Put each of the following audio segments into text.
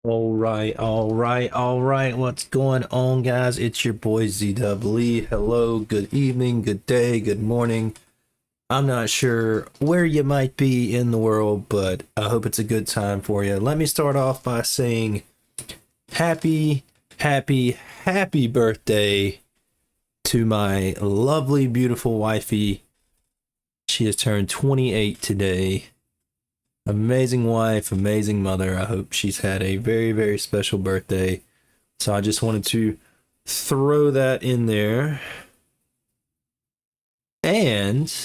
All right. What's going on, guys? It's your boy ZDubLee. Hello, good evening, good day, good morning. I'm not sure where you might be in the world, but I hope it's a good time for you. Let me start off by saying happy birthday to my lovely, beautiful wifey. She has turned 28 today. Amazing wife, amazing mother. I hope she's had a very special birthday. So I just wanted to throw that in there. And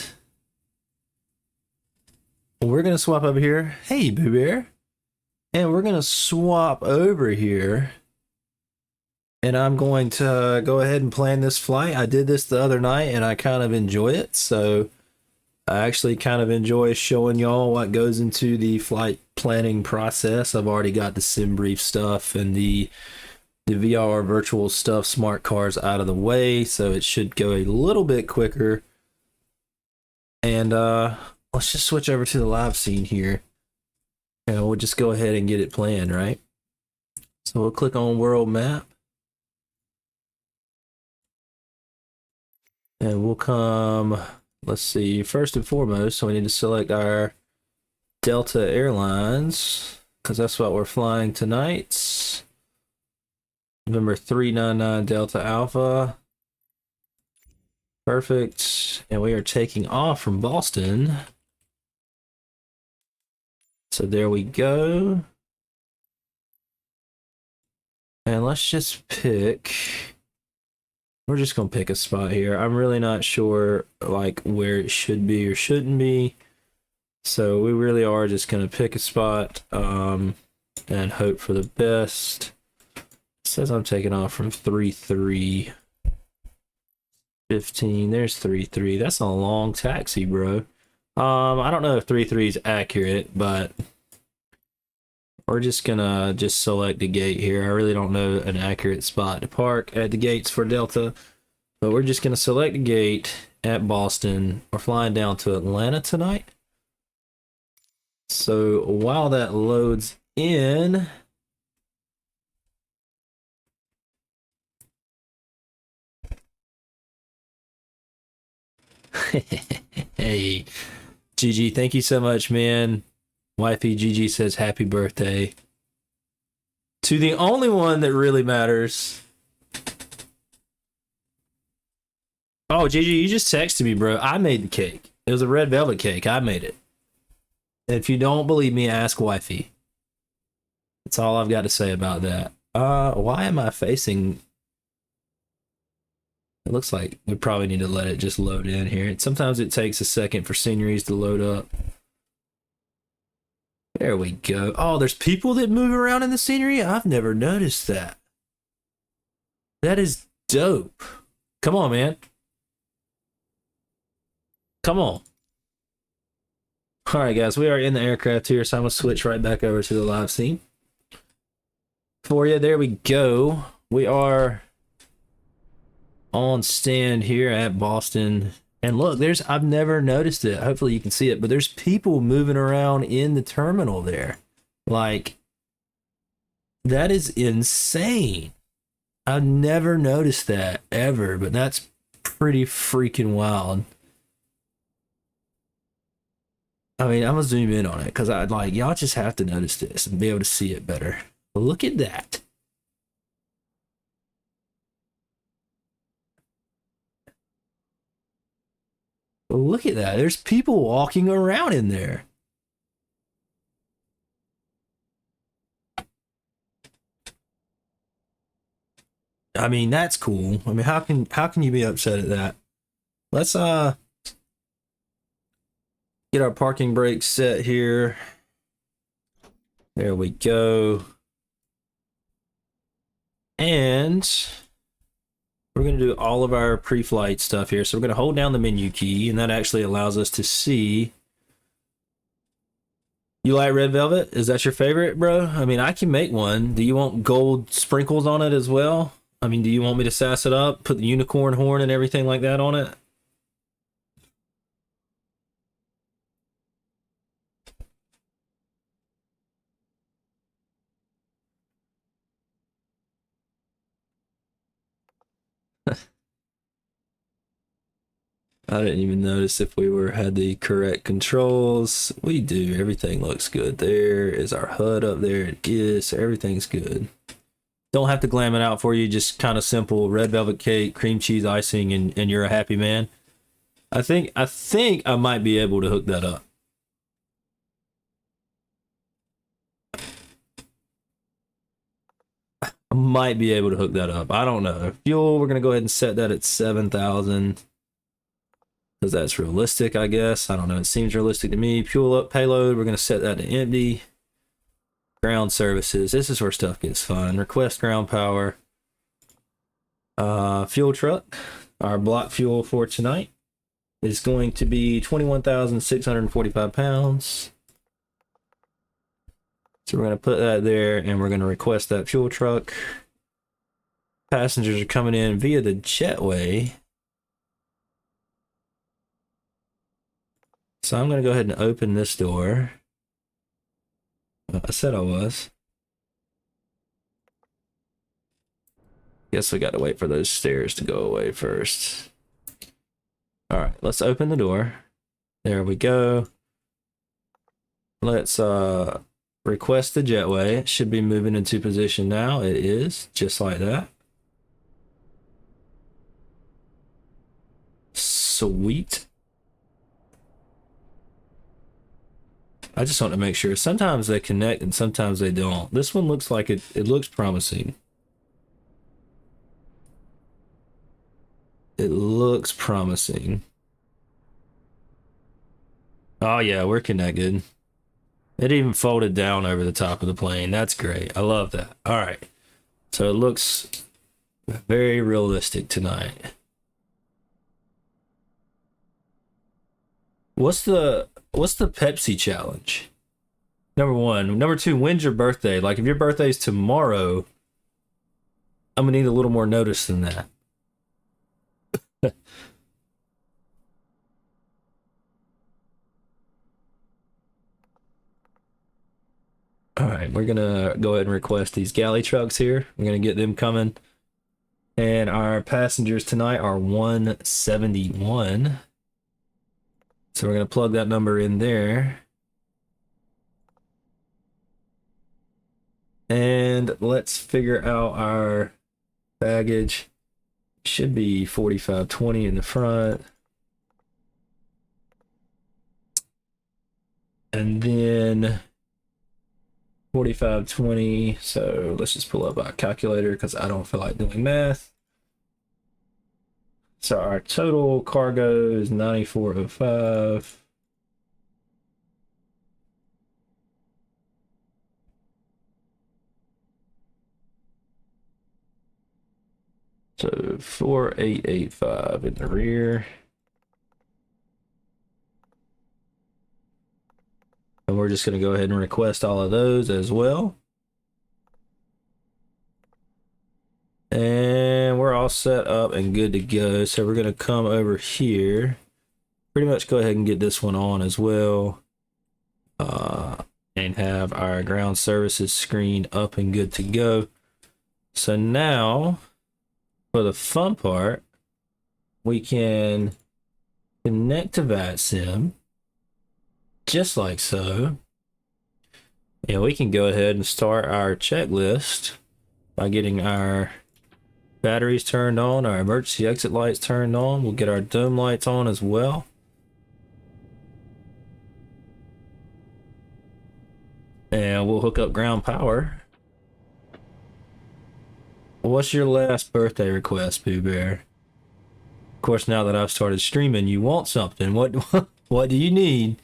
we're going to swap over here. Hey, Boo Bear. And we're going to swap over here. And I'm going to go ahead and plan this flight. I did this the other night and I kind of enjoy it. So I actually kind of enjoy showing y'all what goes into the flight planning process. I've already got the sim brief stuff and the VR virtual stuff, smart cars out of the way, so it should go a little bit quicker. And let's just switch over to the live scene here. And we'll just go ahead and get it planned, right? So we'll click on world map. And we'll come, let's see, first and foremost, so we need to select our Delta Airlines, because that's what we're flying tonight. November 399 Delta Alpha. Perfect. And we are taking off from Boston. So there we go. And let's just pick... We're just going to pick a spot here. I'm really not sure like where it should be or shouldn't be. So we really are just going to pick a spot and hope for the best. It says I'm taking off from 3315. There's 33. That's a long taxi, bro. I don't know if 33 is accurate, but we're just gonna select the gate here. I really don't know an accurate spot to park at the gates for Delta, but we're just gonna select the gate at Boston. We're flying down to Atlanta tonight. So while that loads in, hey, GG, thank you so much, man. Wifey GG says happy birthday to the only one that really matters. Oh, GG, you just texted me, bro. I made the cake. It was a red velvet cake. I made it. If you don't believe me, ask wifey. That's all I've got to say about that. Why am I facing... It looks like we probably need to let it just load in here. Sometimes it takes a second for sceneries to load up. There we go. Oh, there's people that move around in the scenery? I've never noticed that. That is dope. Come on, man. Come on. All right, guys, we are in the aircraft here, so I'm going to switch right back over to the live scene for you. There we go. We are on stand here at Boston. And look, I've never noticed it. Hopefully you can see it, but there's people moving around in the terminal there. Like, that is insane. I've never noticed that ever, but that's pretty freaking wild. I mean, I'm gonna zoom in on it because I'd like, y'all just have to notice this and be able to see it better. Look at that. Look at that. There's people walking around in there. I mean, that's cool. I mean, how can you be upset at that? Let's get our parking brake set here. There we go. And we're going to do all of our pre-flight stuff here. So we're going to hold down the menu key, and that actually allows us to see. You like red velvet? Is that your favorite, bro? I mean, I can make one. Do you want gold sprinkles on it as well? I mean, do you want me to sass it up, put the unicorn horn and everything like that on it? I didn't even notice if we had the correct controls. We do. Everything looks good. There is our HUD up there. It is. So everything's good. Don't have to glam it out for you. Just kind of simple red velvet cake, cream cheese icing, and you're a happy man. I think I might be able to hook that up. I might be able to hook that up. I don't know. Fuel, we're going to go ahead and set that at 7,000. Because that's realistic, I guess. I don't know. It seems realistic to me. Fuel up payload, we're going to set that to empty. Ground services. This is where stuff gets fun. Request ground power. Fuel truck. Our block fuel for tonight is going to be 21,645 pounds. So we're going to put that there, and we're going to request that fuel truck. Passengers are coming in via the jetway. So I'm going to go ahead and open this door. I said I was. Guess we got to wait for those stairs to go away first. All right, let's open the door. There we go. Let's request the jetway. It should be moving into position now. It is, just like that. Sweet. I just want to make sure. Sometimes they connect and sometimes they don't. This one looks like it looks promising. It looks promising. Oh yeah, we're connected. It even folded down over the top of the plane. That's great. I love that. All right. So it looks very realistic tonight. What's the Pepsi challenge? Number one. Number two, when's your birthday? Like if your birthday's tomorrow, I'm gonna need a little more notice than that. All right, we're gonna go ahead and request these galley trucks here. We're gonna get them coming. And our passengers tonight are 171. So we're gonna plug that number in there. And let's figure out our baggage. Should be 4520 in the front. And then 4520. So let's just pull up our calculator because I don't feel like doing math. So our total cargo is 9405. So 4885 in the rear. And we're just going to go ahead and request all of those as well. And we're all set up and good to go. So we're going to come over here. Pretty much go ahead and get this one on as well. And have our ground services screen up and good to go. So now, for the fun part, we can connect to VATSIM. Just like so. And we can go ahead and start our checklist by getting our batteries turned on, our emergency exit lights turned on. We'll get our dome lights on as well. And we'll hook up ground power. What's your last birthday request, Pooh Bear? Of course, now that I've started streaming, you want something. What do you need?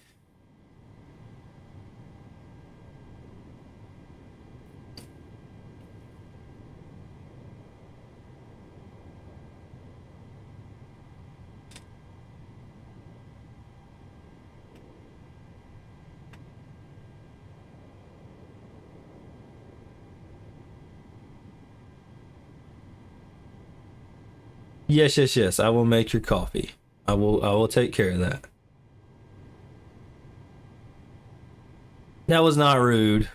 Yes. I will make your coffee. I will take care of that. That was not rude.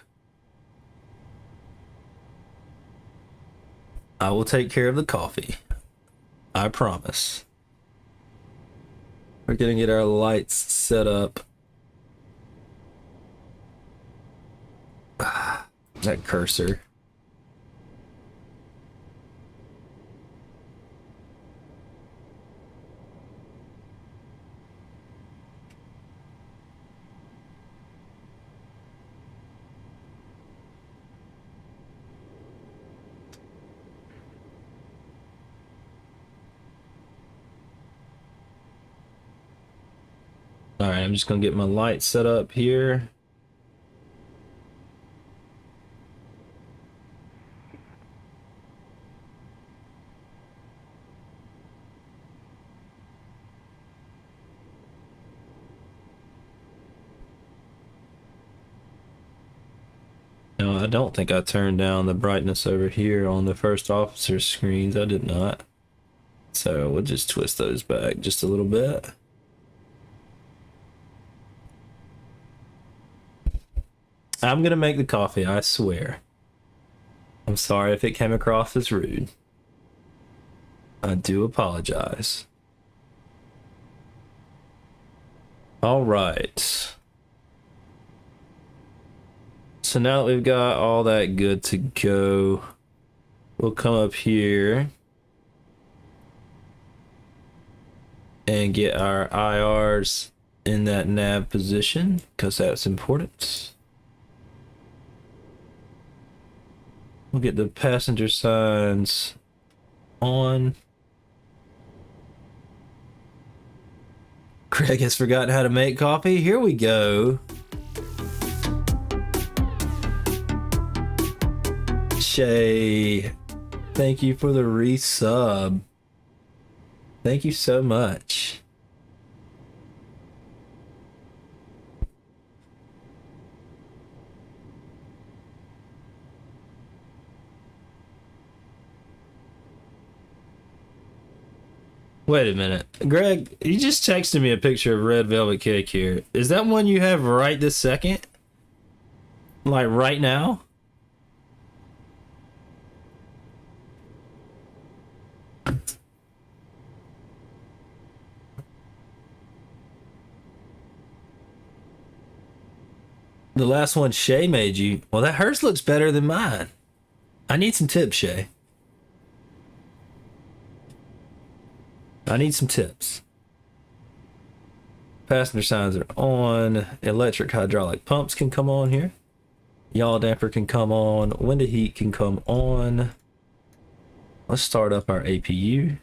I will take care of the coffee. I promise. We're gonna get our lights set up. That cursor. All right, I'm just gonna get my light set up here. No, I don't think I turned down the brightness over here on the first officer's screens. I did not. So we'll just twist those back just a little bit. I'm gonna make the coffee, I swear. I'm sorry if it came across as rude. I do apologize. All right. So now that we've got all that good to go, we'll come up here and get our IRs in that nav position because that's important. We'll get the passenger signs on. Craig has forgotten how to make coffee. Here we go. Shay, thank you for the resub. Thank you so much. Wait a minute. Greg, you just texted me a picture of red velvet cake here. Is that one you have right this second? Like right now? The last one Shay made you. Well, that hers looks better than mine. I need some tips, Shay. I need some tips. Passenger signs are on. Electric hydraulic pumps can come on here. Yaw damper can come on. Window heat can come on. Let's start up our APU.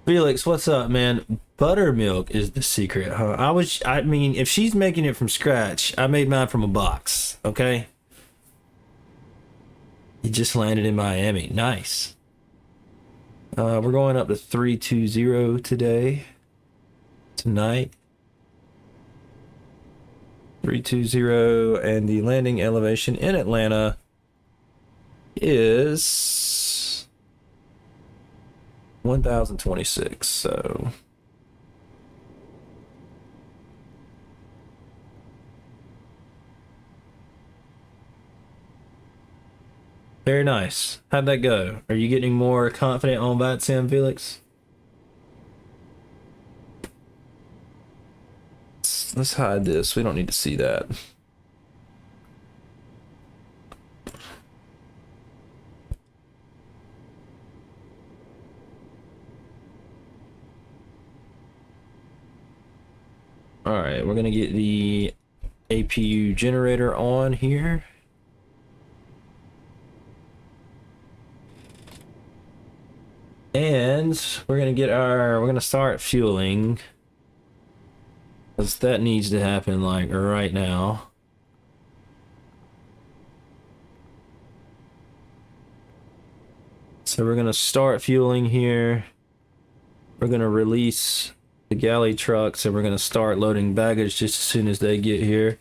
Felix, what's up, man? Buttermilk is the secret, huh? I mean, if she's making it from scratch, I made mine from a box, okay? You just landed in Miami. Nice. We're going up to 320 today. Tonight. 320, and the landing elevation in Atlanta is 1026, so very nice. How'd that go? Are you getting more confident on VATSIM, Felix? Let's hide this. We don't need to see that. All right, we're gonna get the APU generator on here. And we're gonna start fueling, because that needs to happen like right now. So we're gonna start fueling here. We're gonna release the galley trucks and we're gonna start loading baggage just as soon as they get here.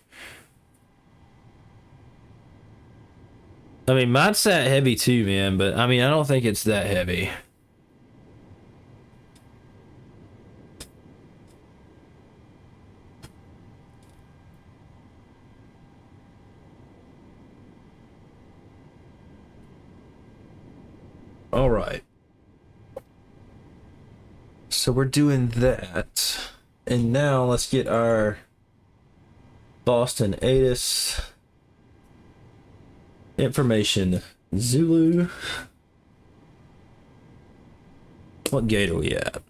I mean, mine's that heavy too, man, but I mean, I don't think it's that heavy. All right. So we're doing that. And now let's get our Boston ATIS information. Zulu. What gate are we at?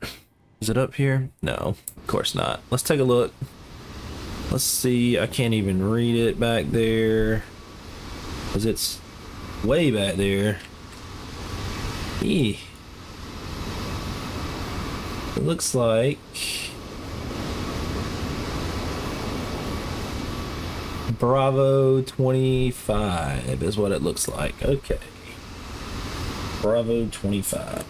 Is it up here? No, of course not. Let's take a look. Let's see. I can't even read it back there because it's way back there. Eee. It looks like Bravo 25 is what it looks like. Okay. Bravo 25.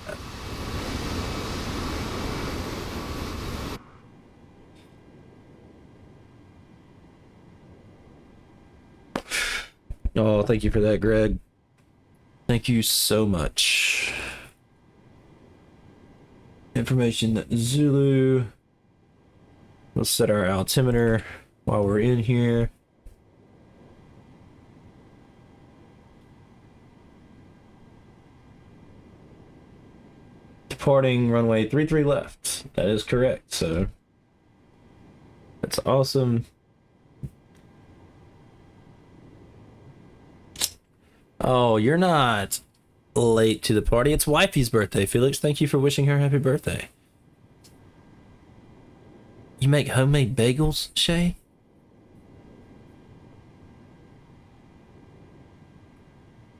Oh, thank you for that, Greg. Thank you so much. Information Zulu. We'll set our altimeter while we're in here. Departing runway 33 left. That is correct, so that's awesome. Oh, you're not late to the party. It's wifey's birthday, Felix. Thank you for wishing her happy birthday. You make homemade bagels, Shay?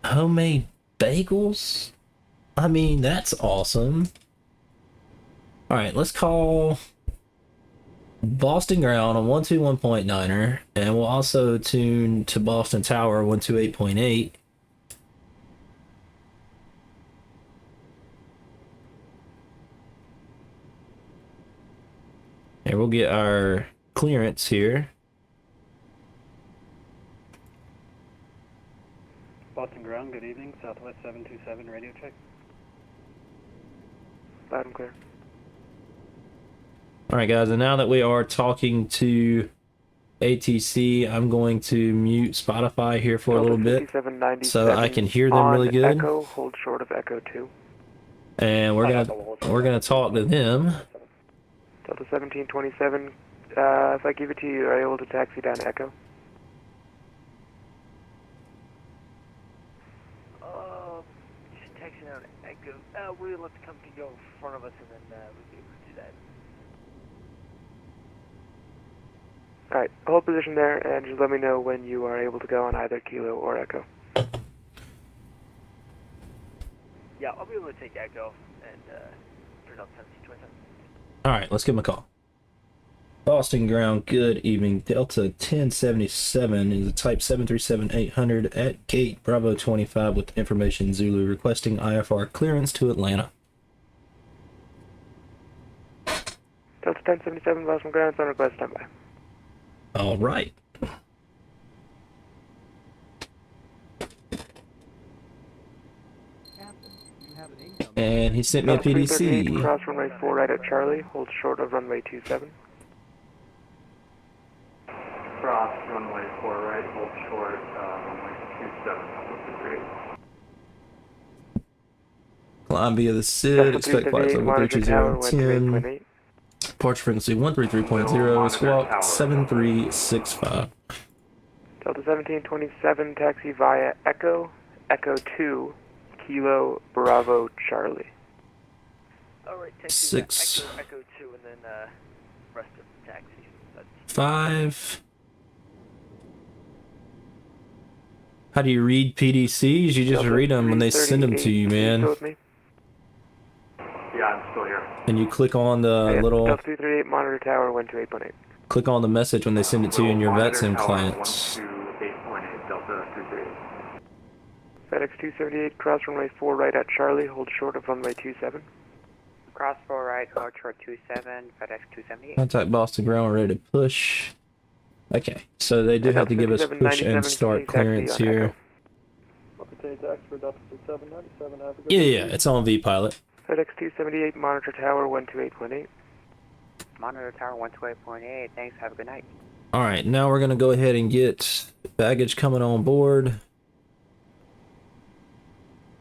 Homemade bagels? I mean, that's awesome. Alright, let's call Boston Ground on 121.9er, and we'll also tune to Boston Tower 128.8. And we'll get our clearance here. Boston Ground, good evening. Southwest 727, radio check. Loud and clear. Alright guys, and now that we are talking to ATC, I'm going to mute Spotify here for a little bit so I can hear them really good. Echo, hold short of Echo 2. And we're gonna talk to them. Delta 1727, if I give it to you, are you able to taxi down to Echo? You should taxi down to Echo. We'll let the company go in front of us and then we'll be able to do that. Alright, hold position there and just let me know when you are able to go on either Kilo or Echo. Yeah, I'll be able to take Echo and turn up 1727. Alright, let's give him a call. Boston Ground, good evening. Delta 1077 is a type 737-800 at gate Bravo 25 with information Zulu requesting IFR clearance to Atlanta. Delta 1077, Boston Ground, on request, standby. Alright. And he sent me a PDC. Cross runway 4 right at Charlie, hold short of runway 27. Cross runway 4 right, hold short, runway 27. Climb via the SID, expect flights over 32010. Departure frequency 133.0, squawk 7365. Delta 1727, taxi via Echo, Echo 2, Kilo, Bravo, Charlie. Alright, taxi Six. Echo 2 and then rest of the taxi. That's 5. How do you read PDCs? You just read them when they send them to you, man. Yeah, I'm still here. And you click on the little... Delta 338, monitor tower, 128.8. Click on the message when they send it to you in your VATSIM clients. 128.8, Delta 338. FedEx 278, cross runway 4 right at Charlie, hold short of runway 27. Cross 4 right, hold short 27, FedEx 278. Contact Boston Ground, we're ready to push. Okay, so they do have to give us push and start clearance here. Yeah, it's on VPilot. FedEx 278, monitor tower, 128.8. Monitor tower 128.8, thanks, have a good night. Alright, now we're going to go ahead and get baggage coming on board.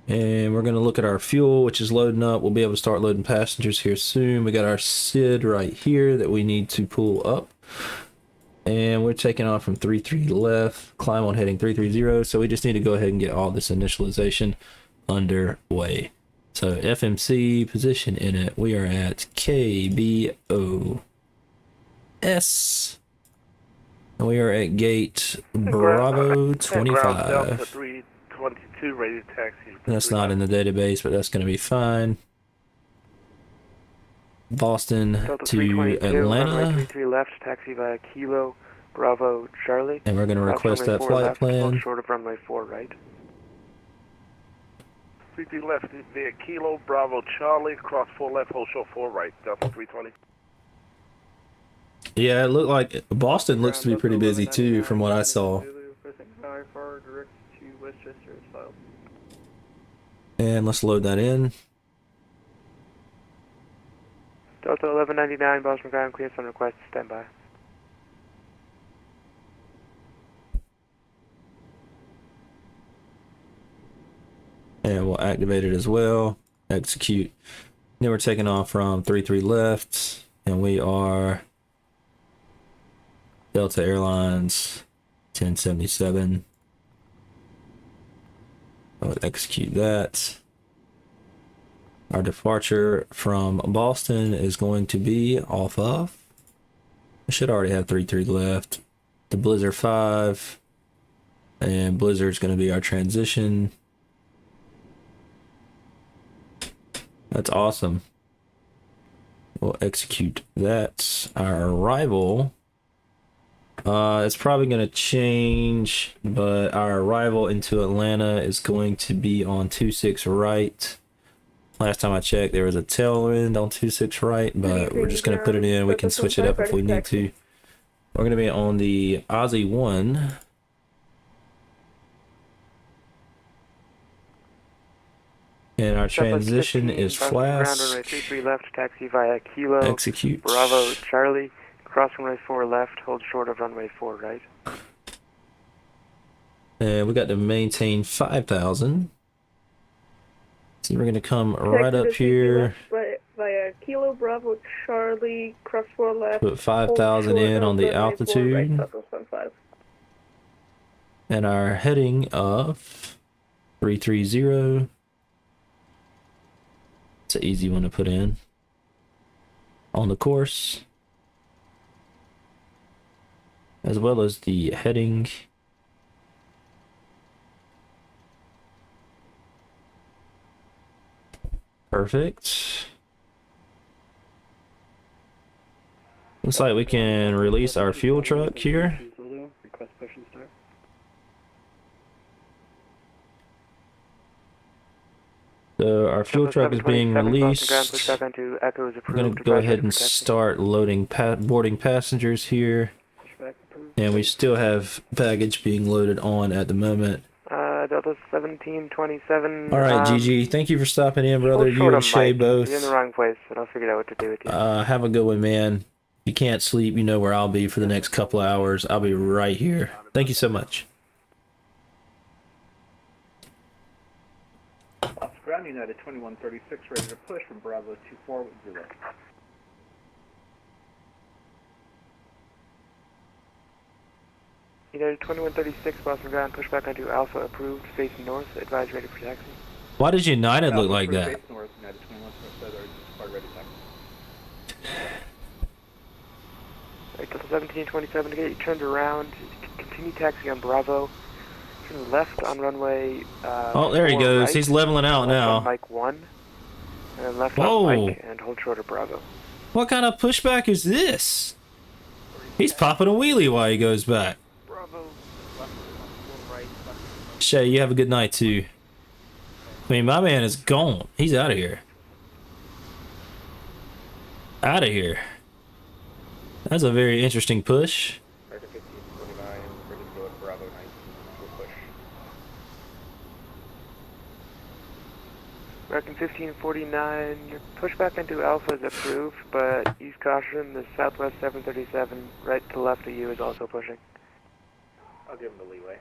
And we're going to look at our fuel, which is loading up. We'll be able to start loading passengers here soon. We got our SID right here that we need to pull up. And we're taking off from 33 left, climb on heading 330. So we just need to go ahead and get all this initialization underway. So FMC position in it. We are at KBOS. And we are at gate Bravo 25. 322 ready to taxi. That's not in the database, but that's going to be fine. Boston Delta to 322, runway Atlanta. 33 left, taxi via Kilo, Bravo, Charlie. And we're going to Cross request runway that 4 flight left, hold plan. short of runway 4 right. 33 left via Kilo, Bravo, Charlie, cross 4 left, hold short 4 right, Delta 320. Yeah, it looked like Boston looks to be pretty busy too, from what I saw. And let's load that in. Delta 1199, Boston ground clearance on request, stand by. And we'll activate it as well. Execute. Then we're taking off from 33 left, and we are Delta Airlines 1077. I'll execute that. Our departure from Boston is going to be off of, I should already have 33 left, the Blizzard 5, and Blizzard's going to be our transition. That's awesome. We'll execute that. Our arrival, it's probably going to change, but our arrival into Atlanta is going to be on 26 right. Last time I checked, there was a tailwind on 26 right, but we're just going to put it in. We can switch it up if we need to. We're going to be on the Aussie 1. And our transition is flash. Ground runway 33 left, taxi via Kilo, Execute. Bravo, Charlie, cross runway 4 left, hold short of runway 4 right. And we got to maintain 5,000. So we're going to come right up here. Via Kilo, Bravo, Charlie, cross 4 left. Put 5,000 in on the altitude. And our heading of 330. It's an easy one to put in. On the course. As well as the heading. Perfect. Looks like we can release our fuel truck here. So our fuel truck is being released. We're going to go ahead and start loading boarding passengers here. And we still have baggage being loaded on at the moment. Delta 1727. All right, GG. Thank you for stopping in, brother. You and Shay both. You're in the wrong place, and I'll figure out what to do with you. Have a good one, man. If you can't sleep, you know where I'll be for the next couple of hours. I'll be right here. Thank you so much. Ground United 2136 ready to push from Bravo 2410. United 2136, Boston ground, push back onto Alpha approved, facing north, advise ready for taxi. Why does United look like that? North, United 2137, ready to taxi. Right, Delta 1727 to get you turned around, continue taxi on Bravo, turn left on runway Oh, there he goes. right, He's leveling out left now. on Mike 1, and then left Whoa. on Mike, and hold short of Bravo. What kind of pushback is this? He's popping a wheelie while he goes back. Bravo, left, right, left. Shay, you have a good night too. I mean, my man is gone. He's out of here. Out of here. That's a very interesting push. American 1549, ready to go at Bravo 19, we'll push. American 1549, your pushback into Alpha is approved, but use caution, the Southwest 737 right to left of you is also pushing. I'll give him the leeway.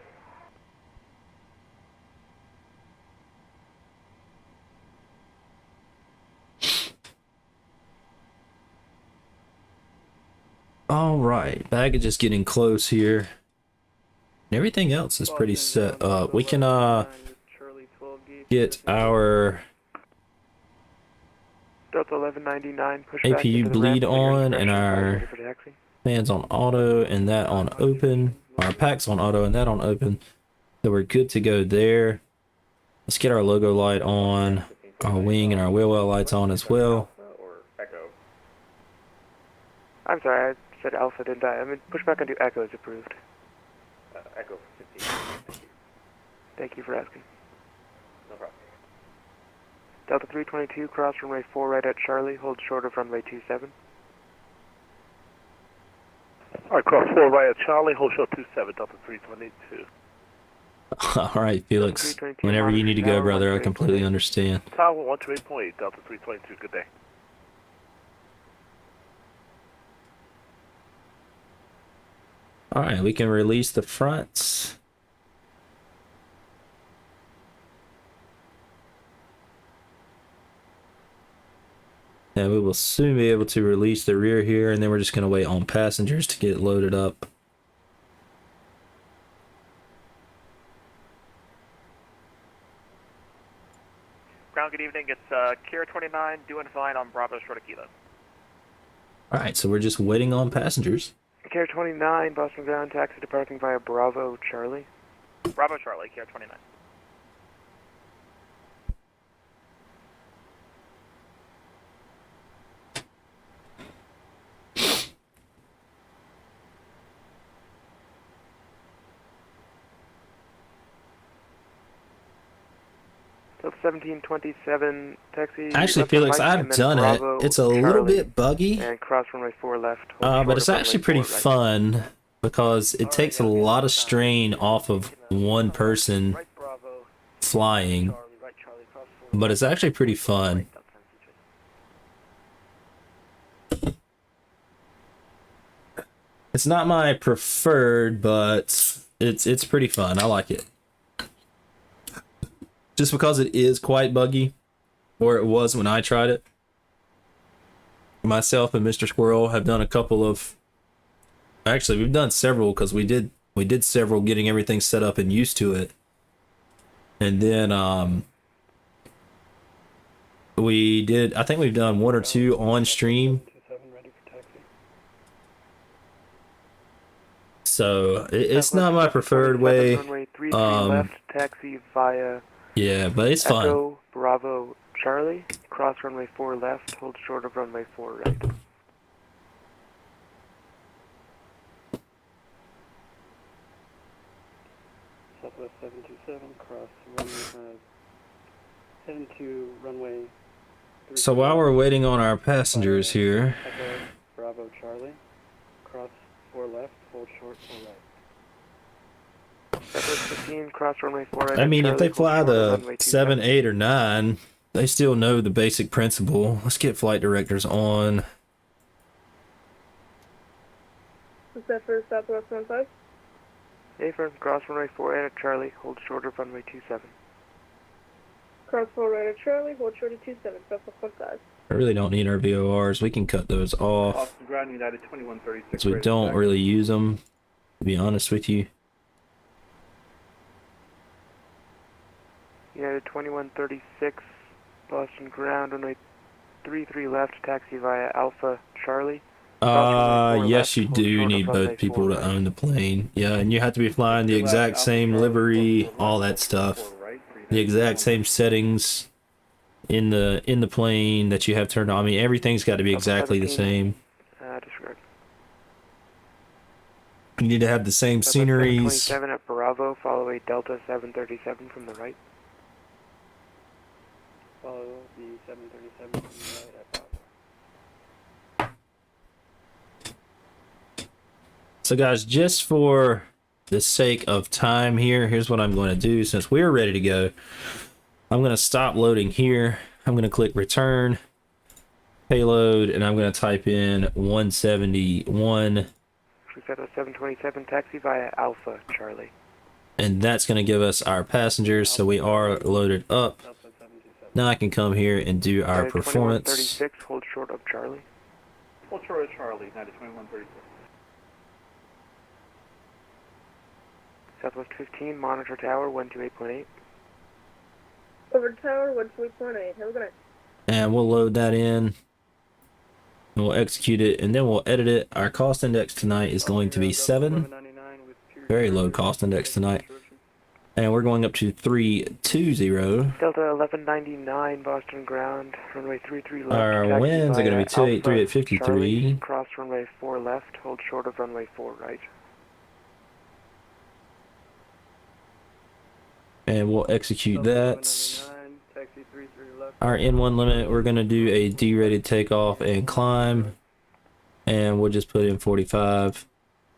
All right, baggage is getting close here. Everything else is pretty set up. We can get our Delta 1199 push back APU into the bleed ramp, trigger on and suppression, our ready for taxi. fans on auto and that on open. Our packs on auto and that on open. So we're good to go there. Let's get our logo light on, our wing and our wheel well lights on as well. Or Echo. I'm sorry, I said Alpha, didn't I? I mean, push back into Echo is approved. Echo 15. Thank you for asking. No problem. Delta 322, cross runway 4 right at Charlie, hold short of runway 27. Alright, cross 4 right at Charlie, hold short 27, Delta 322. All right, Felix. Whenever you need to go, brother, I completely understand. Tower 128.8, Delta 322, good day. All right, we can release the fronts. And we will soon be able to release the rear here, and then we're just going to wait on passengers to get loaded up. Ground, good evening. It's Kira 29 doing fine on Bravo short of Kilo. All right, so we're just waiting on passengers. Care 29, Boston ground, taxi departing via Bravo Charlie. Bravo Charlie, Kira 29. Delta 1727, taxi. Actually, left on Felix, Mike, I've and then done Bravo, it. It's a little Charlie, bit buggy, and cross runway 4 left. hold but short it's of actually runway pretty 4 right. fun because it takes a lot of strain off of one person Right Bravo, flying, Charlie, right Charlie, cross 4. but it's actually pretty fun. It's not my preferred, but it's pretty fun. I like it. Just because it is quite buggy, or it was when I tried it. Myself and Mr. Squirrel have done a couple of, actually we've done several because we did several getting everything set up and used to it. And then I think we've done one or two on stream. So it's not my preferred way. Runway 33 left, taxi via Yeah, but it's fun. Echo Bravo Charlie, cross runway 4 left, hold short of runway 4 right. Southwest 727, cross runway, heading to runway 3. So while we're waiting on our passengers here, Echo Bravo Charlie, cross 4 left, hold short 4 right. Southwest 15, cross runway 4 right. I mean, if Charlie, they fly hold short of the runway 7, 27. 8, or 9, they still know the basic principle. Let's get flight directors on. Is that for Southwest 15? Affirm, cross runway 4 right at Charlie, hold short of runway 27. Cross 4 right at Charlie, hold short of 27, Southwest 15. I really don't need our VORs. We can cut those off Boston ground, United 2136. because we don't really use them, to be honest with you. United 2136, Boston ground, runway 33 left, taxi via Alpha Charlie. Yes, you do need both people to own the plane. Yeah, and you have to be flying the exact same livery, all that stuff. The exact same settings in the plane that you have turned on. I mean, everything's got to be exactly the same. Disregard. You need to have the same sceneries. 27 at Bravo, follow a Delta 737 from the right. Follow the 737 from the right at Bravo. So guys, just for the sake of time here, here's what I'm going to do. Since we're ready to go, I'm going to stop loading here. I'm going to click return, payload, and I'm going to type in 171. 727, taxi via Alpha Charlie. And that's going to give us our passengers, so we are loaded up. Now I can come here and do our performance. 2136, hold short of Charlie. Hold short of Charlie, United 2136. Southwest 15, monitor tower 128.8. Over tower, 128.8. Have a good night. And we'll load that in. And we'll execute it, and then we'll edit it. Our cost index tonight is going to be 7. Very low cost index tonight. And we're going up to 320. Delta 1199, Boston ground, runway 33 left. Our taxi winds are going to be via 283 at Alpha 53. Charlie, cross runway 4 left, hold short of runway 4 right. And we'll execute that. Our N1 limit, we're going to do a D-rated takeoff and climb. And we'll just put in 45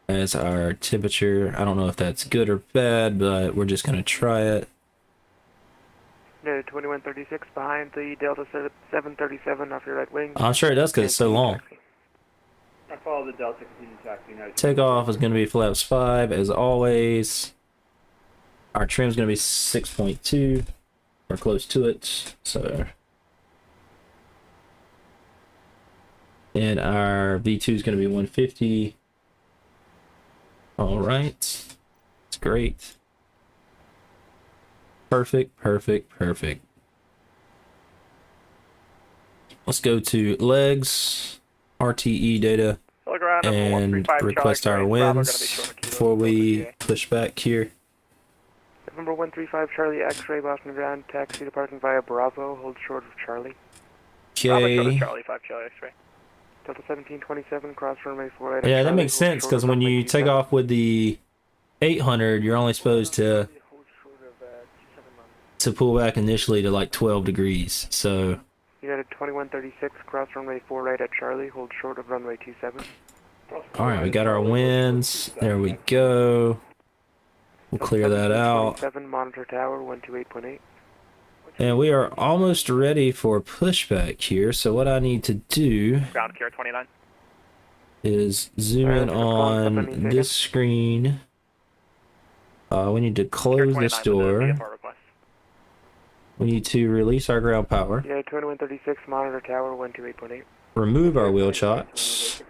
as our temperature. I don't know if that's good or bad, but we're just going to try it. No, 2136 behind the Delta 737 off your right wing. I'm sure it does because it's so long. I follow the Delta, continue taxi. United Takeoff is going to be flaps 5 as always. Our trim is going to be 6.2 or close to it. So, and our V2 is going to be 150. All right, it's great. Perfect, perfect, perfect. Let's go to legs, RTE data, and request our winds before we push back here. November 135 Charlie X-ray, Boston ground, taxi departing via Bravo, hold short of Charlie. Okay. Charlie 5 Charlie X-ray. Delta 1727, cross runway 4 right. Yeah, that Charlie, makes hold sense short because of when runway you take 27. off with the 800, you're only supposed to pull back initially to like 12 degrees. So United 2136, cross runway 4 right at Charlie, hold short of runway 27. all right, we got our winds. There we go. We'll clear that out. 7 monitor tower 128.8. And we are almost ready for pushback here. So what I need to do Ground Care 29. is zoom in on this screen. We need to close this door. We need to release our ground power. Yeah, 2136 monitor tower 128.8. Remove our wheel chocks.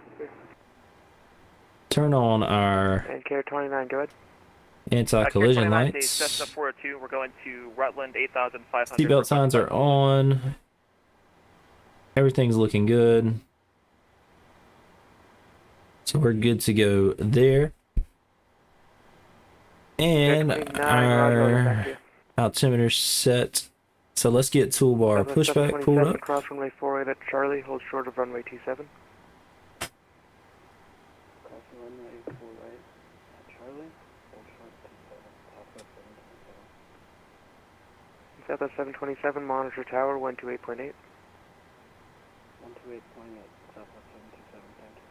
Turn on our And Care 29, go ahead. anti-collision lights. Cessna 402, we're going to Rutland 8500. Seatbelt signs are on. Everything's looking good. So we're good to go there. And our altimeter set. So let's get toolbar pushback pulled up. Cross runway 4 right at Charlie, hold short of runway 27. Crossing runway 4 right at Charlie, hold short 27, Southwest 727. Southwest 727, monitor tower 128.8. 128.8, Southwest 727, thank you.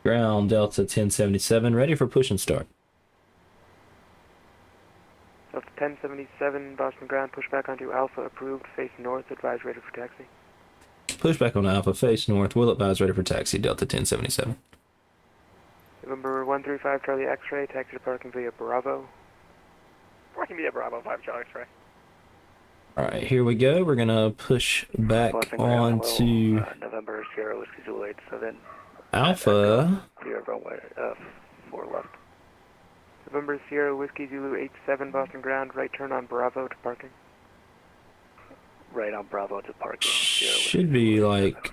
Ground Delta 1077, ready for push and start. Delta 1077, Boston ground, push back onto Alpha, approved, face north, advise ready for taxi. Pushback on Alpha, face north, will advise ready for taxi, Delta 1077. November 135 Charlie X-ray, taxi departing via Bravo. Working via Bravo 5 Charlie X-ray. Alright, here we go. We're gonna push back onto November Sierra Whiskey Zulu 87. Alpha. Clear runway 4 left. November Sierra Whiskey Zulu 87, Boston ground, right turn on Bravo to parking. Right on Bravo to parking. Should be like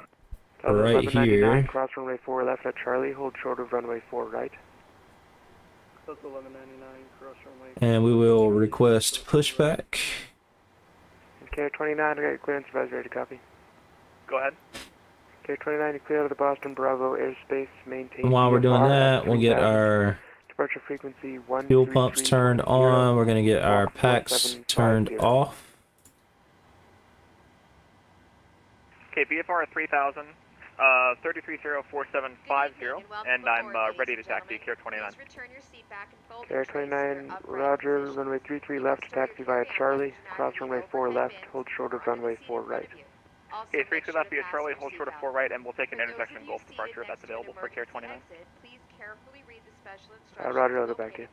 Delta right 1199, here. cross runway 4 left at Charlie, hold short of runway 4 right. Delta 1199, cross runway. And we will request pushback. And K29, I got clearance, advise ready to copy. Go ahead. K29, you clear out of the Boston Bravo airspace, maintain. And while we're doing VFR that, we'll get 3000. our Departure frequency 1. fuel pumps turned on. We're gonna get our packs turned off. Okay, VFR 3000, 3304-750, and I'm ready to taxi, Care 29. Care 29, roger, runway 33 left, taxi via Charlie, cross runway 4 left, hold short of runway 4 right. Okay, 33 left via Charlie, hold short of 4 right, and we'll take an intersection Gulf departure if that's available for Care 29. Roger, I'll go back to you.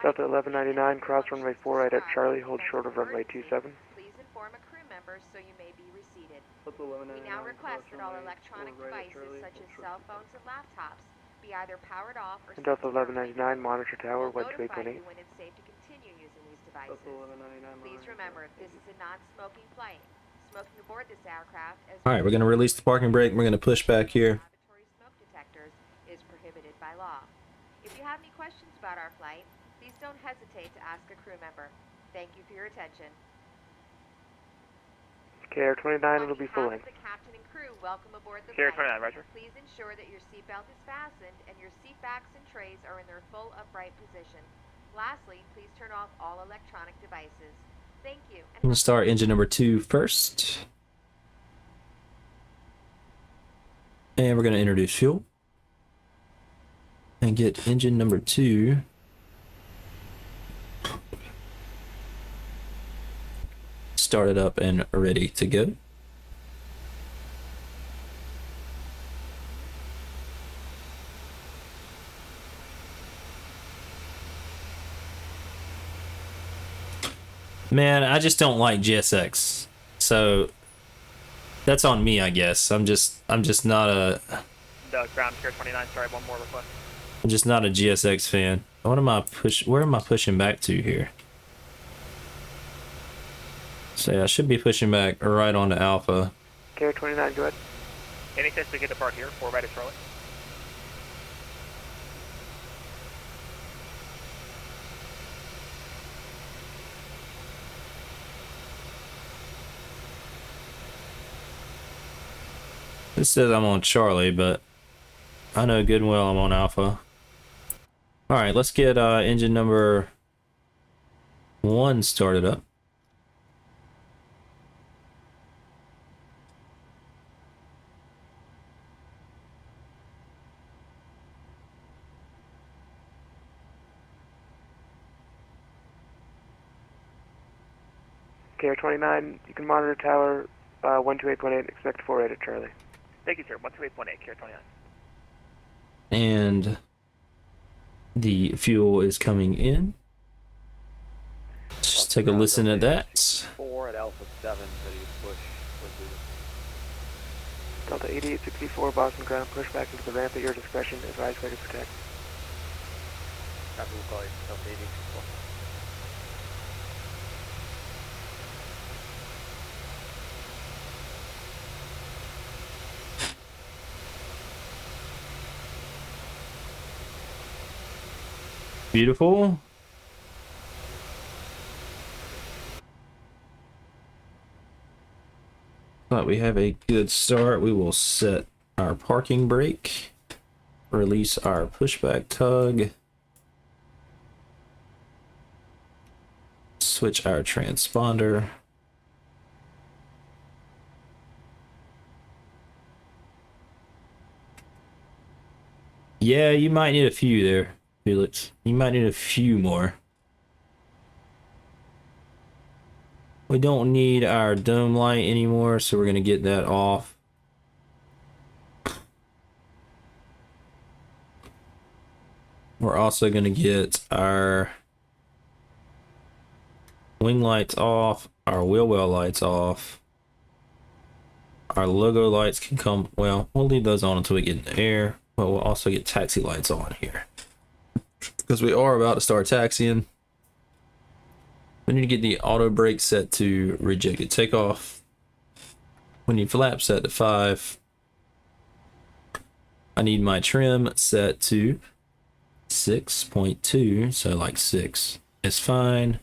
Delta 1199, cross runway 4 right at Charlie, hold short of runway 27. We now request that all electronic devices such as cell phones and laptops be either powered off or And Delta 1199, monitor tower, We'll notify 128.8. you when it's safe to continue using these devices. Delta 1199. Please remember, this is a non-smoking flight. Smoking aboard this aircraft, as All right, we're gonna release the parking brake. We're gonna push back here. laboratory smoke detectors, is prohibited by law. If you have any questions about our flight, please don't hesitate to ask a crew member. Thank you for your attention. KR29, it'll be full On length. behalf of the captain and crew, welcome aboard the KR29, flight. roger. Please ensure that your seatbelt is fastened and your seat backs and trays are in their full upright position. Lastly, please turn off all electronic devices. Thank you. I'm gonna start engine number 2 first. And we're gonna introduce fuel. And get engine number 2 started up and ready to go. Man, I just don't like GSX. So that's on me, I guess. I'm just not a Ground KR29, sorry, one more request. I'm just not a GSX fan. What am I where am I pushing back to here? So I should be pushing back right onto Alpha. KR29, go ahead. Any chance we get depart here, 4 right at Charlotte? This says I'm on Charlie, but I know good and well I'm on Alpha. Alright, let's get engine number 1 started up. KR29, you can monitor tower 128.8, expect 48 at Charlie. Thank you, sir. 128.8, KR29. And the fuel is coming in. Just take a listen at that. 4 at Alpha 7, ready to push. Delta 8864, Boston ground, push back into the ramp at your discretion, advise way to protect. Copy, we'll call you. Delta 8864. Beautiful. But we have a good start. We will set our parking brake, release our pushback tug, switch our transponder. Yeah, you might need a few there, Felix. You might need a few more. We don't need our dome light anymore, so we're going to get that off. We're also going to get our wing lights off, our wheel well lights off. Our logo lights can come, well, we'll leave those on until we get in the air, but we'll also get taxi lights on here. Because we are about to start taxiing. We need to get the auto brake set to rejected takeoff. We need flaps set to 5. I need my trim set to 6.2, so like 6 is fine.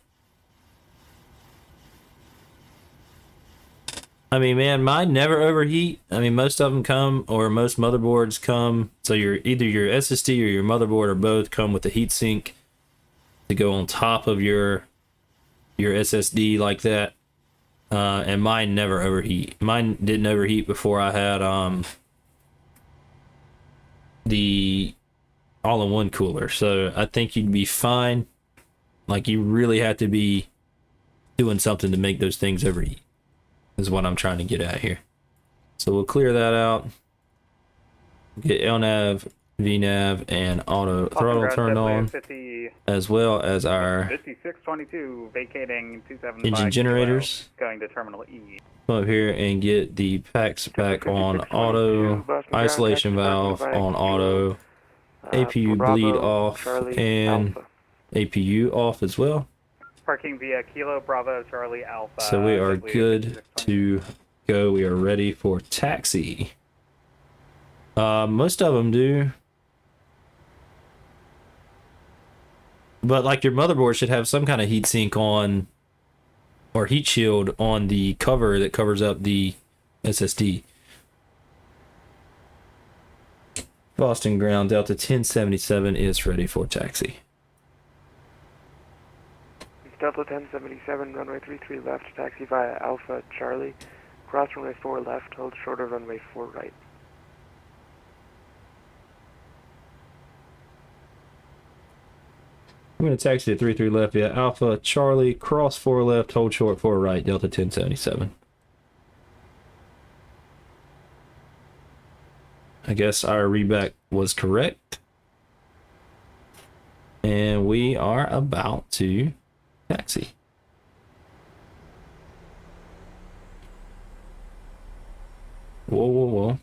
I mean, man, mine never overheat. I mean, most of them come, or most motherboards come, so either your SSD or your motherboard or both come with a heatsink to go on top of your SSD like that. And mine never overheat. Mine didn't overheat before I had the all-in-one cooler, so I think you'd be fine. Like, you really have to be doing something to make those things overheat, is what I'm trying to get at here. So we'll clear that out. Get LNAV, VNAV, and auto throttle turned on, 50, as well as our 5622, vacating 275 engine generators. going to Terminal E. Come up here and get the packs back on auto, isolation valve on auto, APU bleed off Charlie, and Alpha. APU off as well. Parking via Kilo Bravo Charlie Alpha. So we are ZDubLee good 5622. to go. We are ready for taxi. Most of them do. But like your motherboard should have some kind of heatsink on or heat shield on the cover that covers up the SSD. Boston Ground Delta 1077 is ready for taxi. Delta 1077, runway 33 left, taxi via Alpha Charlie. Cross runway 4 left, hold short of runway 4 right. I'm going to taxi to 33 left via Alpha Charlie, cross 4 left, hold short 4 right, Delta 1077. I guess our readback was correct. And we are about to taxi. Whoa, whoa,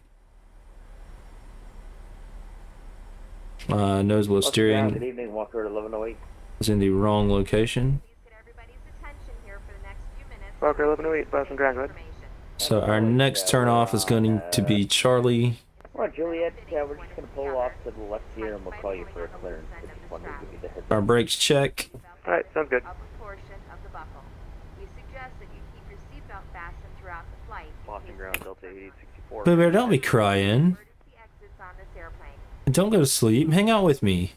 whoa. Nose wheel steering. Good evening, Walker 1108. Is in the wrong location. Walker 1108, Boston Ground, go ahead. So our next turn off is going to be Charlie. Alright, Juliet, we're just going to pull off to the left here and we'll call you for a clearance. I just wanted to give you the heads up. Our brakes check. Alright, sounds good. Boston Ground Delta 8864. Boo Bear, don't be crying. Don't go to sleep. Hang out with me.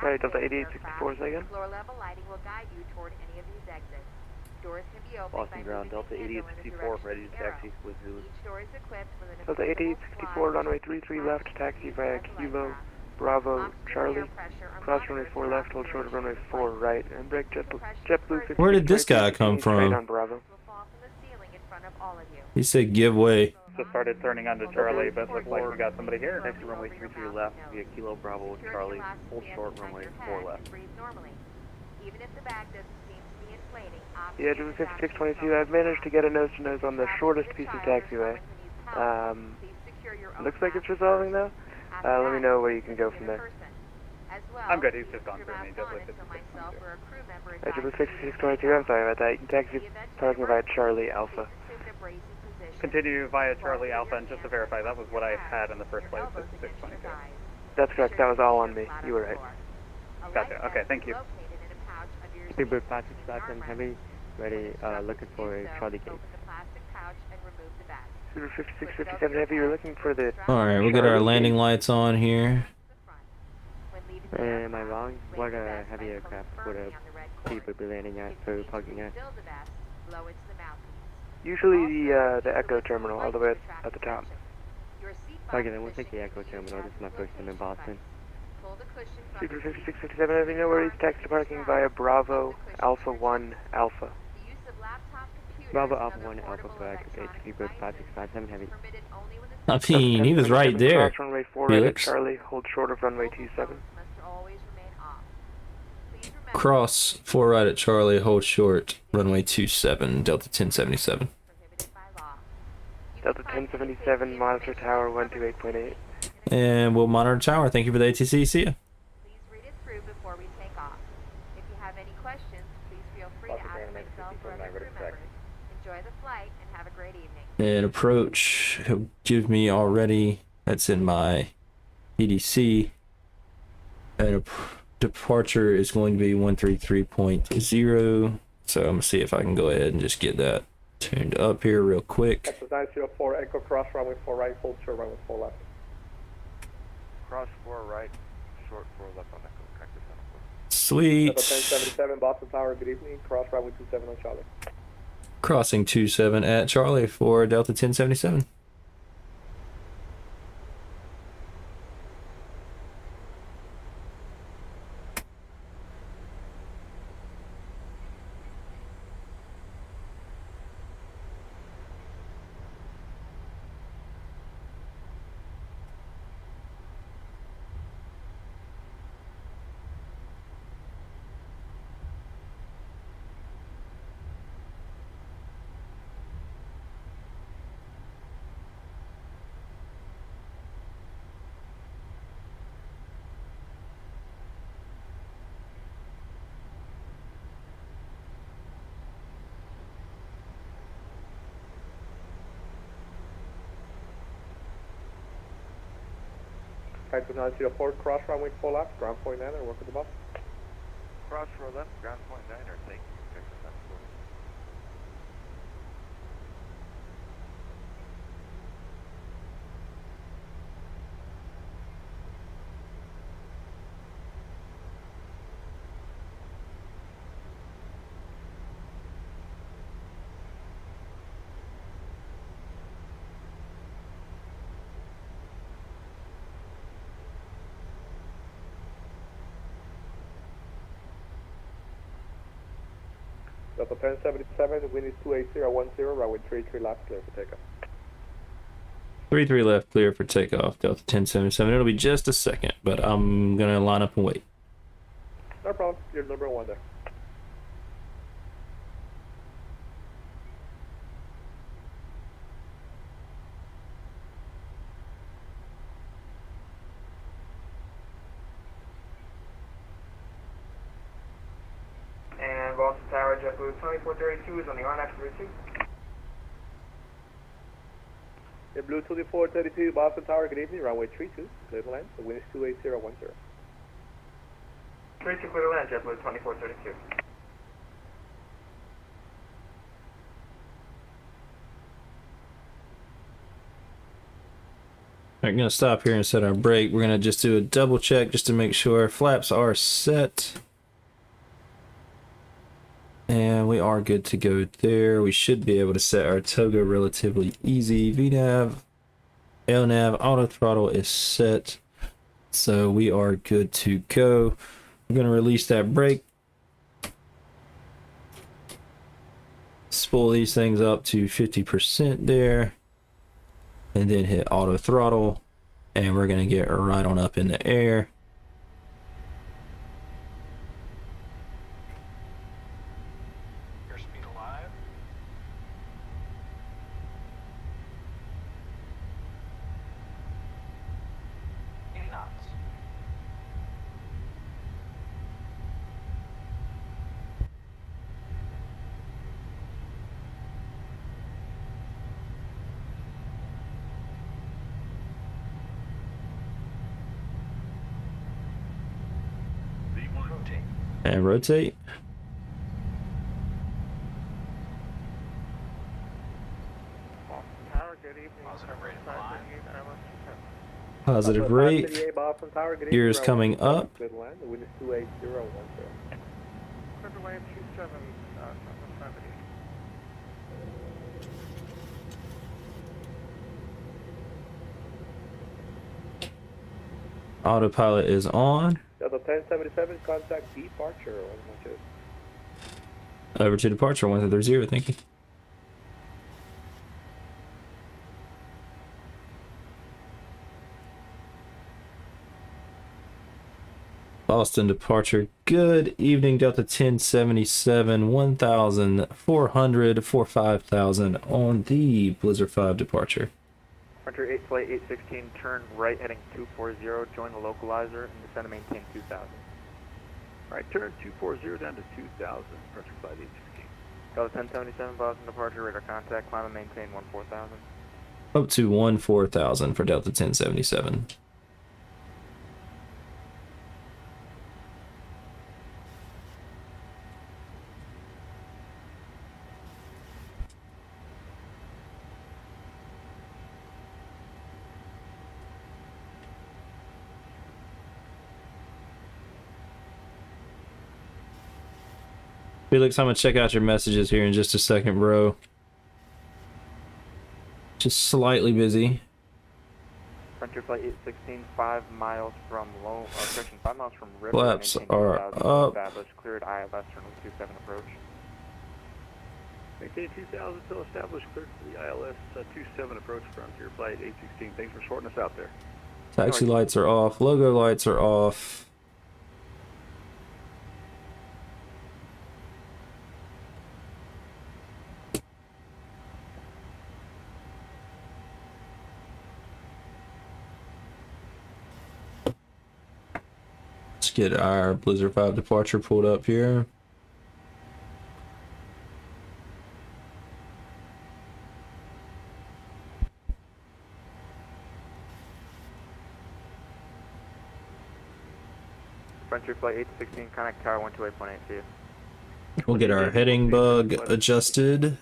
Alright, Delta 8864, say again. Floor level lighting will guide you toward any of these exits. Doors can be opened Boston Ground Delta 8864, ready to taxi with Zulu. Each door is equipped with an Delta 8864, runway 33 left, taxi via Kilo Bravo Charlie. Cross runway 4 left, hold short of runway 4 right, and brake JetBlue 50. Where did this guy come Straight from? on Bravo. He said give way. Just started turning onto Charlie, but looks like we got somebody here. Taxi runway 33 left via Kilo Bravo Charlie. Hold short runway 4 left. Yeah, Jimmy 5622, I've managed to get a nose-to-nose on the shortest piece of taxiway. Looks like it's resolving though. Let me know where you can go from there. I'm good, he's just gone through me, just like this. Jimmy 5622, I'm sorry about that. You can taxi parking via Charlie Alpha. Continue via Charlie Alpha, and just to verify, that was what I had in the first place, 5622. That's correct, that was all on me. You were right. Gotcha, okay, thank you. Speedbird 567 Heavy, ready, looking for a Charlie gate. Super 5657 Heavy, you're looking for the... Alright, we'll get our landing lights on here. Am I wrong? What heavy aircraft would a Speedbird be landing at for parking at? Usually the Echo Terminal, all the way at the top. Okay, then we'll take the Echo Terminal. This is my first time in Boston. Super 5657 Heavy, no worries. Taxi parking via Bravo Alpha 1 Alpha. Bravo Alpha 1 Alpha for activate. Speedbird 5657 Heavy. I mean, he was right there. Cross runway 4 right at Felix. Charlie, hold short of runway 27. Cross 4 right at Charlie, hold short, runway 27, Delta 1077. Delta 1077, monitor tower 128.8. And we'll monitor tower. Thank you for the ATC. See ya. Please read it through before we take off. If you have any questions, please feel free to ask myself or other crew members. Enjoy the flight and have a great evening. And approach, he'll give me already, that's in my EDC. And departure is going to be 133.0. So I'm going to see if I can go ahead and just get that tuned up here real quick. 904 Echo cross runway 4 right, hold short runway 4 left. Cross 4 right, short 4 left on Echo, connector 7. Sweet. 1077 Boston Tower, good evening. Cross runway 27 on Charlie. Crossing 27 at Charlie for Delta 1077. Kite 904, cross runway 4 left, ground point 9, work with the bus. Cross 4 left, ground point 9, or thank you. Delta 1077, wind is 28010, runway 33 left, clear for takeoff. 33 left, clear for takeoff. Delta 1077. It'll be just a second, but I'm gonna line up and wait. No problem, you're number 1 there. And Boston Tower, JetBlue 2432 is on the RNAV 32. Yeah, Blue 2432, Boston Tower, good evening, runway 32, clear to land, the wind is 28010. 32 clear to land, JetBlue 2432. Alright, gonna stop here and set our brake. We're gonna just do a double check just to make sure flaps are set. And we are good to go there. We should be able to set our toga relatively easy. VNav, LNav, auto throttle is set. So we are good to go. I'm gonna release that brake. Spool these things up to 50% there. And then hit auto throttle. And we're gonna get right on up in the air. And rotate. Positive rate. Gears coming up. Good land, the wind is 28010. Clear to land 27, Autopilot is on. Delta 1077, contact departure. Over to departure 1330, thank you. Boston departure. Good evening, Delta 1077, 1,400 for 5,000 on the Blizzard 5 departure. Frontier 8 flight 816, turn right heading 240, join the localizer and descend to maintain 2000. Alright, turn 240 down to 2000, Frontier flight 816. Delta 1077, Boston departure, radar contact, climb and maintain 14,000. Up to 14,000 for Delta 1077. Felix, I'm gonna check out your messages here in just a second, bro. Just slightly busy. Frontier flight 816, 5 miles from correction, 5 miles from River. Flaps are up. Established, cleared ILS, runway 27 approach. Maintain 2000 still established, cleared for the ILS 27 approach, Frontier flight 816. Thanks for sorting us out there. Taxi lights are off. Logo lights are off. Let's get our Blizzard 5 departure pulled up here. Flight 816, contact tower 128.8, see you. We'll get our heading bug adjusted.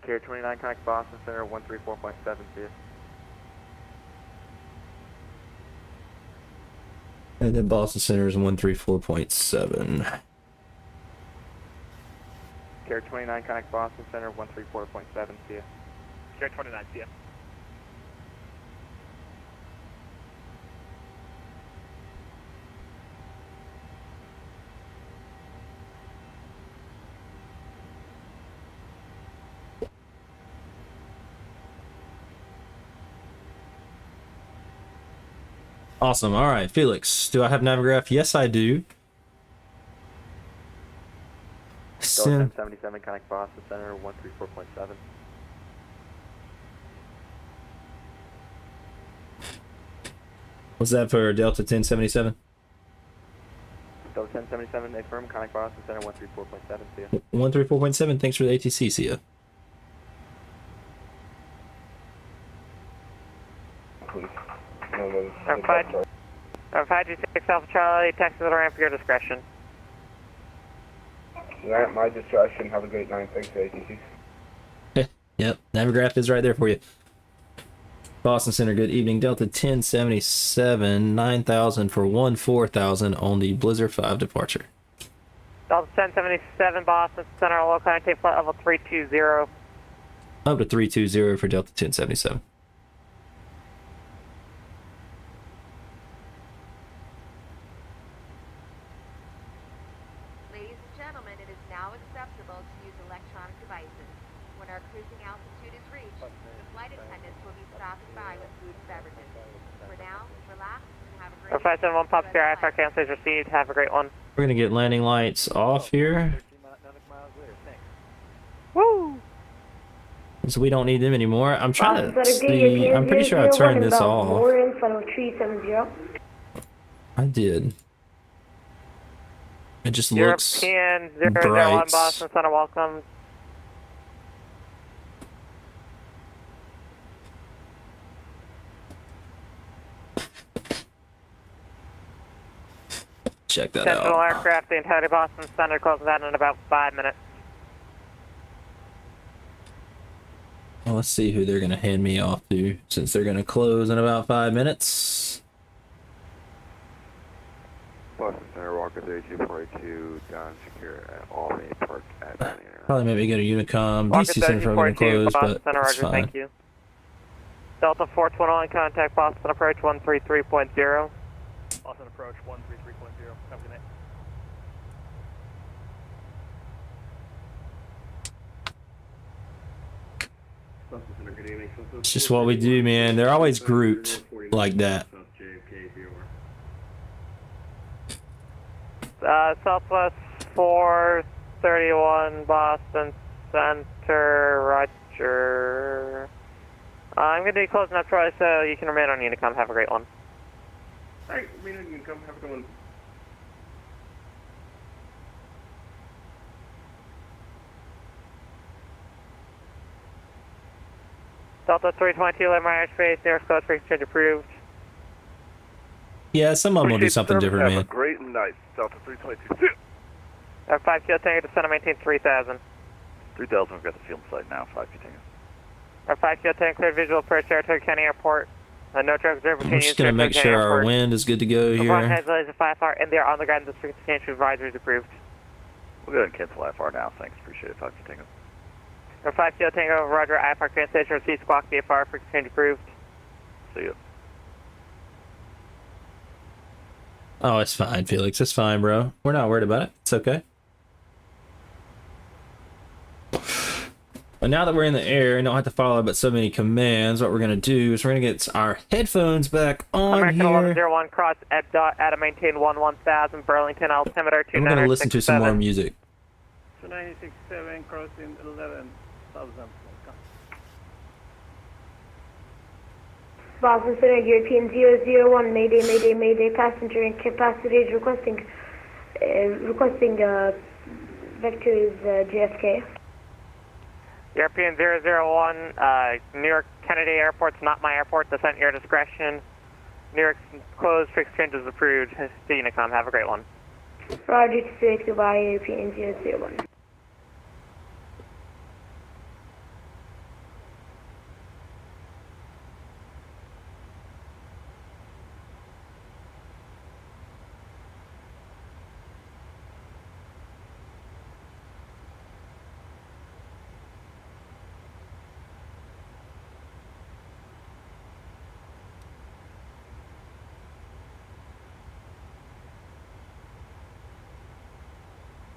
Carrier 29, contact Boston Center 134.7, see you. And then Boston Center is 134.7. Carrier 29, contact Boston Center 134.7, see you. Carrier 29, see ya. Awesome. All right, Felix, do I have Navigraph? Yes, I do. Delta 1077, contact Boston Center 134.7. Was that for Delta 1077? Delta 1077, affirm, contact Boston Center 134.7, see ya. 134.7, thanks for the ATC, see ya. Our 526 Alpha Charlie, taxi to the ramp for your discretion. At my discretion, have a great night. Thanks for ATC. Yep, Navigraph is right there for you. Boston Center, good evening. Delta 1077, 9,000 for 14,000 on the Blizzard 5 departure. Delta 1077 Boston Center, low contact flight level 320. Up to 320 for Delta 1077. Ladies and gentlemen, it is now acceptable to use electronic devices. When our cruising altitude is reached, the flight attendants will be stopping by with food and beverages. For now, relax and have a great Our 571 Pop Sierra IFR cancel is received. Have a great one. We're gonna get landing lights off here. Woo! So we don't need them anymore. I'm trying to see. I'm pretty sure I turned this off. I did. It just looks European 001 bright. Boston Center, welcome. Check that Central out. aircraft, the entirety of Boston Center closes out in about 5 minutes. Well, let's see who they're gonna hand me off to, since they're gonna close in about 5 minutes. Boston Center, Walker 3242, down secure at Albany Park at County. Probably maybe go to Unicom. Walker DC Center probably gonna 3242, close, Boston but Center, it's roger, fine. thank you. Delta 421, contact Boston approach 133.0. Boston approach 133.0. Have a good night. It's just what we do, man. They're always grouped like that. Southwest 431 Boston Center, roger. I'm going to be closing up Troy, so you can remain on Unicom. Have a great one. Alright, remain on Unicom. Have a good one. Delta 322, let my airspace, nearest close for exchange approved. Yeah, some of them will do something different, Have man. a great night. Delta 322. 5 kilo tango, descend and maintain 3000. 3000, we've got the field site now, 5 feet. 5 kilo tango, clear visual approach Saratoga County Airport. No truck observer We're just gonna make sure our wind is good to go One here. has laser 5R and they are on the ground. The frequency advisory is approved. We'll go ahead and cancel IFR now, thanks, appreciate it, 5 feet. 5 kilo tango, roger, IFR translation, receive squawk, VFR, frequency change approved. See you. Oh, it's fine, Felix. It's fine, bro. We're not worried about it. It's okay. But now that we're in the air and don't have to follow but so many commands, what we're going to do is we're going to get our headphones back on American here. 1101, cross EBDOT, at a maintain 1000, Burlington, altimeter And we're going to listen to some more music. 2967, crossing 11,000. Boston Center, European 001, Mayday, Mayday, Mayday, passenger incapacitated, requesting vector is JFK. European 001, New York Kennedy Airport's not my airport, descent your discretion. New York's closed, fixed change is approved. See Unicom, have a great one. Roger, 6, goodbye, European 001.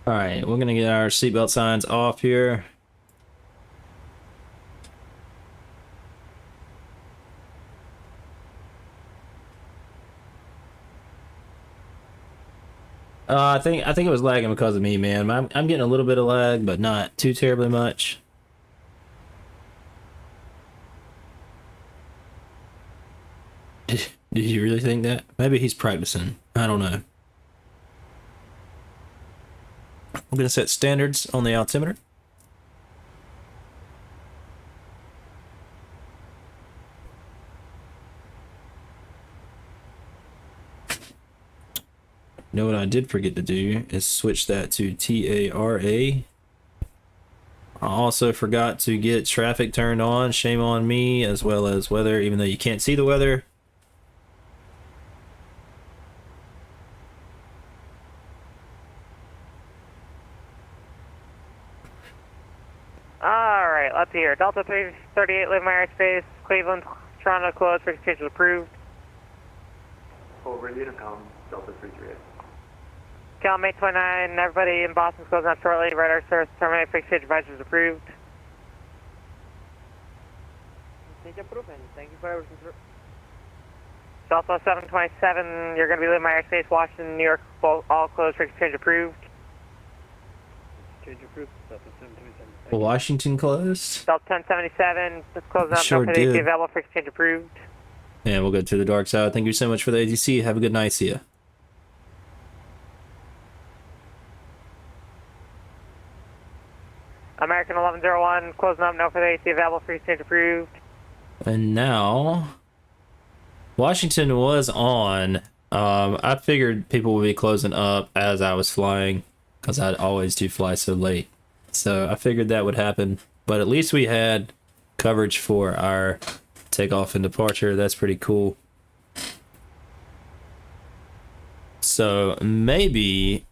All right, we're gonna get our seatbelt signs off here. I think it was lagging because of me, man. I'm getting a little bit of lag, but not too terribly much. Did you really think that? Maybe he's practicing. I don't know. I'm gonna set standards on the altimeter. You know what I did forget to do is switch that to TARA. I also forgot to get traffic turned on. Shame on me, as well as weather, even though you can't see the weather. Alright, let's hear. Delta 338, live my airspace. Cleveland, Toronto, closed. Frequency change is approved. Over Unicom, Delta 338. Cal May 29, everybody in Boston's closing out shortly. Radar service terminate. Frequency change advisory is approved. Thank you for everything, sir. Delta 727, you're going to be leaving my airspace. Washington, New York, all closed. Frequency change approved. Change approved. Delta 727. Washington closed? Delta 1077, just closing out. Sure no for the did. available. Frequency change approved. And we'll go to the dark side. Thank you so much for the ATC. Have a good night. See ya. American 1101, closing up. No for the AC available. Frequency change approved. And now, Washington was on. I figured people would be closing up as I was flying, because I always do fly so late. So I figured that would happen. But at least we had coverage for our takeoff and departure. That's pretty cool. So maybe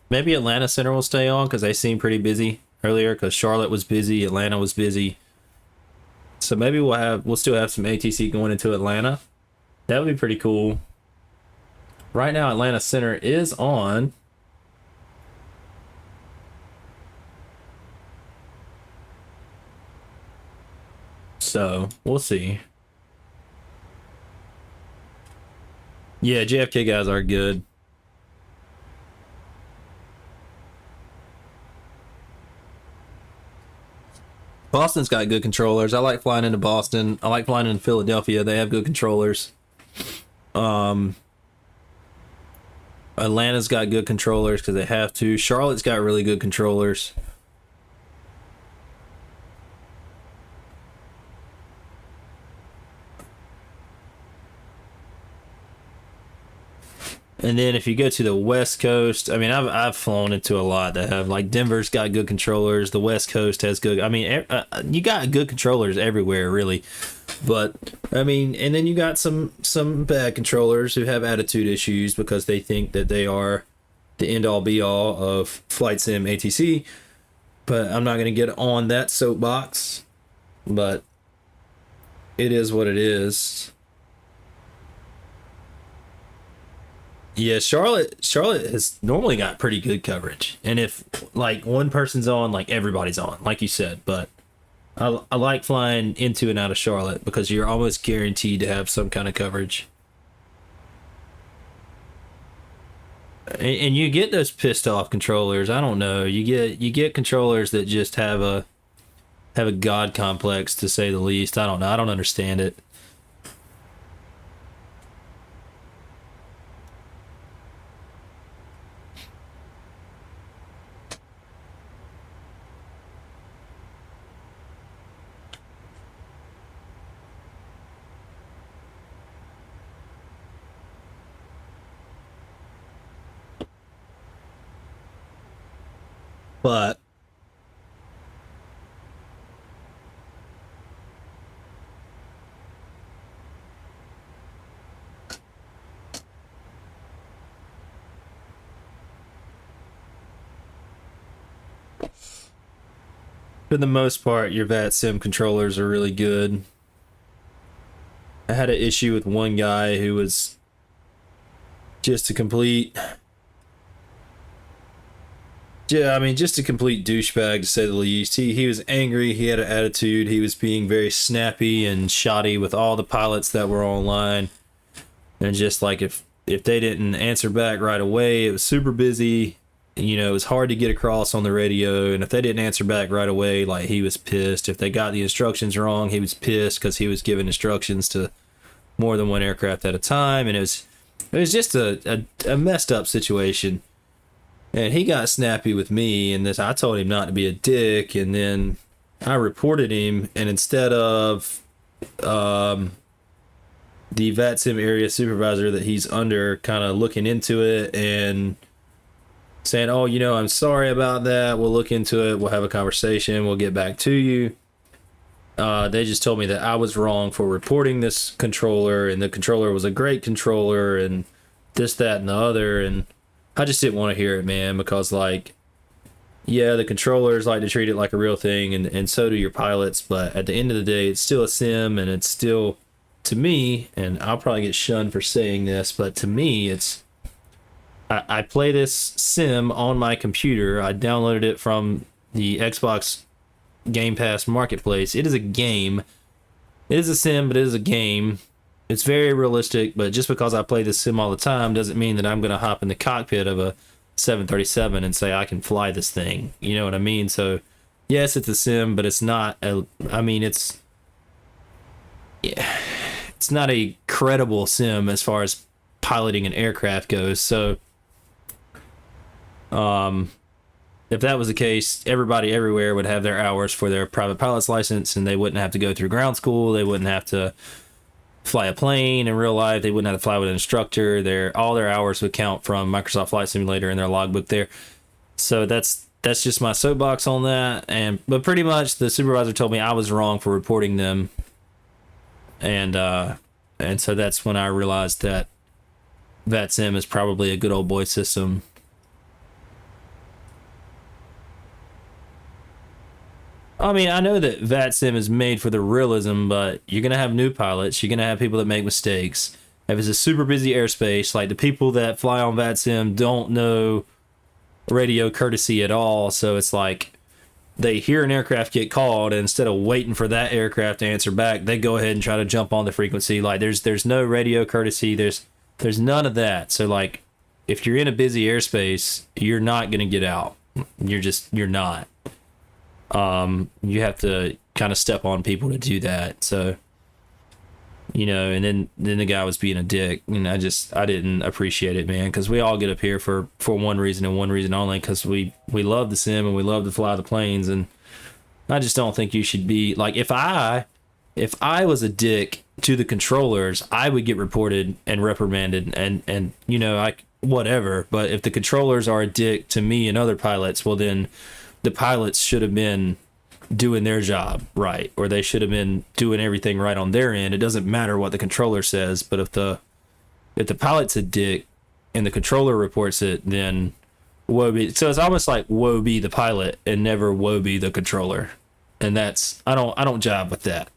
Atlanta Center will stay on, because they seem pretty busy earlier, because Charlotte was busy, Atlanta was busy. So maybe we'll still have some ATC going into Atlanta. That would be pretty cool. Right now, Atlanta Center is on. So we'll see. Yeah, JFK guys are good. Boston's got good controllers. I like flying into Boston. I like flying into Philadelphia. They have good controllers. Atlanta's got good controllers because they have to. Charlotte's got really good controllers. And then if you go to the West Coast, I mean, I've flown into a lot that have, like, Denver's got good controllers. The West Coast has good. I mean, you got good controllers everywhere, really. But I mean, and then you got some bad controllers who have attitude issues because they think that they are the end all be all of flight sim ATC. But I'm not going to get on that soapbox. But it is what it is. Yeah, Charlotte has normally got pretty good coverage, and if like one person's on, like everybody's on, like you said. But I like flying into and out of Charlotte because you're almost guaranteed to have some kind of coverage, and you get those pissed off controllers. I don't know, you get controllers that just have a god complex, to say the least. I don't know, I don't understand it. But for the most part, your VATSIM controllers are really good. I had an issue with one guy who was just a complete, just a complete douchebag, to say the least. He was angry, he had an attitude, he was being very snappy and shoddy with all the pilots that were online. And just like if they didn't answer back right away, it was super busy. You know, it was hard to get across on the radio, and if they didn't answer back right away, like, he was pissed. If they got the instructions wrong, he was pissed because he was giving instructions to more than one aircraft at a time, and it was just a messed up situation. And he got snappy with me, and I told him not to be a dick, and then I reported him, and instead of the VATSIM area supervisor that he's under kind of looking into it and saying, oh, you know, I'm sorry about that, we'll look into it, we'll have a conversation, we'll get back to you. They just told me that I was wrong for reporting this controller, and the controller was a great controller, and this, that, and the other. And I just didn't want to hear it, man, because, like, yeah, the controllers like to treat it like a real thing, and so do your pilots, but at the end of the day, it's still a sim, and it's still, to me, and I'll probably get shunned for saying this, but to me, it's, I play this sim on my computer. I downloaded it from the Xbox Game Pass Marketplace. It is a game. It is a sim, but it is a game. It's very realistic, but just because I play this sim all the time doesn't mean that I'm going to hop in the cockpit of a 737 and say I can fly this thing. You know what I mean? So, yes, it's a sim, but it's not it's not a credible sim as far as piloting an aircraft goes. So, if that was the case, everybody everywhere would have their hours for their private pilot's license, and they wouldn't have to go through ground school. They wouldn't have to fly a plane in real life. They wouldn't have to fly with an instructor. All their hours would count from Microsoft Flight Simulator in their logbook there. So that's just my soapbox on that. But pretty much the supervisor told me I was wrong for reporting them, and so that's when I realized that VATSIM is probably a good old boy system. I mean, I know that VATSIM is made for the realism, but you're going to have new pilots. You're going to have people that make mistakes. If it's a super busy airspace, like the people that fly on VATSIM don't know radio courtesy at all. So it's like they hear an aircraft get called, and instead of waiting for that aircraft to answer back, they go ahead and try to jump on the frequency. Like there's no radio courtesy. There's none of that. So like if you're in a busy airspace, you're not going to get out. You're not. You have to kind of step on people to do that. So, you know, and then the guy was being a dick, and I didn't appreciate it, man, because we all get up here for one reason and one reason only, because we love the sim and we love to fly the planes. And I just don't think you should be like, if I was a dick to the controllers, I would get reported and reprimanded and you know, whatever. But if the controllers are a dick to me and other pilots, well, then the pilots should have been doing their job right, or they should have been doing everything right on their end. It doesn't matter what the controller says, but if the pilot's a dick and the controller reports it, then woe be. So it's almost like woe be the pilot and never woe be the controller. And that's, I don't jive with that.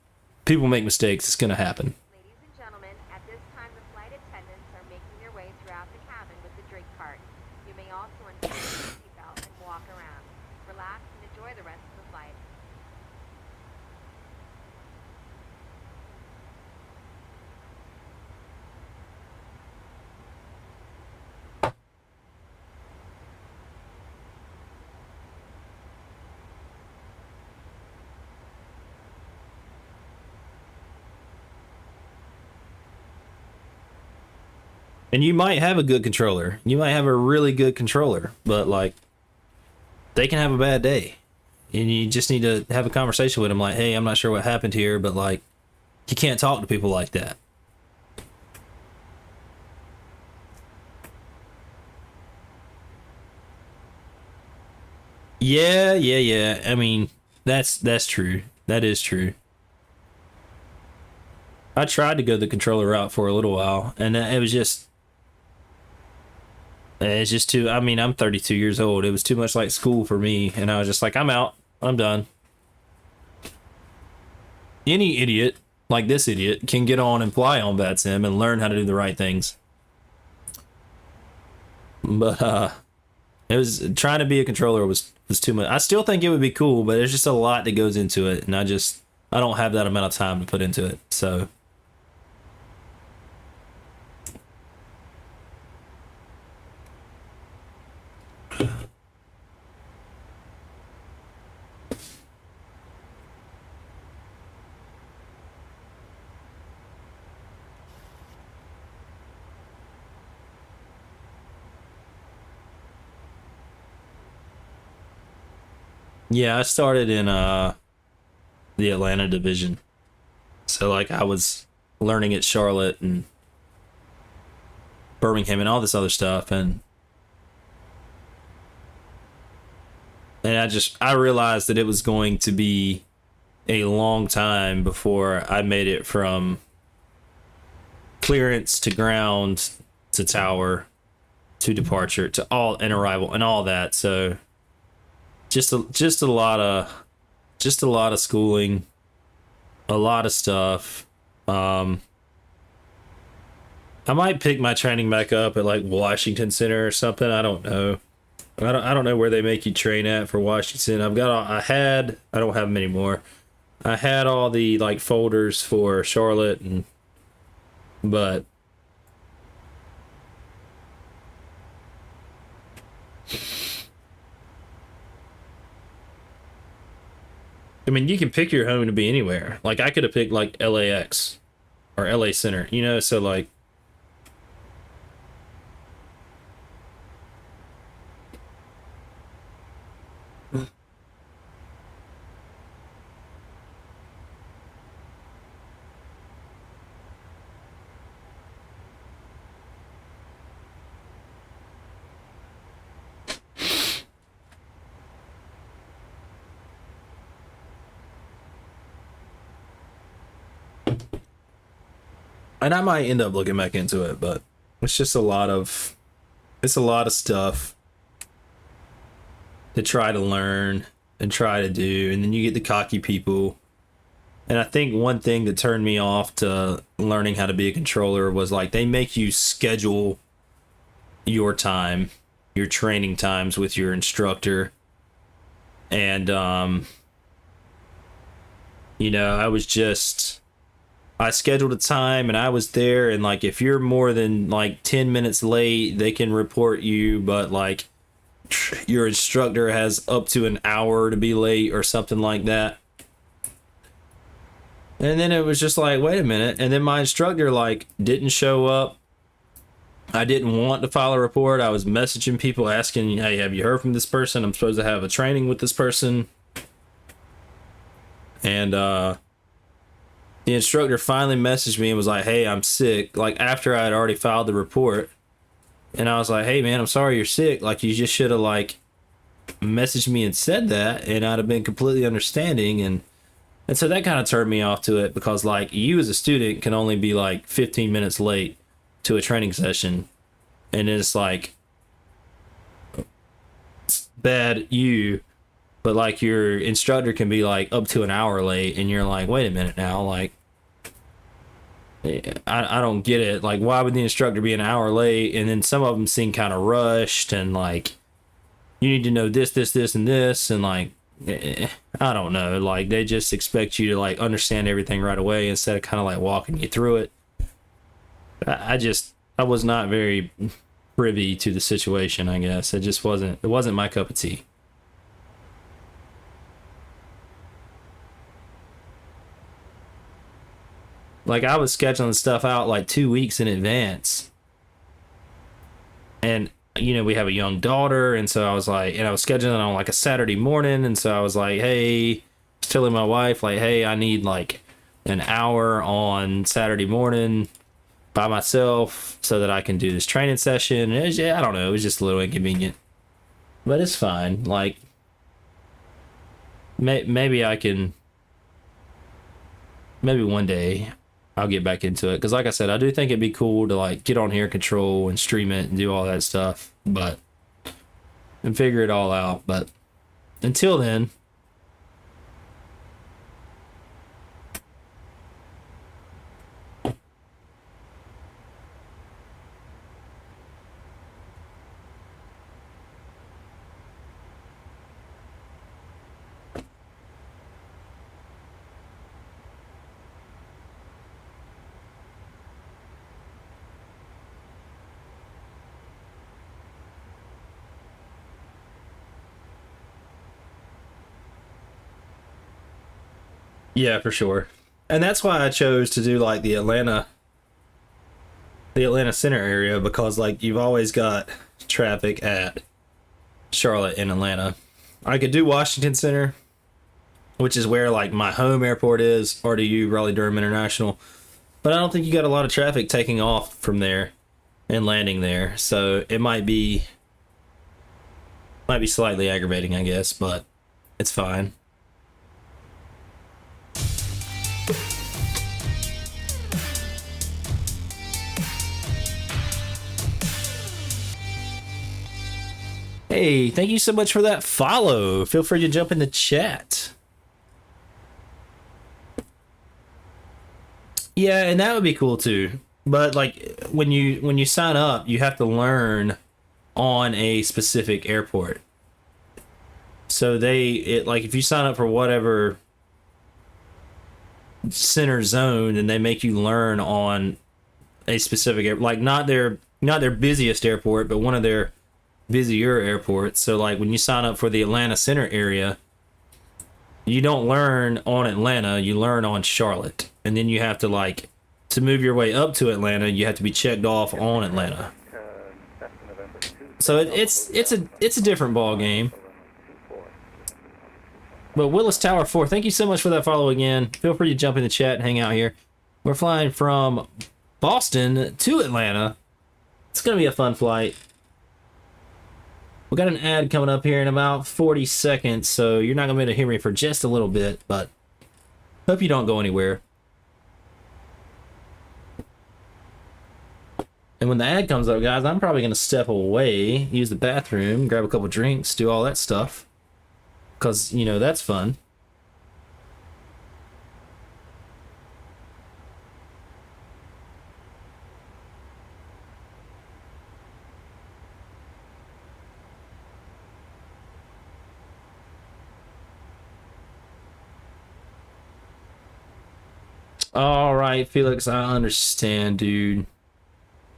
People make mistakes, it's gonna happen. Ladies and gentlemen, at this time the flight attendants are making their way throughout the cabin with the drink cart. You may also unfasten your seatbelt and walk around. Relax and enjoy the rest of the flight. And you might have a good controller. You might have a really good controller, but like they can have a bad day. And you just need to have a conversation with them like, hey, I'm not sure what happened here, but like you can't talk to people like that. Yeah. I mean, that's true. That is true. I tried to go the controller route for a little while, and it's just too. I mean, I'm 32 years old. It was too much like school for me, and I was just like, I'm out. I'm done. Any idiot like this idiot can get on and fly on VATSIM and learn how to do the right things. But it was trying to be a controller was too much. I still think it would be cool, but there's just a lot that goes into it, and I don't have that amount of time to put into it. So yeah, I started in the Atlanta division. So like I was learning at Charlotte and Birmingham and all this other stuff, and I realized that it was going to be a long time before I made it from clearance to ground to tower to departure to all and arrival and all that. So just a lot of schooling, a lot of stuff. I might pick my training back up at like Washington Center or something. I don't know. I don't know where they make you train at for Washington. I don't have them anymore. I had all the like folders for Charlotte, but I mean, you can pick your home to be anywhere. Like I could have picked like LAX or LA Center, you know, so like and I might end up looking back into it, but it's just a lot of stuff to try to learn and try to do, and then you get the cocky people. And I think one thing that turned me off to learning how to be a controller was like they make you schedule your time, your training times with your instructor. And you know, I scheduled a time and I was there, and like if you're more than like 10 minutes late, they can report you, but like your instructor has up to an hour to be late or something like that. And then it was just like, wait a minute. And then my instructor like didn't show up. I didn't want to file a report. I was messaging people asking, hey, have you heard from this person? I'm supposed to have a training with this person. And the instructor finally messaged me and was like, hey, I'm sick. Like after I had already filed the report. And I was like, hey man, I'm sorry you're sick. Like you just should have like messaged me and said that, and I'd have been completely understanding. And so that kind of turned me off to it, because like you as a student can only be like 15 minutes late to a training session, and it's like bad you, but like your instructor can be like up to an hour late, and you're like, wait a minute now, like I don't get it. Like why would the instructor be an hour late? And then some of them seem kind of rushed, and like you need to know this and this, and like I don't know, like they just expect you to like understand everything right away instead of kind of like walking you through it. I was not very privy to the situation, I guess. It wasn't my cup of tea. Like I was scheduling stuff out like 2 weeks in advance, and you know, we have a young daughter, and so I was like, and I was scheduling on like a Saturday morning, and so I was like, hey, I was telling my wife like, hey, I need like an hour on Saturday morning by myself so that I can do this training session. And I don't know, it was just a little inconvenient, but it's fine. Like maybe I can. Maybe one day I'll get back into it, because like I said, I do think it'd be cool to like get on here, control and stream it and do all that stuff, but and figure it all out. But until then, yeah, for sure. And that's why I chose to do like the Atlanta center area, because like you've always got traffic at Charlotte and Atlanta. I could do Washington Center, which is where like my home airport is, RDU, Raleigh-Durham International, but I don't think you got a lot of traffic taking off from there and landing there, so it might be slightly aggravating, I guess, but it's fine. Hey, thank you so much for that follow. Feel free to jump in the chat. Yeah, and that would be cool too. But like when you sign up, you have to learn on a specific airport. So like if you sign up for whatever center zone, and they make you learn on a specific airport, like not their busiest airport, but one of their busier airports. So like when you sign up for the Atlanta center area, you don't learn on Atlanta, you learn on Charlotte, and then you have to like to move your way up to Atlanta, you have to be checked off on Atlanta. So it's a different ball game. But Willis Tower 4, thank you so much for that follow again. Feel free to jump in the chat and hang out here. We're flying from Boston to Atlanta. It's gonna be a fun flight. We got an ad coming up here in about 40 seconds, so you're not going to be able to hear me for just a little bit, but hope you don't go anywhere. And when the ad comes up, guys, I'm probably going to step away, use the bathroom, grab a couple drinks, do all that stuff, because, you know, that's fun. All right, Felix, I understand, dude.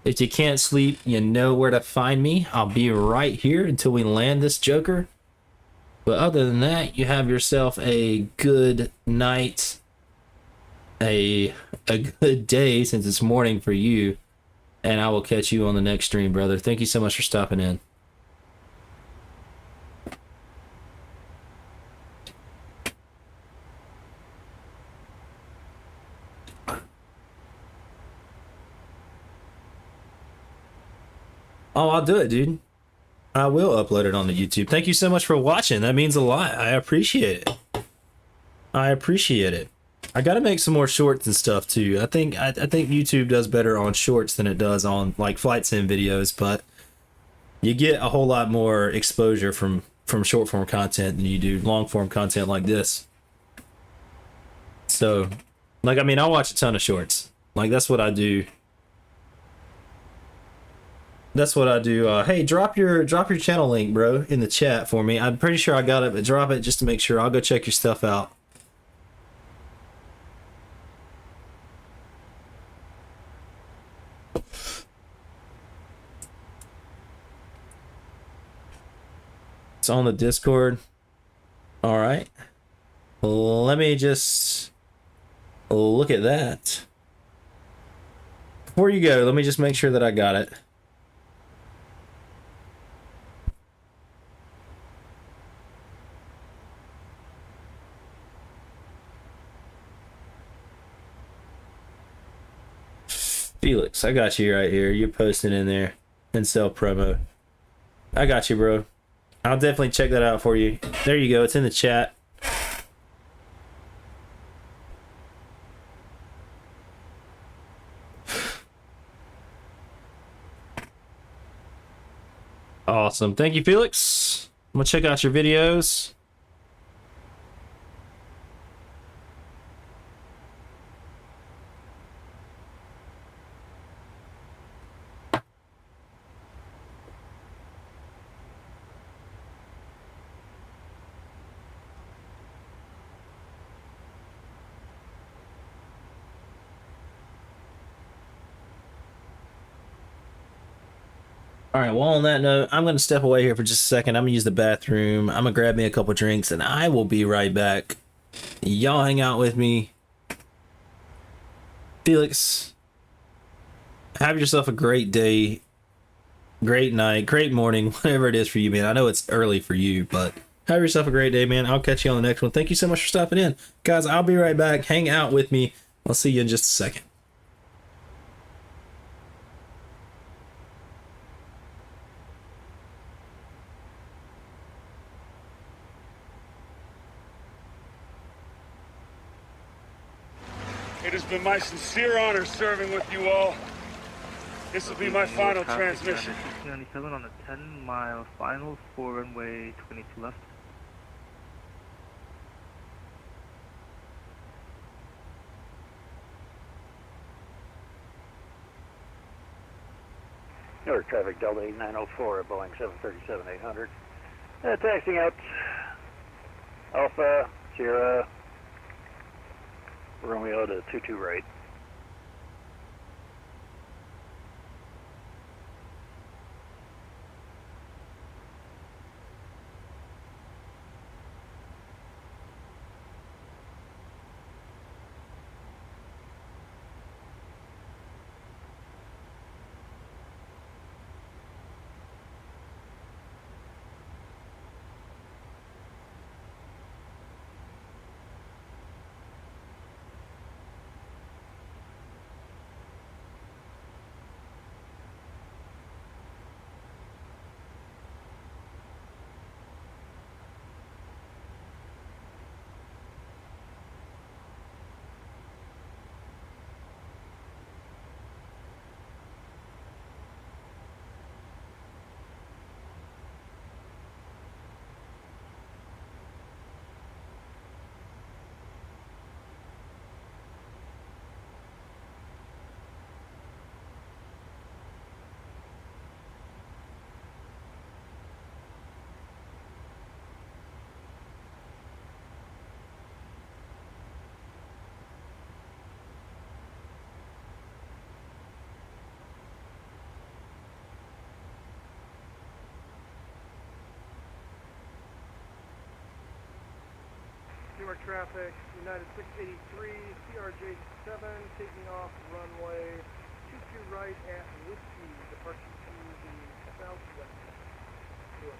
If you can't sleep, you know where to find me. I'll be right here until we land this joker. But other than that, you have yourself a good night, a good day, since it's morning for you, and I will catch you on the next stream, brother. Thank you so much for stopping in. Oh, I'll do it, dude. I will upload it on the YouTube. Thank you so much for watching. That means a lot. I appreciate it. I appreciate it. I got to make some more shorts and stuff too. I think YouTube does better on shorts than it does on like flight sim videos, but you get a whole lot more exposure from short form content than you do long form content like this. So, like, I mean, I watch a ton of shorts. Like, that's what I do. That's what I do. Hey, drop your channel link, bro, in the chat for me. I'm pretty sure I got it, but drop it just to make sure. I'll go check your stuff out. It's on the Discord. All right. Let me just look at that. Before you go, let me just make sure that I got it. Felix, I got you right here. You're posting in there and sell promo. I got you, bro. I'll definitely check that out for you. There you go. It's in the chat. awesome. Thank you, Felix. I'm gonna check out your videos. All right, well, on that note, I'm going to step away here for just a second. I'm going to use the bathroom. I'm going to grab me a couple drinks, and I will be right back. Y'all hang out with me. Felix, have yourself a great day, great night, great morning, whatever it is for you, man. I know it's early for you, but have yourself a great day, man. I'll catch you on the next one. Thank you so much for stopping in. Guys, I'll be right back. Hang out with me. I'll see you in just a second. It has been my sincere honor serving with you all. This will be my final transmission. 1697 on a 10-mile final for runway 22 left. Newark traffic, Delta 8904 at Boeing 737-800. Taxiing out Alpha, Sierra, Romeo to 22 right. Newark traffic, United 683, CRJ7, taking off runway 22 right at Whiskey, departure to the southwest. Newark.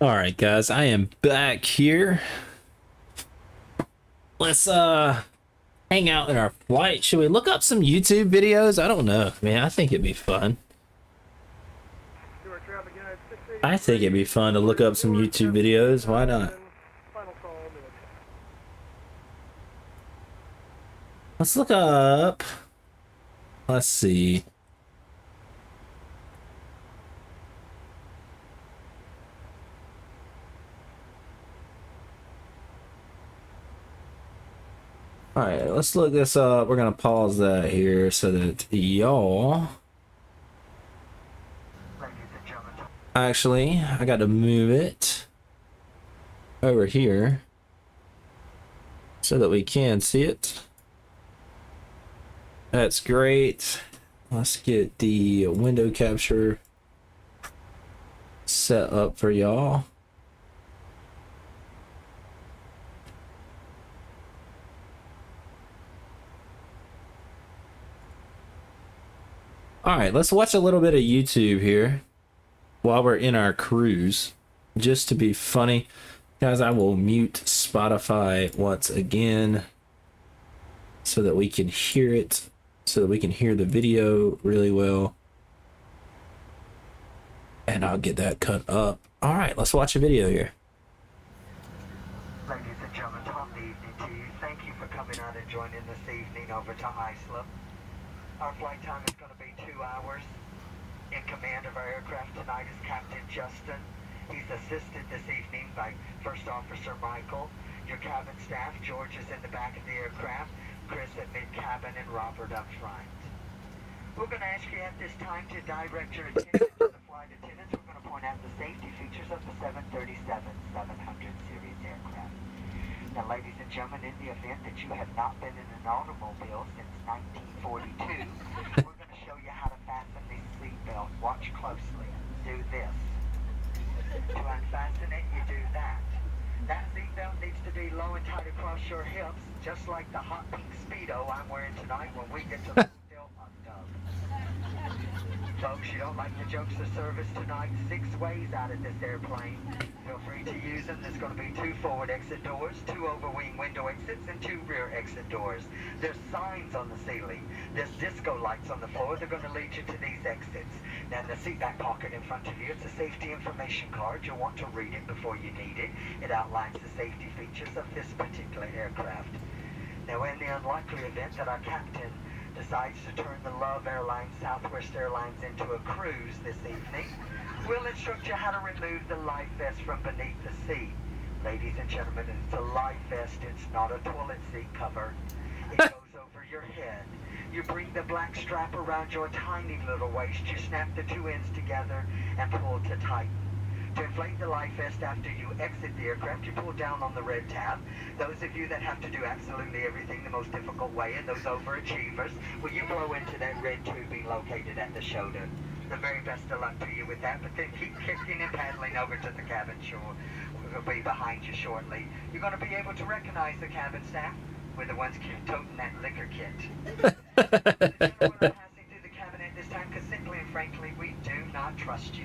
All right, guys, I am back here. Let's hang out in our flight. Should we look up some YouTube videos? I don't know, man. I think it'd be fun. I think it'd be fun to look up some YouTube videos. Why not? Let's look up. Let's see. All right, let's look this up. We're gonna pause that here so that y'all. Actually, I got to move it over here so that we can see it. That's great. Let's get the window capture set up for y'all. All right, let's watch a little bit of YouTube here while we're in our cruise, just to be funny. Guys, I will mute Spotify once again so that we can hear it, so that we can hear the video really well. And I'll get that cut up. All right, let's watch a video here. Ladies and gentlemen, top of the evening to you. Thank you for coming out and joining this evening over to Iceland. Our flight time is going to be 2 hours. In command of our aircraft tonight is Captain Justin. He's assisted this evening by First Officer Michael. Your cabin staff, George is in the back of the aircraft, Chris at mid-cabin, and Robert up front. We're going to ask you at this time to direct your attention to the flight attendants. We're going to point out the safety features of the 737-700 series aircraft. Now, ladies and gentlemen, in the event that you have not been in an automobile since 1942, we're going to show you how to fasten these seatbelts. Watch closely. Do this. To unfasten it, you do that. That seatbelt needs to be low and tight across your hips, just like the hot pink Speedo I'm wearing tonight when we get to the hotel hot tub. Folks, you don't like the jokes of service tonight? 6 ways out of this airplane. Feel free to use them. There's going to be 2 forward exit doors, 2 overwing window exits, and 2 rear exit doors. There's signs on the ceiling. There's disco lights on the floor. They're going to lead you to these exits. Now, in the seat back pocket in front of you, it's a safety information card. You'll want to read it before you need it. It outlines the safety features of this particular aircraft. Now, in the unlikely event that our captain decides to turn the Love Airlines Southwest Airlines into a cruise this evening, we'll instruct you how to remove the life vest from beneath the seat. Ladies and gentlemen, it's a life vest, it's not a toilet seat cover. It goes over your head. You bring the black strap around your tiny little waist, you snap the 2 ends together and pull to tighten. To inflate the life vest after you exit the aircraft, you pull down on the red tab. Those of you that have to do absolutely everything the most difficult way, and those overachievers, will you blow into that red tubing located at the shoulder? The very best of luck to you with that, but then keep kicking and paddling over to the cabin shore. We'll be behind you shortly. You're going to be able to recognize the cabin staff. We're the ones toting that liquor kit. Passing through the cabin at this time, because simply and frankly, we do not trust you.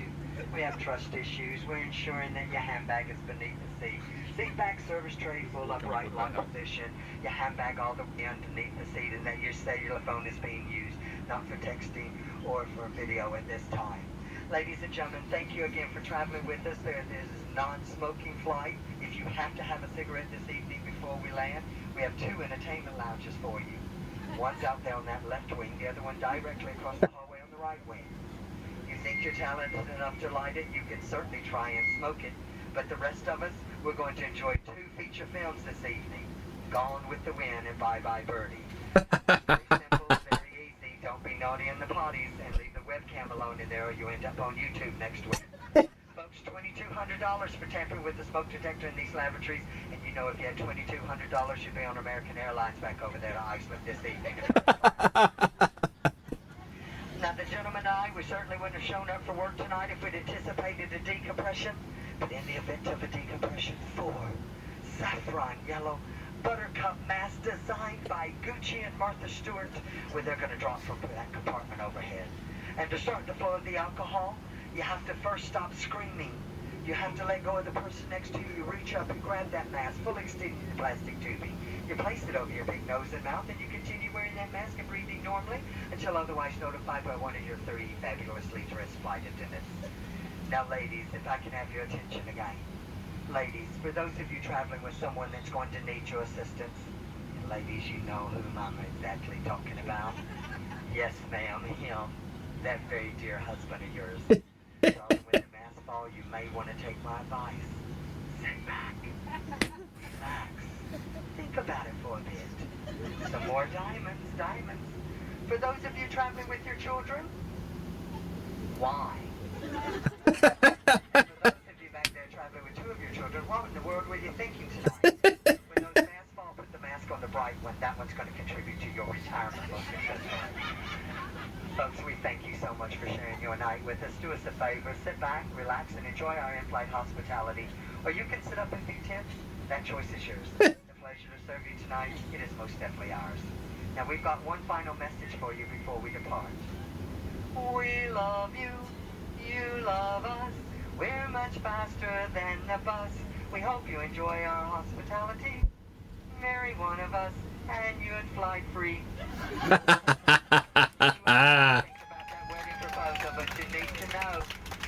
We have trust issues. We're ensuring that your handbag is beneath the seat. Seat back, service tray full upright lock position. Your handbag all the way underneath the seat, and that your cellular phone is being used, not for texting or for video at this time. Ladies and gentlemen, thank you again for traveling with us. There is a non-smoking flight. If you have to have a cigarette this evening before we land, we have 2 entertainment lounges for you. One's out there on that left wing, the other one directly across the hallway on the right wing. You think you're talented enough to light it, you can certainly try and smoke it. But the rest of us, we're going to enjoy 2 feature films this evening. Gone with the Wind and Bye Bye Birdie. Very simple, very easy. Don't be naughty in the potties and leave the webcam alone in there or you end up on YouTube next week. Folks, $2,200 for tampering with the smoke detector in these lavatories. And you know if you had $2,200, you'd be on American Airlines back over there to Iceland this evening. Now, the gentleman and I, we certainly wouldn't have shown up for work tonight if we'd anticipated a decompression. But in the event of a decompression, 4 saffron yellow buttercup masks designed by Gucci and Martha Stewart, where they're going to drop from that compartment overhead. And to start the flow of the alcohol, you have to first stop screaming. You have to let go of the person next to you. You reach up and grab that mask, fully extending the plastic tubing. You place it over your big nose and mouth, and you continue wearing that mask and breathing normally until otherwise notified by one of your 3 fabulously dressed flight attendants. Now, ladies, if I can have your attention again. Ladies, for those of you traveling with someone that's going to need your assistance, and ladies, you know whom I'm exactly talking about. Yes, ma'am, him. That very dear husband of yours. Darling, when the masks fall, you may want to take my advice. Sit back. Relax. Think about it for a bit. Some more diamonds, diamonds. For those of you traveling with your children, why? For those of you back there traveling with 2 of your children, what in the world were you thinking tonight? When those masks fall, put the mask on the bright one. That one's going to contribute to your retirement book. Folks, we thank you so much for sharing your night with us. Do us a favor, sit back, relax, and enjoy our in-flight hospitality. Or you can sit up and be tense. That choice is yours. The pleasure to serve you tonight, it is most definitely ours. Now, we've got one final message for you before we depart. We love you, you love us. We're much faster than a bus. We hope you enjoy our hospitality. Marry one of us, and you'd fly free. Proposal, but you need to know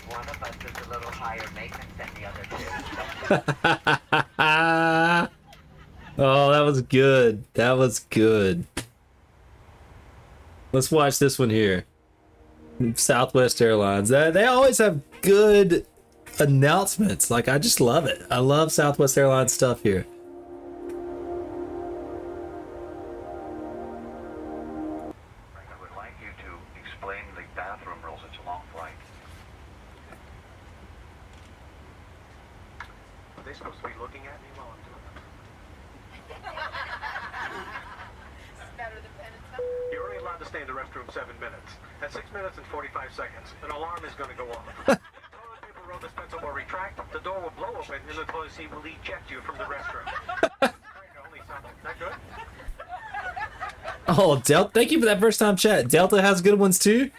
one of us is a little higher maintenance than the other 2. Oh, that was good. That was good. Let's watch this one here. Southwest Airlines. They always have good announcements. Like, I just love it. I love Southwest Airlines stuff here. Oh, Delta, thank you for that first time chat. Delta has good ones too.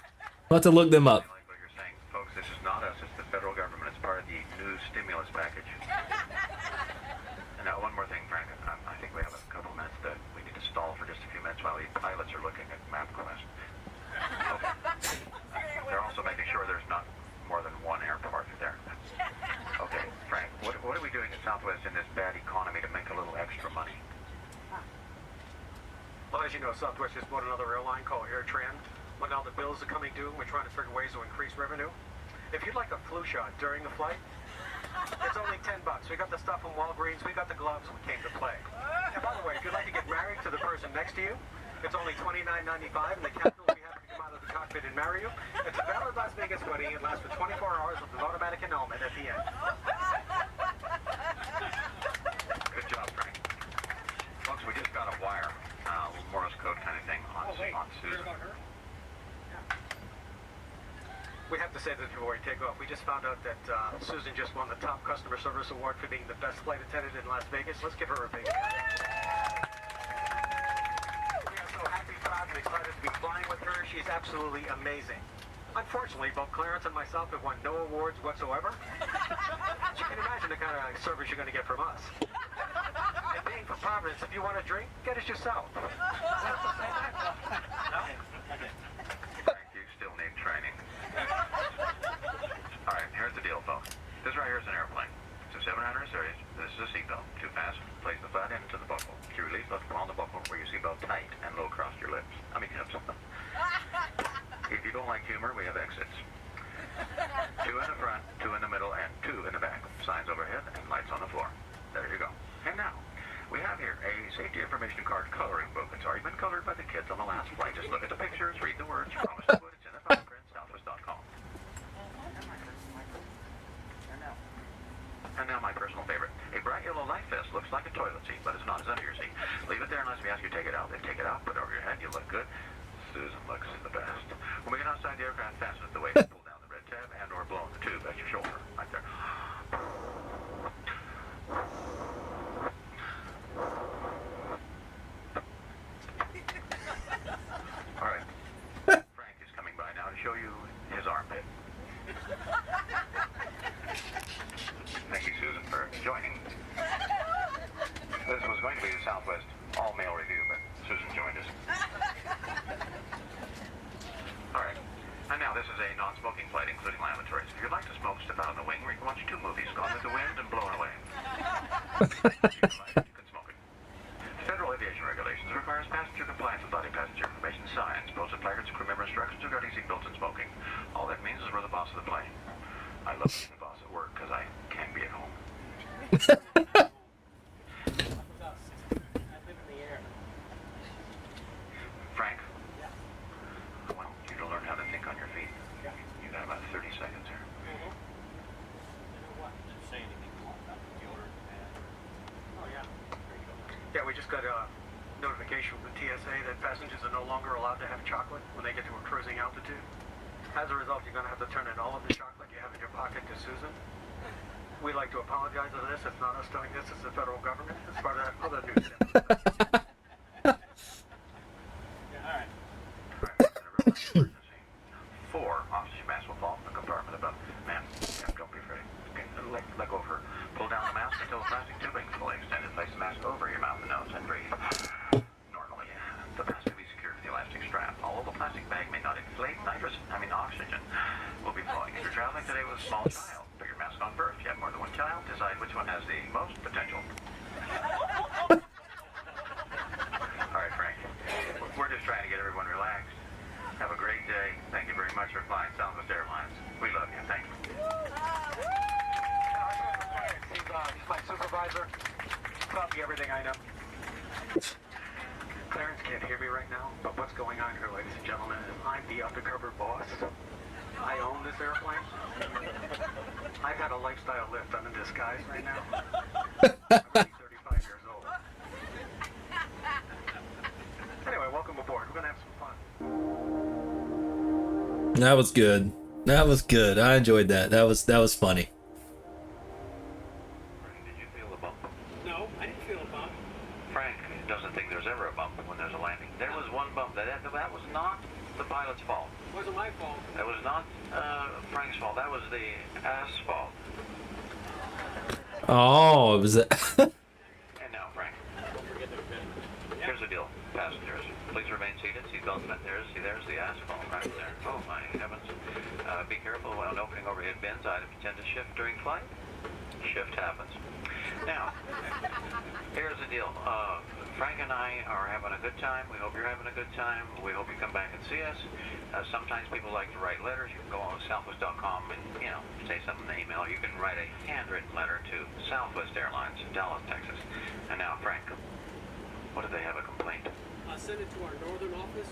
I'll have to look them up. Like what you're saying, folks, this is not us, it's the federal government. It's part of the new stimulus package. And now, one more thing, Frank. I think we have a couple minutes that we need to stall for just a few minutes while the pilots are looking at MapQuest. Okay. They're also making sure there's not more than one airport there. Okay, Frank, what are we doing at Southwest in this bad economy to make a little extra money? Well, as you know, Southwest just bought another airline called AirTran. When now the bills are coming due, we're trying to figure ways to increase revenue. If you'd like a flu shot during the flight, it's only $10. We got the stuff from Walgreens. We got the gloves. We came to play. And by the way, if you'd like to get married to the person next to you, it's only $29.95, and the captain will be happy to come out of the cockpit and marry you. It's a valid Las Vegas wedding. It lasts for 24 hours with an automatic annulment at the end. Good job, Frank. Folks, we just got a wire. A little Morse code kind of thing on Susan. We have to say this before we take off. We just found out that Susan just won the top customer service award for being the best flight attendant in Las Vegas. Let's give her a big hand. We are so happy, proud, and excited to be flying with her. She's absolutely amazing. Unfortunately, both Clarence and myself have won no awards whatsoever. You can imagine the kind of service you're going to get from us. And being from Providence, if you want a drink, get it yourself. Frank, you still need training. All right, here's the deal, folks. This right here is an airplane. It's a 700 series. This is a seatbelt. Too fast, place the flat end to the buckle. To release, let's pull on the buckle where your seatbelt tight and low across your lips. Hips. If you don't like humor, we have exits. 2 in the front, 2 in the middle, and 2 in the back. Signs overhead and lights on the floor. There you go. And now, we have here a safety information card coloring book. It's already been colored by the kids on the last flight. Just look at the pictures, read the words, promise to put it in the fine print, southwest.com. And now my personal favorite. A bright yellow life vest looks like a toilet seat, but it's not. It's under your seat. Leave it there unless we ask you to take it out. Then take it out, put it over your head, you look good. Susan looks the best. When we get outside the aircraft, fasten it the waist, pull down the red tab, and or blow in the tube at your shoulder. Right there. All right. Frank is coming by now to show you his armpit. Federal aviation regulations requires passenger compliance with body passenger information signs, posted placards, crew member instructions regarding seatbelts and smoking. All that means is we're the boss of the plane. I love being the boss at work because I can't be at home. Frank, I want you to learn how to think on your feet. You got about 30 seconds here. Yeah, we just got a notification from the TSA that passengers are no longer allowed to have chocolate when they get to a cruising altitude. As a result, you're going to have to turn in all of the chocolate you have in your pocket to Susan. We'd like to apologize for this. It's not us doing this, it's the federal government. It's part of that other news. Four, oxygen mask will fall from the compartment above. Ma'am, don't be afraid. Okay, let go of her. Pull down the mask until the plastic tubing is fully extended. Place the mask over your mouth and nose and breathe. Normally, the mask will be secured with the elastic strap. Although the plastic bag may not inflate, oxygen will be flowing. If you're traveling today with a small child, put your mask on first. If you have more than one child, decide which one has the most potential. All right, Frank. We're just trying to get everyone relaxed. Have a great day. Thank you very much for flying Southwest Airlines. We love you. Thank you. He's my supervisor. Copy everything I know. Clarence can't hear me right now, but what's going on here, ladies and gentlemen, is I'm the undercover boss. I own this airplane. I've had a lifestyle lift. I'm in disguise right now. I'm only 35 years old. Anyway, welcome aboard. We're going to have some fun. That was good. That was good. I enjoyed that. That was funny. Did you feel a bump? No, I didn't feel a bump. Frank doesn't think there's ever a bump when there's a landing. There was one bump. That was not the pilot's fault. It wasn't my fault. That was not Frank's fault. That was the asphalt. Oh, it was that. And now, Frank. Here's the deal, passengers. Please remain seated. Seatbelts bent. There's the asphalt right there. Oh my heavens. Be careful when opening overhead bins. Items tend to shift during flight. Shift happens. Now, here's the deal. Frank and I are having a good time. We hope you're having a good time. We hope you come back and see us. Sometimes people like to write letters. You can go on southwest.com and, say something in the email. You can write a handwritten letter to Southwest Airlines, Dallas, Texas. And now, Frank, what if they have a complaint? Send it to our northern office,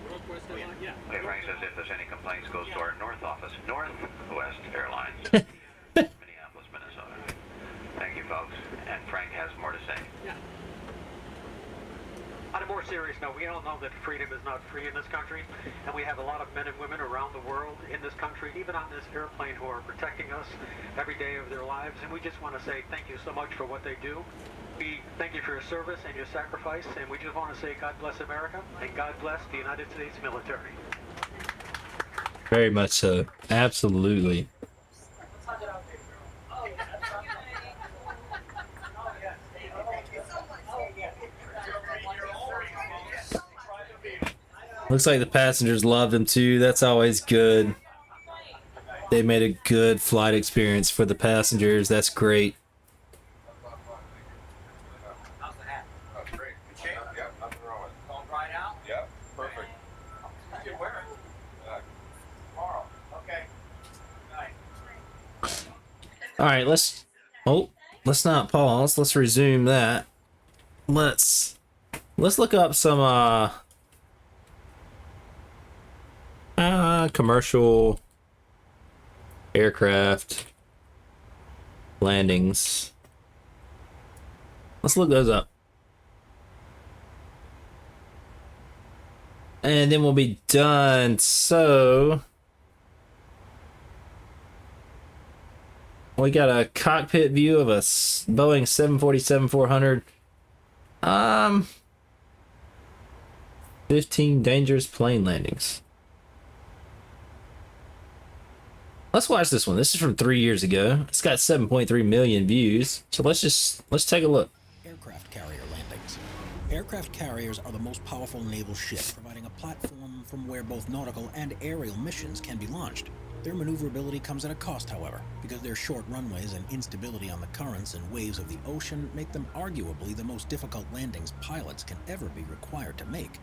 Northwest Airlines. Yeah. Okay, Frank says if there's any complaints, goes to our north office, Northwest Airlines, Minneapolis, Minnesota. Thank you, folks. And Frank has more to say. Yeah. On a more serious note, we all know that freedom is not free in this country, and we have a lot of men and women around the world in this country, even on this airplane, who are protecting us every day of their lives, and we just want to say thank you so much for what they do. We thank you for your service and your sacrifice, and we just want to say God bless America, and God bless the United States military. Very much so. Absolutely. Looks like the passengers loved him too. That's always good. They made a good flight experience for the passengers. That's great. All right, let's not pause. Let's resume that. Let's look up some commercial aircraft landings. Let's look those up. And then we'll be done. So we got a cockpit view of a Boeing 747-400. 15 dangerous plane landings. Let's watch this one. This is from 3 years ago. It's got 7.3 million views. So let's take a look. Aircraft carrier landings. Aircraft carriers are the most powerful naval ship, providing a platform from where both nautical and aerial missions can be launched. Their maneuverability comes at a cost, however, because their short runways and instability on the currents and waves of the ocean make them arguably the most difficult landings pilots can ever be required to make.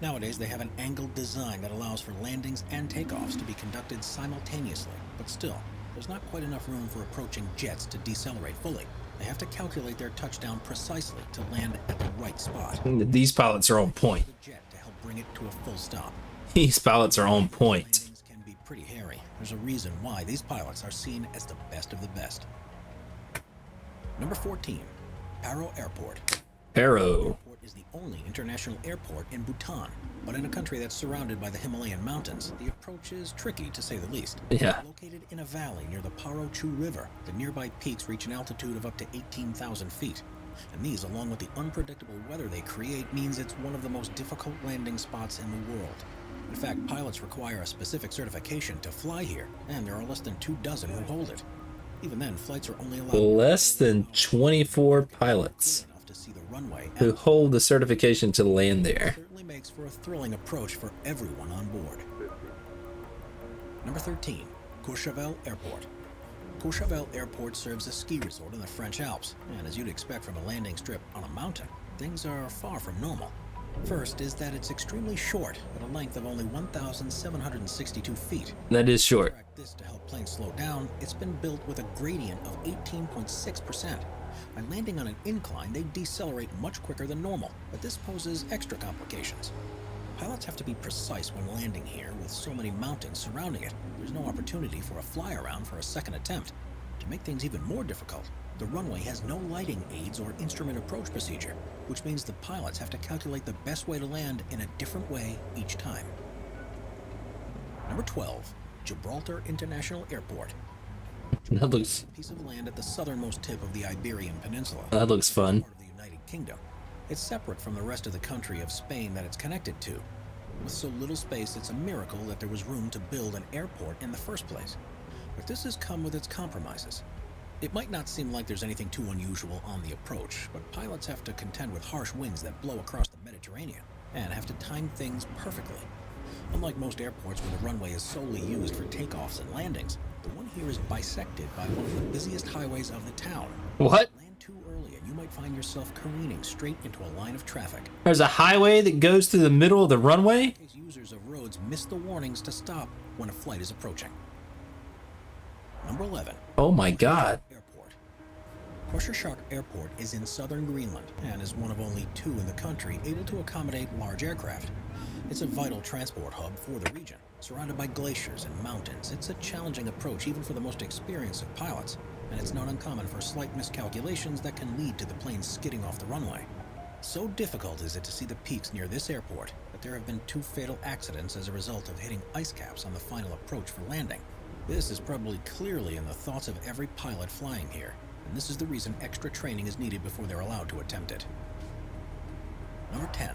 Nowadays, they have an angled design that allows for landings and takeoffs to be conducted simultaneously, but still, there's not quite enough room for approaching jets to decelerate fully. They have to calculate their touchdown precisely to land at the right spot. These pilots are on point. The jet to help bring it to a full stop. These pilots are on point. Landings can be pretty hairy. There's a reason why these pilots are seen as the best of the best. Number 14, Paro Airport. Paro Airport is the only international airport in Bhutan, but in a country that's surrounded by the Himalayan mountains, the approach is tricky to say the least. Yeah. Located in a valley near the Paro Chu River, the nearby peaks reach an altitude of up to 18,000 feet. And these, along with the unpredictable weather they create, means it's one of the most difficult landing spots in the world. In fact, pilots require a specific certification to fly here, and there are less than 24 who hold it. Even then, flights are only allowed less than 24 pilots enough to see the runway who hold the certification to land there. certainly makes for a thrilling approach for everyone on board. Number 13, Courchevel Airport. Courchevel Airport serves a ski resort in the French Alps, and as you'd expect from a landing strip on a mountain, things are far from normal. First is that it's extremely short, at a length of only 1,762 feet. That is short. To correct this to help planes slow down, it's been built with a gradient of 18.6%. By landing on an incline, they decelerate much quicker than normal, but this poses extra complications. Pilots have to be precise when landing here, with so many mountains surrounding it. There's no opportunity for a fly-around for a second attempt. To make things even more difficult, the runway has no lighting aids or instrument approach procedure, which means the pilots have to calculate the best way to land in a different way each time. Number 12, Gibraltar International Airport. That looks. A piece of land at the southernmost tip of the Iberian Peninsula. That looks fun. Part of the United Kingdom. It's separate from the rest of the country of Spain that it's connected to. With so little space, it's a miracle that there was room to build an airport in the first place. But this has come with its compromises. It might not seem like there's anything too unusual on the approach, but pilots have to contend with harsh winds that blow across the Mediterranean, and have to time things perfectly. Unlike most airports where the runway is solely used for takeoffs and landings, the one here is bisected by one of the busiest highways of the town. What? Land too early and you might find yourself careening straight into a line of traffic. There's a highway that goes through the middle of the runway? In case users of roads miss the warnings to stop when a flight is approaching. Number 11. Oh my god. Airport. Corsair Airport is in southern Greenland and is one of only 2 in the country able to accommodate large aircraft. It's a vital transport hub for the region. Surrounded by glaciers and mountains, it's a challenging approach even for the most experienced of pilots, and it's not uncommon for slight miscalculations that can lead to the plane skidding off the runway. So difficult is it to see the peaks near this airport that there have been 2 fatal accidents as a result of hitting ice caps on the final approach for landing. This is probably clearly in the thoughts of every pilot flying here, and this is the reason extra training is needed before they're allowed to attempt it. Number 10,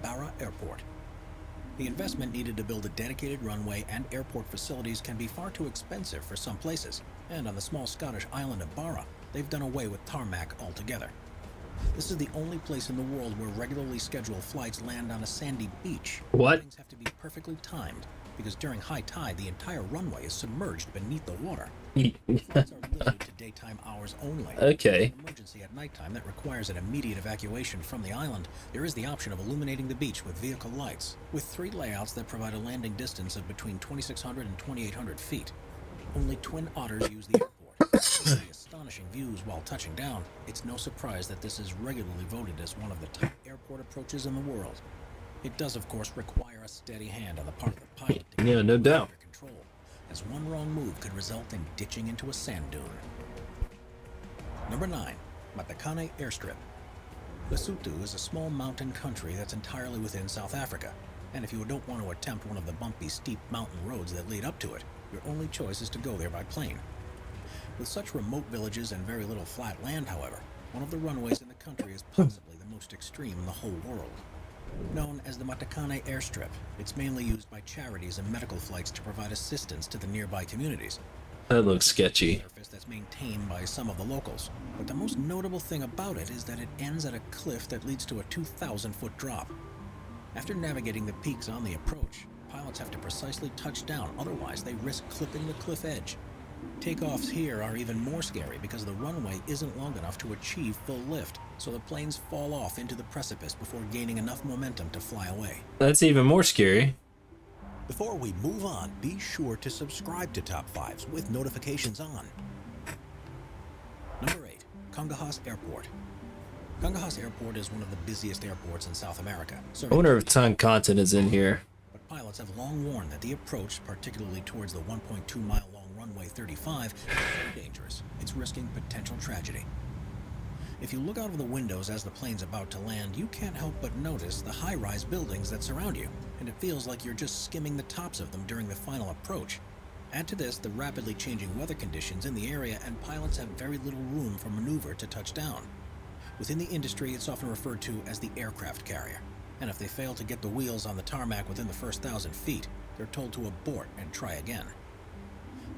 Barra Airport. The investment needed to build a dedicated runway and airport facilities can be far too expensive for some places, and on the small Scottish island of Barra, they've done away with tarmac altogether. This is the only place in the world where regularly scheduled flights land on a sandy beach. What? Things have to be perfectly timed, because during high tide, the entire runway is submerged beneath the water. Flights are limited to daytime hours only. Okay. In an emergency at nighttime that requires an immediate evacuation from the island, there is the option of illuminating the beach with vehicle lights, with 3 layouts that provide a landing distance of between 2,600 and 2,800 feet. Only twin otters use the airport. With the astonishing views while touching down, it's no surprise that this is regularly voted as one of the top airport approaches in the world. It does, of course, require a steady hand on the part of the pilot to Yeah, no doubt. under control, as one wrong move could result in ditching into a sand dune. Number 9, Matakane Airstrip. Lesotho is a small mountain country that's entirely within South Africa, and if you don't want to attempt one of the bumpy, steep mountain roads that lead up to it, your only choice is to go there by plane. With such remote villages and very little flat land, however, one of the runways in the country is possibly the most extreme in the whole world. Known as the Matakane Airstrip, it's mainly used by charities and medical flights to provide assistance to the nearby communities. That looks sketchy. Surface that's maintained by some of the locals, but the most notable thing about it is that it ends at a cliff that leads to a 2,000-foot drop. After navigating the peaks on the approach, pilots have to precisely touch down, otherwise they risk clipping the cliff edge. Takeoffs here are even more scary because the runway isn't long enough to achieve full lift, so the planes fall off into the precipice before gaining enough momentum to fly away. That's even more scary. Before we move on, be sure to subscribe to Top 5s with notifications on. Number 8. Kangahas Airport. Kangahas Airport is one of the busiest airports in South America. I wonder if ton content is in here. But pilots have long warned that the approach, particularly towards the 1.2-mile-long runway 35, is very dangerous. It's risking potential tragedy. If you look out of the windows as the plane's about to land, you can't help but notice the high-rise buildings that surround you, and it feels like you're just skimming the tops of them during the final approach. Add to this the rapidly changing weather conditions in the area, and pilots have very little room for maneuver to touch down. Within the industry, it's often referred to as the aircraft carrier, and if they fail to get the wheels on the tarmac within the first 1,000 feet, they're told to abort and try again.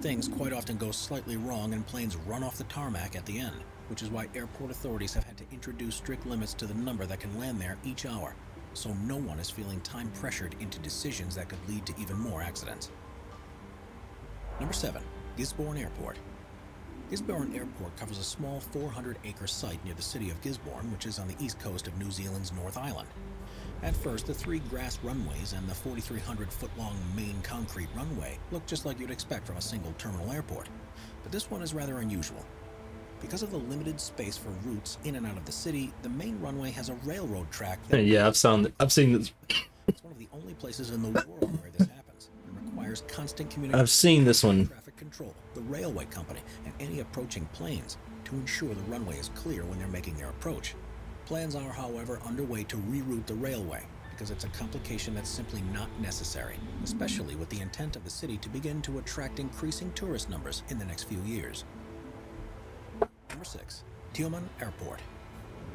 Things quite often go slightly wrong and planes run off the tarmac at the end, which is why airport authorities have had to introduce strict limits to the number that can land there each hour, so no one is feeling time pressured into decisions that could lead to even more accidents. Number 7. Gisborne Airport. Gisborne Airport covers a small 400-acre site near the city of Gisborne, which is on the east coast of New Zealand's North Island. At first, the 3 grass runways and the 4,300-foot-long main concrete runway look just like you'd expect from a single terminal airport, but this one is rather unusual. Because of the limited space for routes in and out of the city, the main runway has a railroad track that Yeah, I've seen this. It's one of the only places in the world where this happens. It requires constant communication. I've seen this one. Traffic control, the railway company, and any approaching planes to ensure the runway is clear when they're making their approach. Plans are, however, underway to reroute the railway because it's a complication that's simply not necessary, especially with the intent of the city to begin to attract increasing tourist numbers in the next few years. Number 6. Tioman Airport.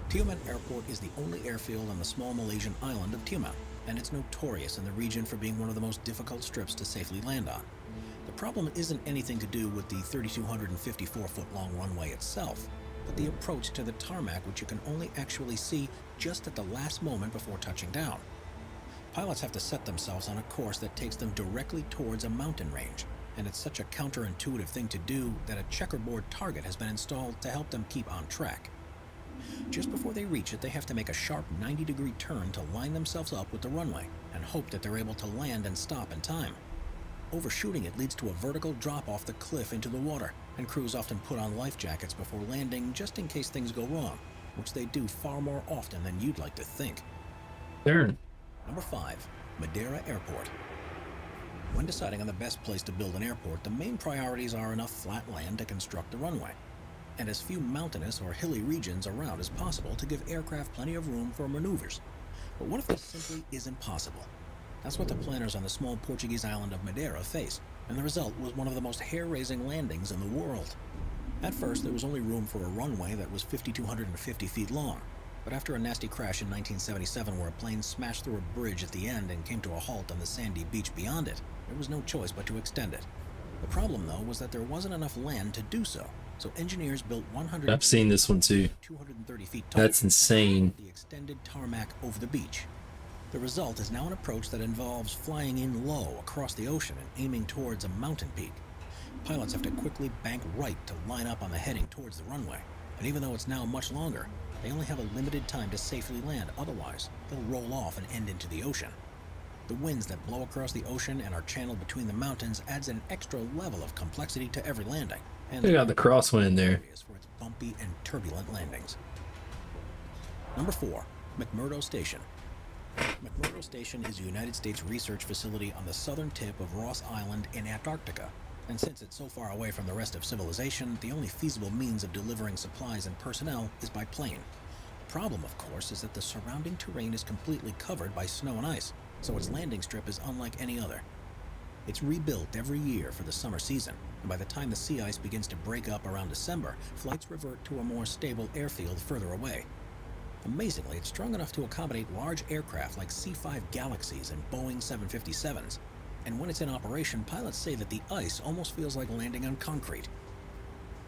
Tioman Airport is the only airfield on the small Malaysian island of Tioman, and it's notorious in the region for being one of the most difficult strips to safely land on. The problem isn't anything to do with the 3,254-foot-long runway itself, but the approach to the tarmac, which you can only actually see just at the last moment before touching down. Pilots have to set themselves on a course that takes them directly towards a mountain range, and it's such a counterintuitive thing to do that a checkerboard target has been installed to help them keep on track. Just before they reach it, they have to make a sharp 90-degree turn to line themselves up with the runway and hope that they're able to land and stop in time. Overshooting it leads to a vertical drop off the cliff into the water, and crews often put on life jackets before landing just in case things go wrong, which they do far more often than you'd like to think. Turn. Number 5. Madeira Airport. When deciding on the best place to build an airport, the main priorities are enough flat land to construct the runway, and as few mountainous or hilly regions around as possible to give aircraft plenty of room for maneuvers. But what if this simply isn't possible? That's what the planners on the small Portuguese island of Madeira faced, and the result was one of the most hair-raising landings in the world. At first, there was only room for a runway that was 5,250 feet long, but after a nasty crash in 1977 where a plane smashed through a bridge at the end and came to a halt on the sandy beach beyond it, there was no choice but to extend it. The problem, though, was that there wasn't enough land to do so, so engineers built 100. I've seen this one too. 230 feet tall. That's insane. The extended tarmac over the beach. The result is now an approach that involves flying in low across the ocean and aiming towards a mountain peak. Pilots have to quickly bank right to line up on the heading towards the runway, and even though it's now much longer, they only have a limited time to safely land, otherwise they'll roll off and end into the ocean. The winds that blow across the ocean and are channeled between the mountains adds an extra level of complexity to every landing. And they got the crosswind there. For its bumpy and turbulent landings. Number 4. McMurdo Station. McMurdo Station is a United States research facility on the southern tip of Ross Island in Antarctica, and since it's so far away from the rest of civilization, the only feasible means of delivering supplies and personnel is by plane. The problem, of course, is that the surrounding terrain is completely covered by snow and ice, so its landing strip is unlike any other. It's rebuilt every year for the summer season, and by the time the sea ice begins to break up around December, flights revert to a more stable airfield further away. Amazingly, it's strong enough to accommodate large aircraft like C-5 Galaxies and Boeing 757s, and when it's in operation, pilots say that the ice almost feels like landing on concrete.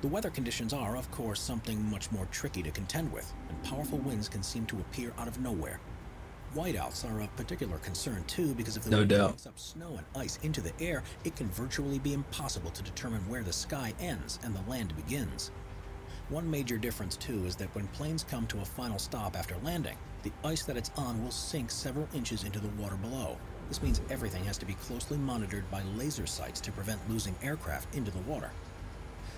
The weather conditions are, of course, something much more tricky to contend with, and powerful winds can seem to appear out of nowhere. Whiteouts are of particular concern too, because if the No wind doubt. brings up snow and ice into the air, it can virtually be impossible to determine where the sky ends and the land begins. One major difference too is that when planes come to a final stop after landing, the ice that it's on will sink several inches into the water below. This means everything has to be closely monitored by laser sights to prevent losing aircraft into the water.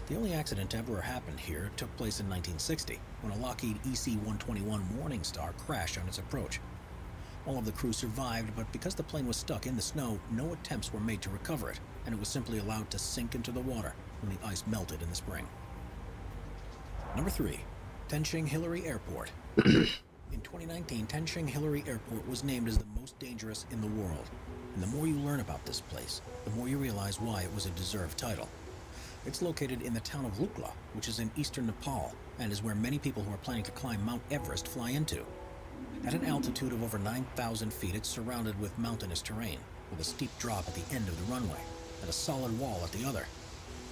The only accident to ever happen here took place in 1960, when a Lockheed EC-121 Morningstar crashed on its approach. All of the crew survived, but because the plane was stuck in the snow, no attempts were made to recover it, and it was simply allowed to sink into the water when the ice melted in the spring. Number 3. Tenshing Hillary Airport. In 2019, Tenshing Hillary Airport was named as the most dangerous in the world. And the more you learn about this place, the more you realize why it was a deserved title. It's located in the town of Lukla, which is in eastern Nepal, and is where many people who are planning to climb Mount Everest fly into. At an altitude of over 9,000 feet, it's surrounded with mountainous terrain, with a steep drop at the end of the runway, and a solid wall at the other.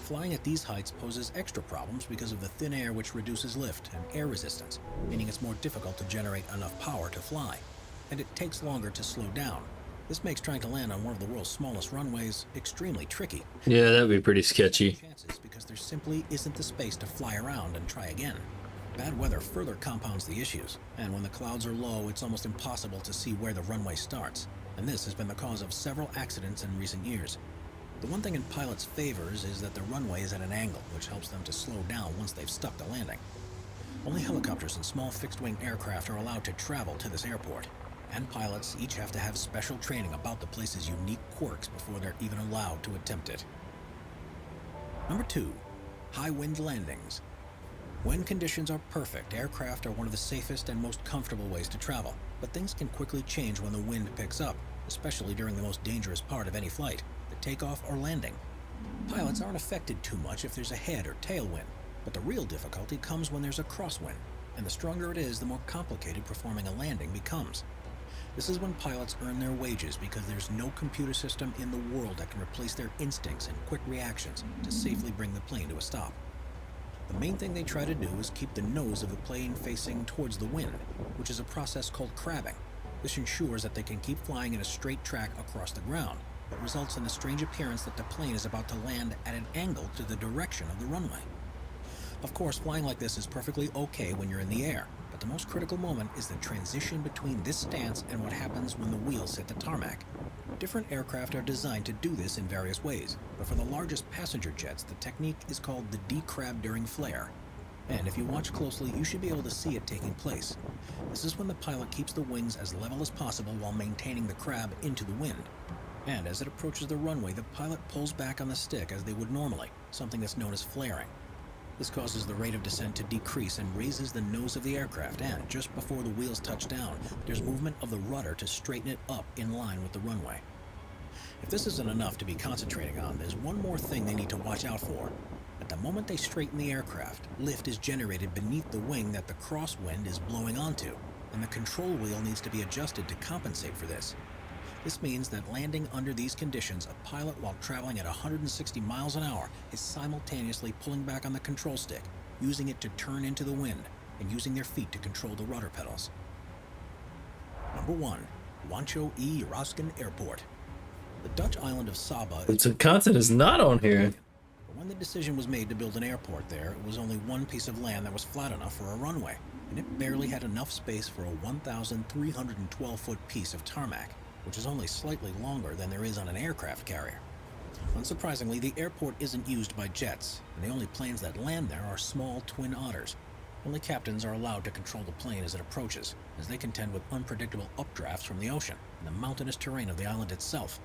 Flying at these heights poses extra problems because of the thin air, which reduces lift and air resistance, meaning it's more difficult to generate enough power to fly, and it takes longer to slow down. This makes trying to land on one of the world's smallest runways extremely tricky. Yeah, that'd be pretty sketchy. Chances because there simply isn't the space to fly around and try again. Bad weather further compounds the issues, and when the clouds are low, it's almost impossible to see where the runway starts, and this has been the cause of several accidents in recent years. The one thing in pilots' favors is that the runway is at an angle, which helps them to slow down once they've stuck the landing. Only helicopters and small fixed-wing aircraft are allowed to travel to this airport, and pilots each have to have special training about the place's unique quirks before they're even allowed to attempt it. Number 2. High wind landings. When conditions are perfect, aircraft are one of the safest and most comfortable ways to travel, but things can quickly change when the wind picks up, especially during the most dangerous part of any flight, the takeoff or landing. Pilots aren't affected too much if there's a head or tailwind, but the real difficulty comes when there's a crosswind, and the stronger it is, the more complicated performing a landing becomes. This is when pilots earn their wages because there's no computer system in the world that can replace their instincts and quick reactions to safely bring the plane to a stop. The main thing they try to do is keep the nose of the plane facing towards the wind, which is a process called crabbing. This ensures that they can keep flying in a straight track across the ground, but results in the strange appearance that the plane is about to land at an angle to the direction of the runway. Of course, flying like this is perfectly okay when you're in the air, but the most critical moment is the transition between this stance and what happens when the wheels hit the tarmac. Different aircraft are designed to do this in various ways, but for the largest passenger jets, the technique is called the decrab during flare. And if you watch closely, you should be able to see it taking place. This is when the pilot keeps the wings as level as possible while maintaining the crab into the wind. And as it approaches the runway, the pilot pulls back on the stick as they would normally, something that's known as flaring. This causes the rate of descent to decrease and raises the nose of the aircraft, and just before the wheels touch down, there's movement of the rudder to straighten it up in line with the runway. If this isn't enough to be concentrating on, there's one more thing they need to watch out for. At the moment they straighten the aircraft, lift is generated beneath the wing that the crosswind is blowing onto, and the control wheel needs to be adjusted to compensate for this. This means that landing under these conditions, a pilot while traveling at 160 miles an hour is simultaneously pulling back on the control stick, using it to turn into the wind, and using their feet to control the rudder pedals. Number 1. Wancho E. Roskin Airport. The Dutch island of Saba is... Some content is not on here. When the decision was made to build an airport there, it was only one piece of land that was flat enough for a runway, and it barely had enough space for a 1,312-foot piece of tarmac, which is only slightly longer than there is on an aircraft carrier. Unsurprisingly, the airport isn't used by jets, and the only planes that land there are small twin otters. Only captains are allowed to control the plane as it approaches, as they contend with unpredictable updrafts from the ocean and the mountainous terrain of the island itself.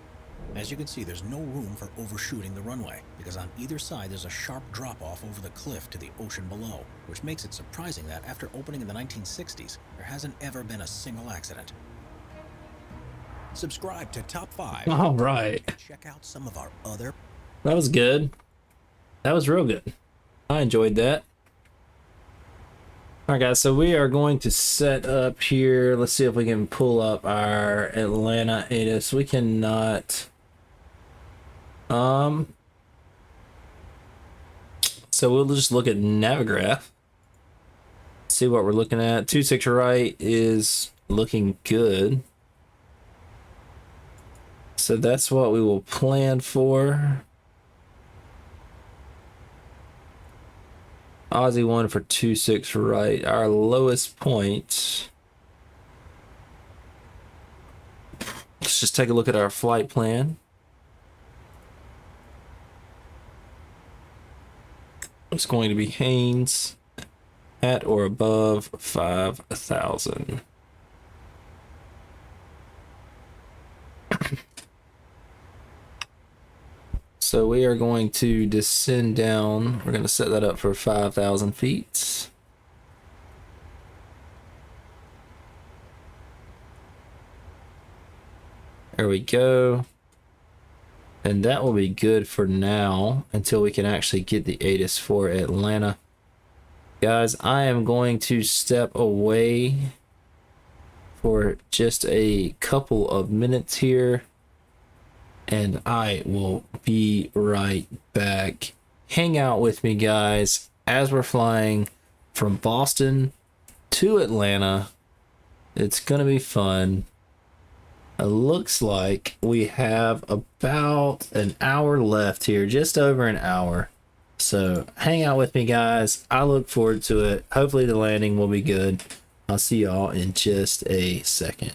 As you can see, there's no room for overshooting the runway, because on either side there's a sharp drop-off over the cliff to the ocean below, which makes it surprising that after opening in the 1960s, there hasn't ever been a single accident. Subscribe to Top 5. All right. Check out some of our other... That was good. That was real good. I enjoyed that. All right, guys, so we are going to set up here. Let's see if we can pull up our Atlanta ATIS. We cannot. So we'll just look at Navigraph. See what we're looking at. 26 right is looking good. So that's what we will plan for. Aussie 1 for 26 right. Our lowest point. Let's just take a look at our flight plan. It's going to be Haynes at or above 5,000. So we are going to descend down. We're going to set that up for 5,000 feet. There we go. And that will be good for now until we can actually get the ATIS for Atlanta. Guys, I am going to step away for just a couple of minutes here, and I will be right back. Hang out with me, guys, as we're flying from Boston to Atlanta. It's gonna be fun. It looks like we have about an hour left here, just over an hour. So hang out with me, guys. I look forward to it. Hopefully the landing will be good. I'll see y'all in just a second.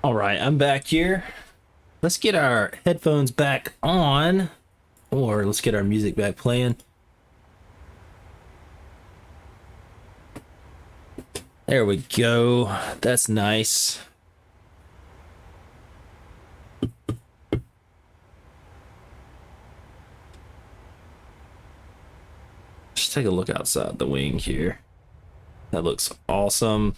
All right, I'm back here. Let's get our headphones back on, or let's get our music back playing. There we go. That's nice. Just take a look outside the wing here. That looks awesome.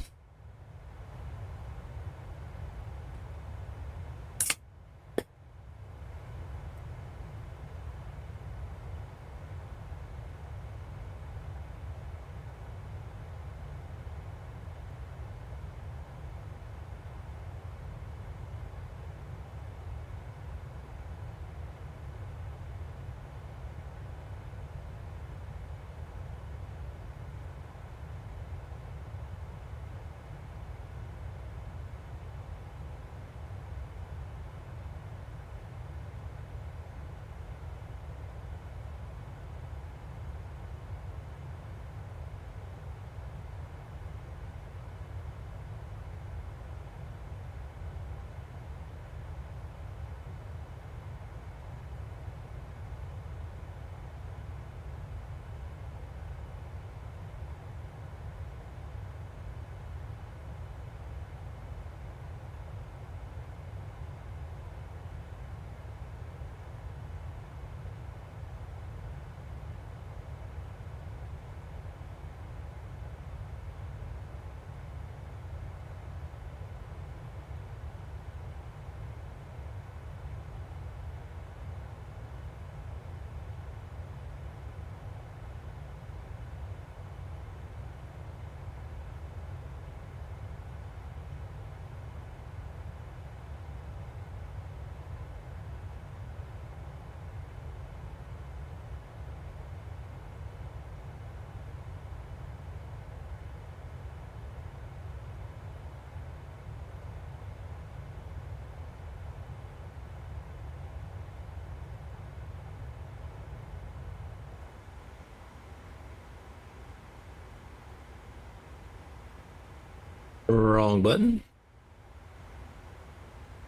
Wrong button.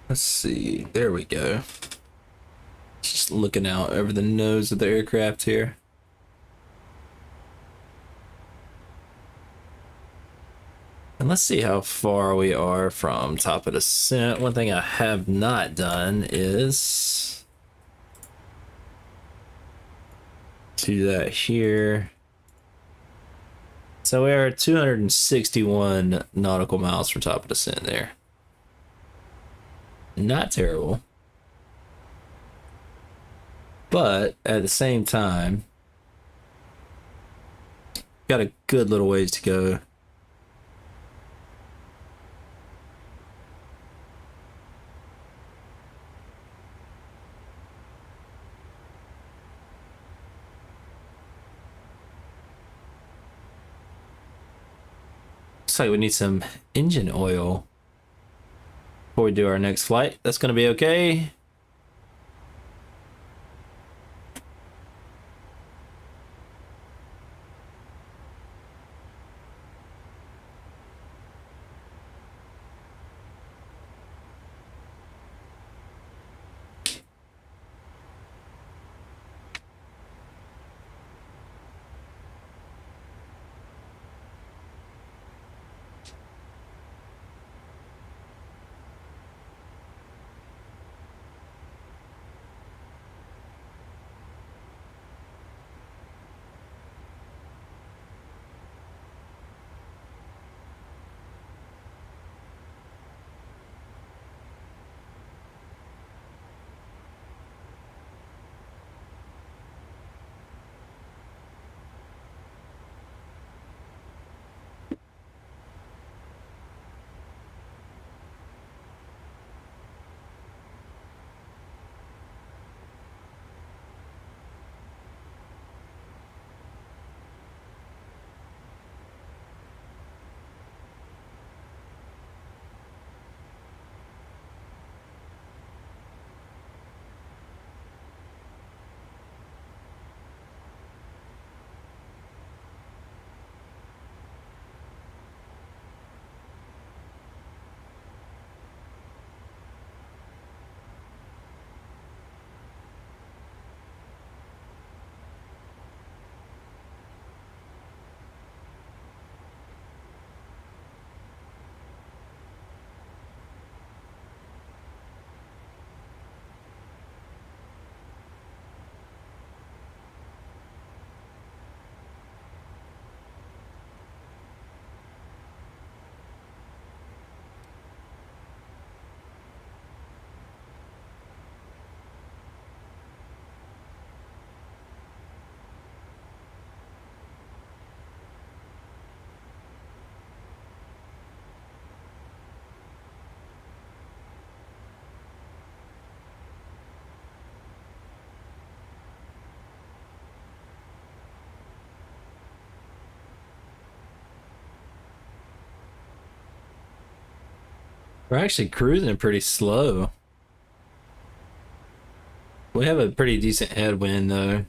Let's see. There we go. Just looking out over the nose of the aircraft here. And let's see how far we are from top of descent. One thing I have not done is do that here. So we are at 261 nautical miles from top of descent there. Not terrible. But at the same time, got a good little ways to go. Looks like we need some engine oil before we do our next flight. That's going to be okay. We're actually cruising pretty slow. We have a pretty decent headwind though.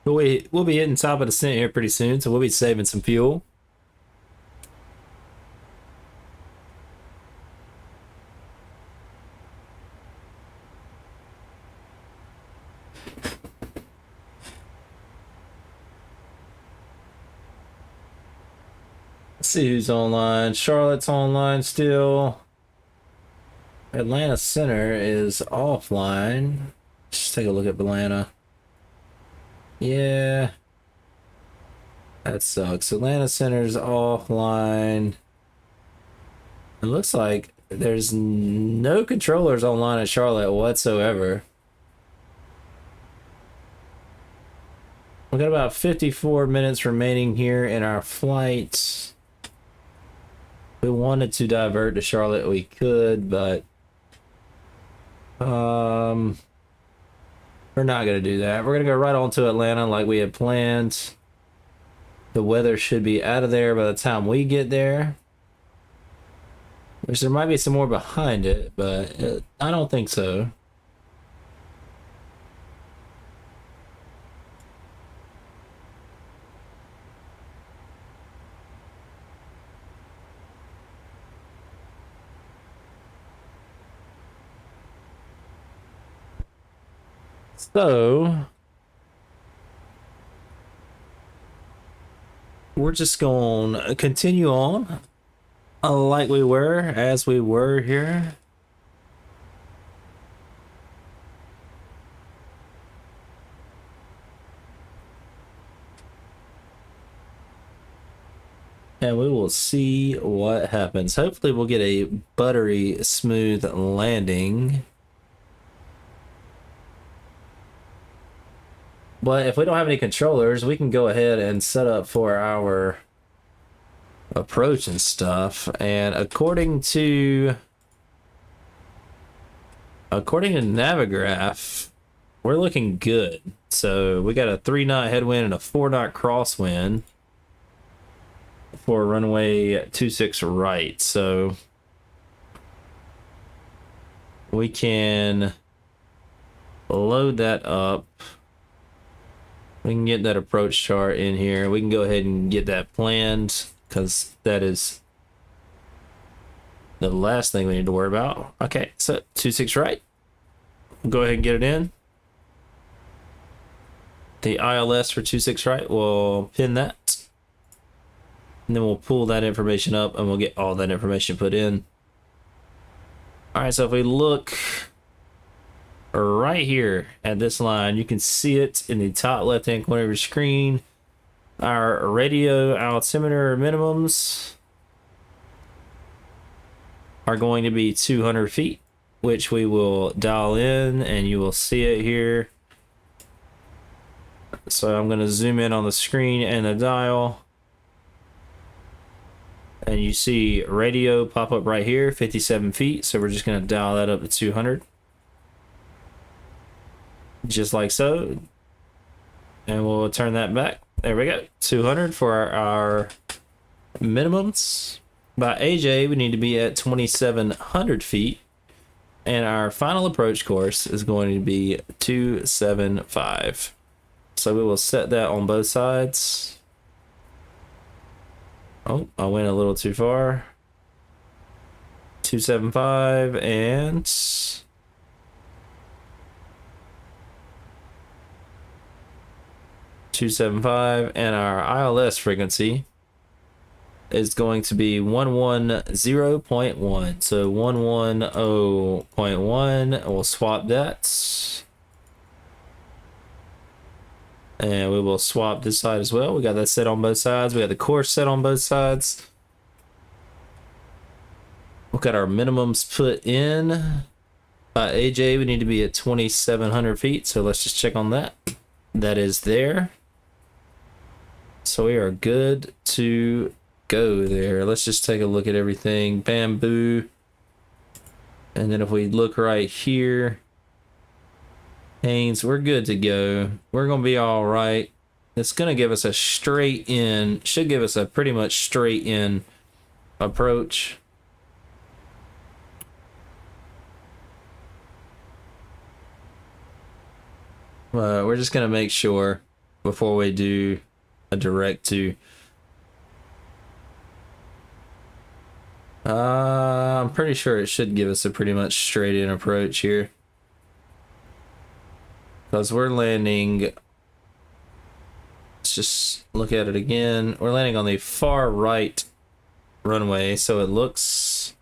But we'll be hitting top of descent here pretty soon, so we'll be saving some fuel. Let's see who's online. Charlotte's online still. Atlanta Center is offline. Just take a look at Atlanta. Yeah. That sucks. Atlanta Center's offline. It looks like there's no controllers online at Charlotte whatsoever. We got about 54 minutes remaining here in our flight. We wanted to divert to Charlotte, we could, but we're not gonna do that. We're gonna go right on to Atlanta like we had planned. The weather should be out of there by the time we get there. Which there might be some more behind it, but I don't think so. So we're just going to continue on like we were, as we were here. And we will see what happens. Hopefully we'll get a buttery smooth landing. But if we don't have any controllers, we can go ahead and set up for our approach and stuff. And according to Navigraph, we're looking good. So we got a 3-knot headwind and a 4-knot crosswind for runway 26 right. So we can load that up. We can get that approach chart in here. We can go ahead and get that planned, because that is the last thing we need to worry about. Okay, so 26 right. We'll go ahead and get it in. The ILS for 26 right, we'll pin that. And then we'll pull that information up and we'll get all that information put in. All right, so if we look right here at this line, you can see it in the top left hand corner of your screen. Our radio altimeter minimums are going to be 200 feet, which we will dial in, and you will see it here. So I'm going to zoom in on the screen and the dial, and you see radio pop up right here, 57 feet. So we're just going to dial that up to 200. Just like so, and we'll turn that back. There we go, 200 for our minimums. By AJ, we need to be at 2,700 feet, and our final approach course is going to be 275. So we will set that on both sides. Oh, I went a little too far. 275 and 275, and our ILS frequency is going to be 110.1. So 110.1. We'll swap that, and we will swap this side as well. We got that set on both sides. We got the course set on both sides. We've got our minimums put in. By AJ, we need to be at 2,700 feet. So let's just check on that. That is there. So we are good to go there. Let's just take a look at everything. Bamboo. And then if we look right here, Haynes, we're good to go. We're going to be all right. It's going to give us a straight in, should give us a pretty much straight in approach. We're just going to make sure before we do a direct to. I'm pretty sure it should give us a pretty much straight in approach here, because we're landing, let's just look at it again. We're landing on the far right runway, so it looks,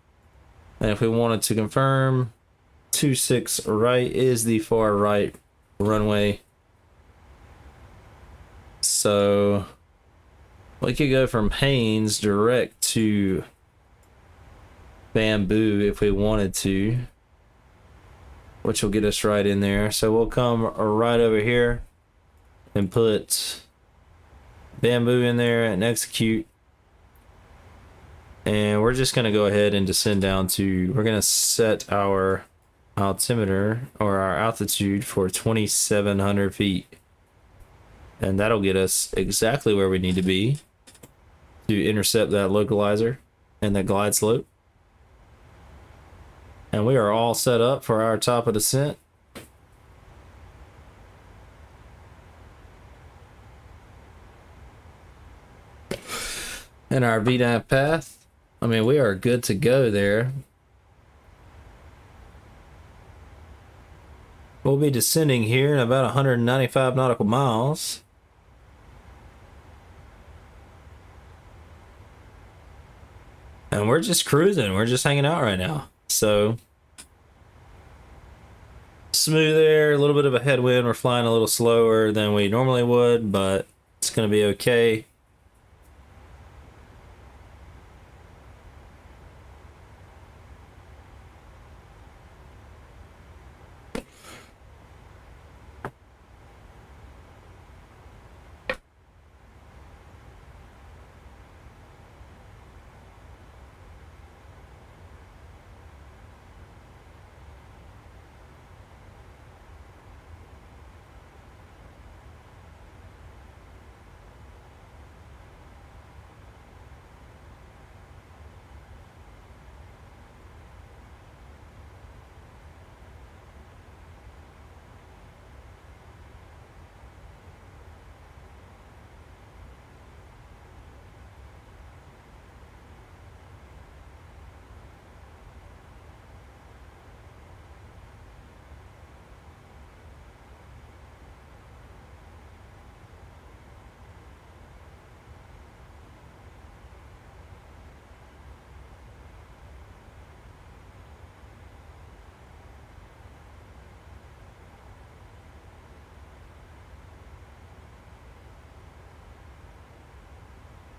and if we wanted to confirm, 26 right is the far right runway. So we could go from Haynes direct to Bamboo if we wanted to, which will get us right in there. So we'll come right over here and put Bamboo in there and execute. And we're just going to go ahead and descend down to, we're going to set our altimeter or our altitude for 2,700 feet. And that'll get us exactly where we need to be to intercept that localizer and that glide slope. And we are all set up for our top of descent. And our VNAV path. I mean, we are good to go there. We'll be descending here in about 195 nautical miles. And we're just cruising. We're just hanging out right now. So smooth air, a little bit of a headwind. We're flying a little slower than we normally would, but it's going to be okay.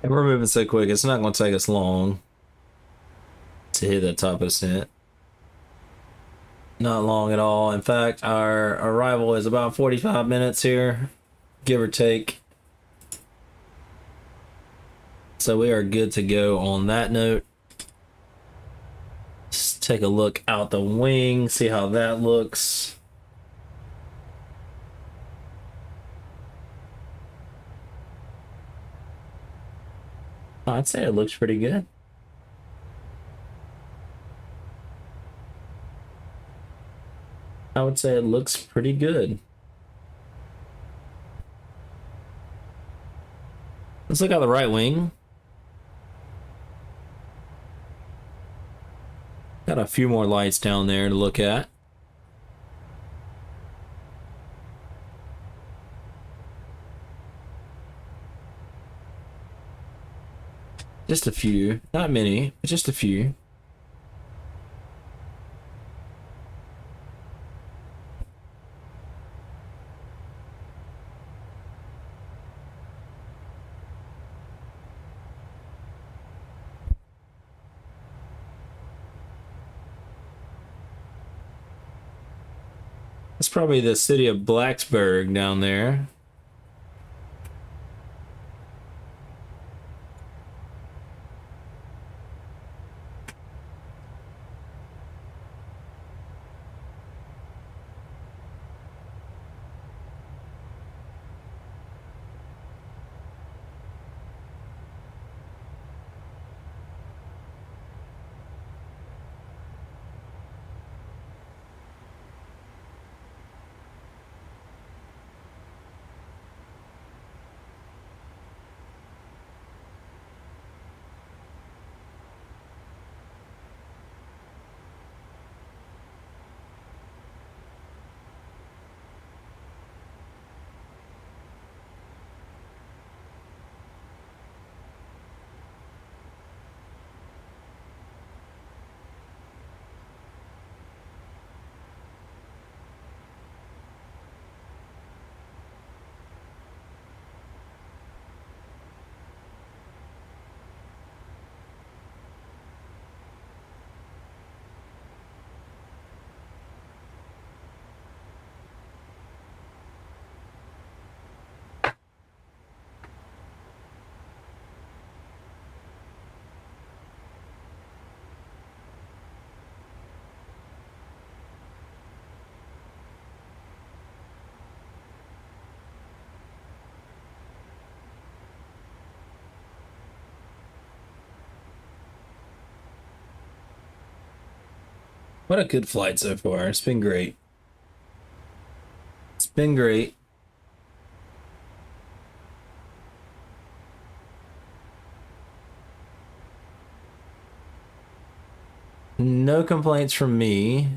And we're moving so quick, it's not going to take us long to hit that top of descent. Not long at all. In fact, our arrival is about 45 minutes here, give or take. So we are good to go on that note. Let's take a look out the wing, see how that looks. I'd say it looks pretty good. I would say it looks pretty good. Let's look out the right wing. Got a few more lights down there to look at. Just a few, not many, but just a few. That's probably the city of Blacksburg down there. What a good flight so far. It's been great. It's been great. No complaints from me.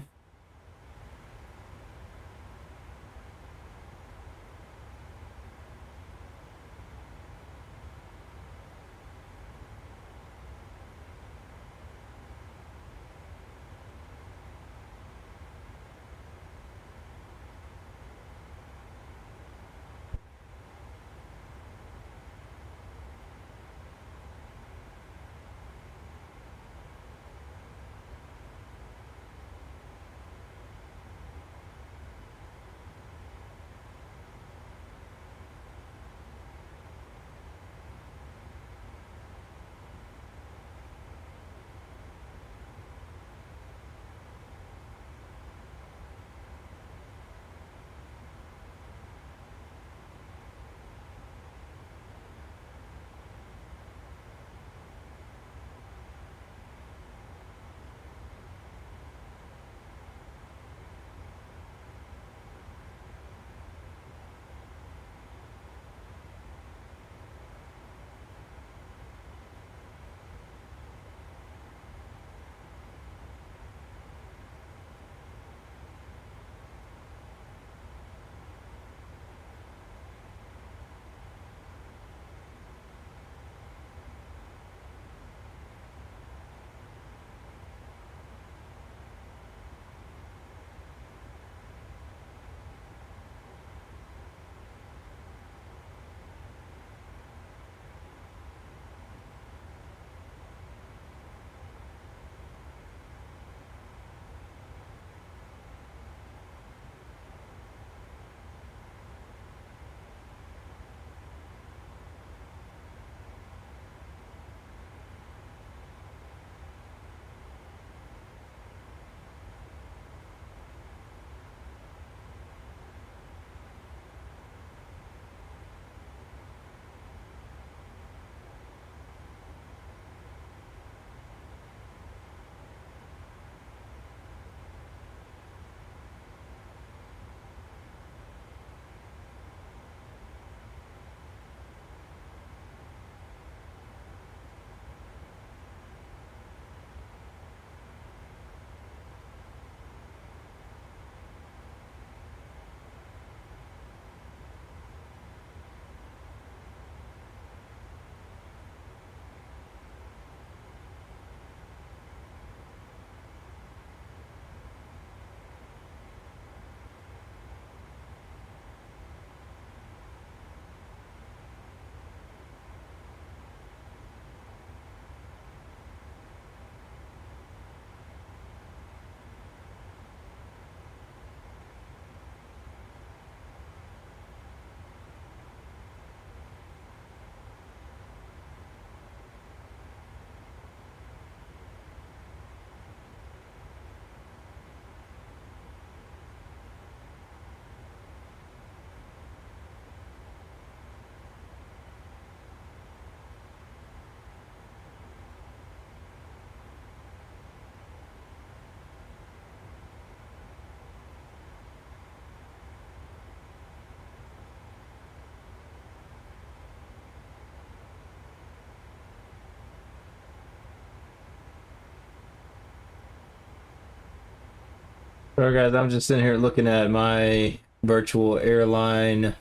So guys, I'm just sitting here looking at my virtual airline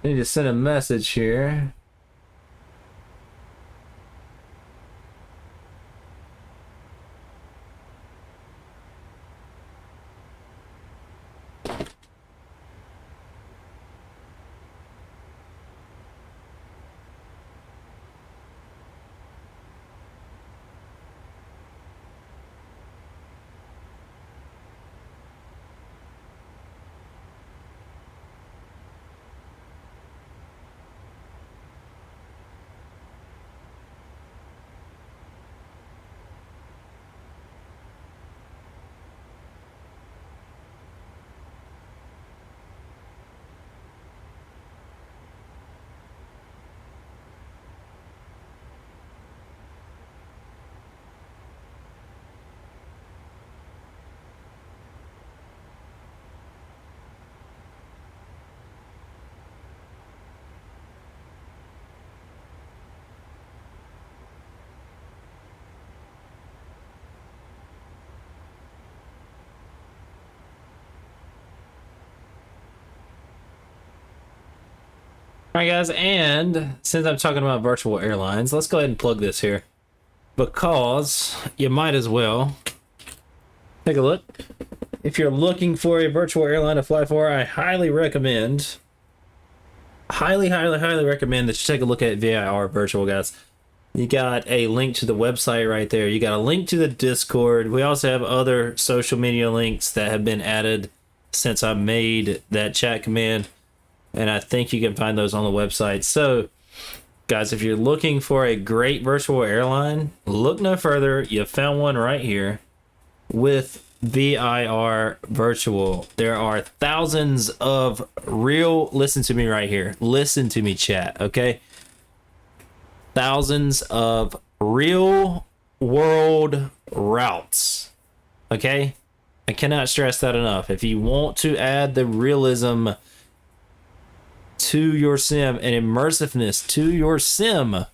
I need to send a message here. Alright guys, and since I'm talking about virtual airlines, let's go ahead and plug this here. Because you might as well take a look. If you're looking for a virtual airline to fly for, I highly recommend, highly recommend that you take a look at VIR Virtual, guys. You got a link to the website right there. You got a link to the Discord. We also have other social media links that have been added since I made that chat command. And I think you can find those on the website. So, guys, if you're looking for a great virtual airline, look no further. You found one right here with VIR Virtual. There are thousands of real, listen to me right here. Listen to me, chat, okay? Thousands of real world routes, okay? I cannot stress that enough. If you want to add the realism to your sim and immersiveness to your sim,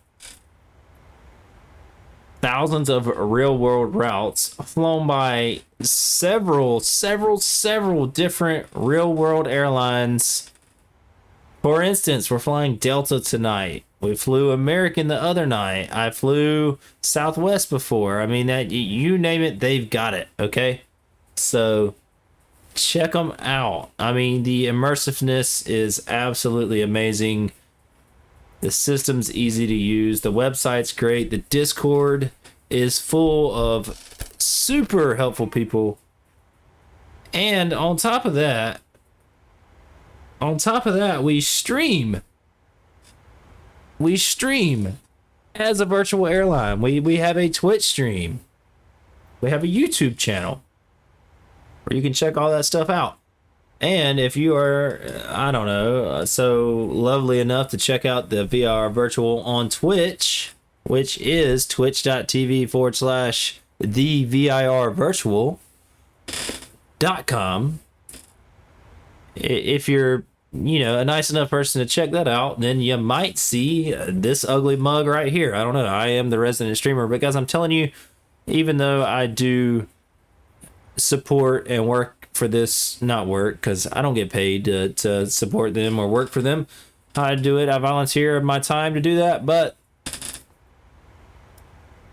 thousands of real world routes flown by several different real world airlines. For instance, we're flying Delta tonight. We flew American the other night. I flew Southwest before. I mean, that you name it, they've got it, okay? So check them out. I mean, the immersiveness is absolutely amazing. The system's easy to use. The website's great. The Discord is full of super helpful people. And on top of that, we stream. We stream as a virtual airline. We have a Twitch stream. We have a YouTube channel where you can check all that stuff out. And if you are, I don't know, so lovely enough to check out the VR Virtual on Twitch, which is twitch.tv/thevirvirtual.com. If you're, you know, a nice enough person to check that out, then you might see this ugly mug right here. I don't know. I am the resident streamer, but guys, I'm telling you, even though I do support and work for this, not work, because I don't get paid to support them or work for them. I do it. I volunteer my time to do that, but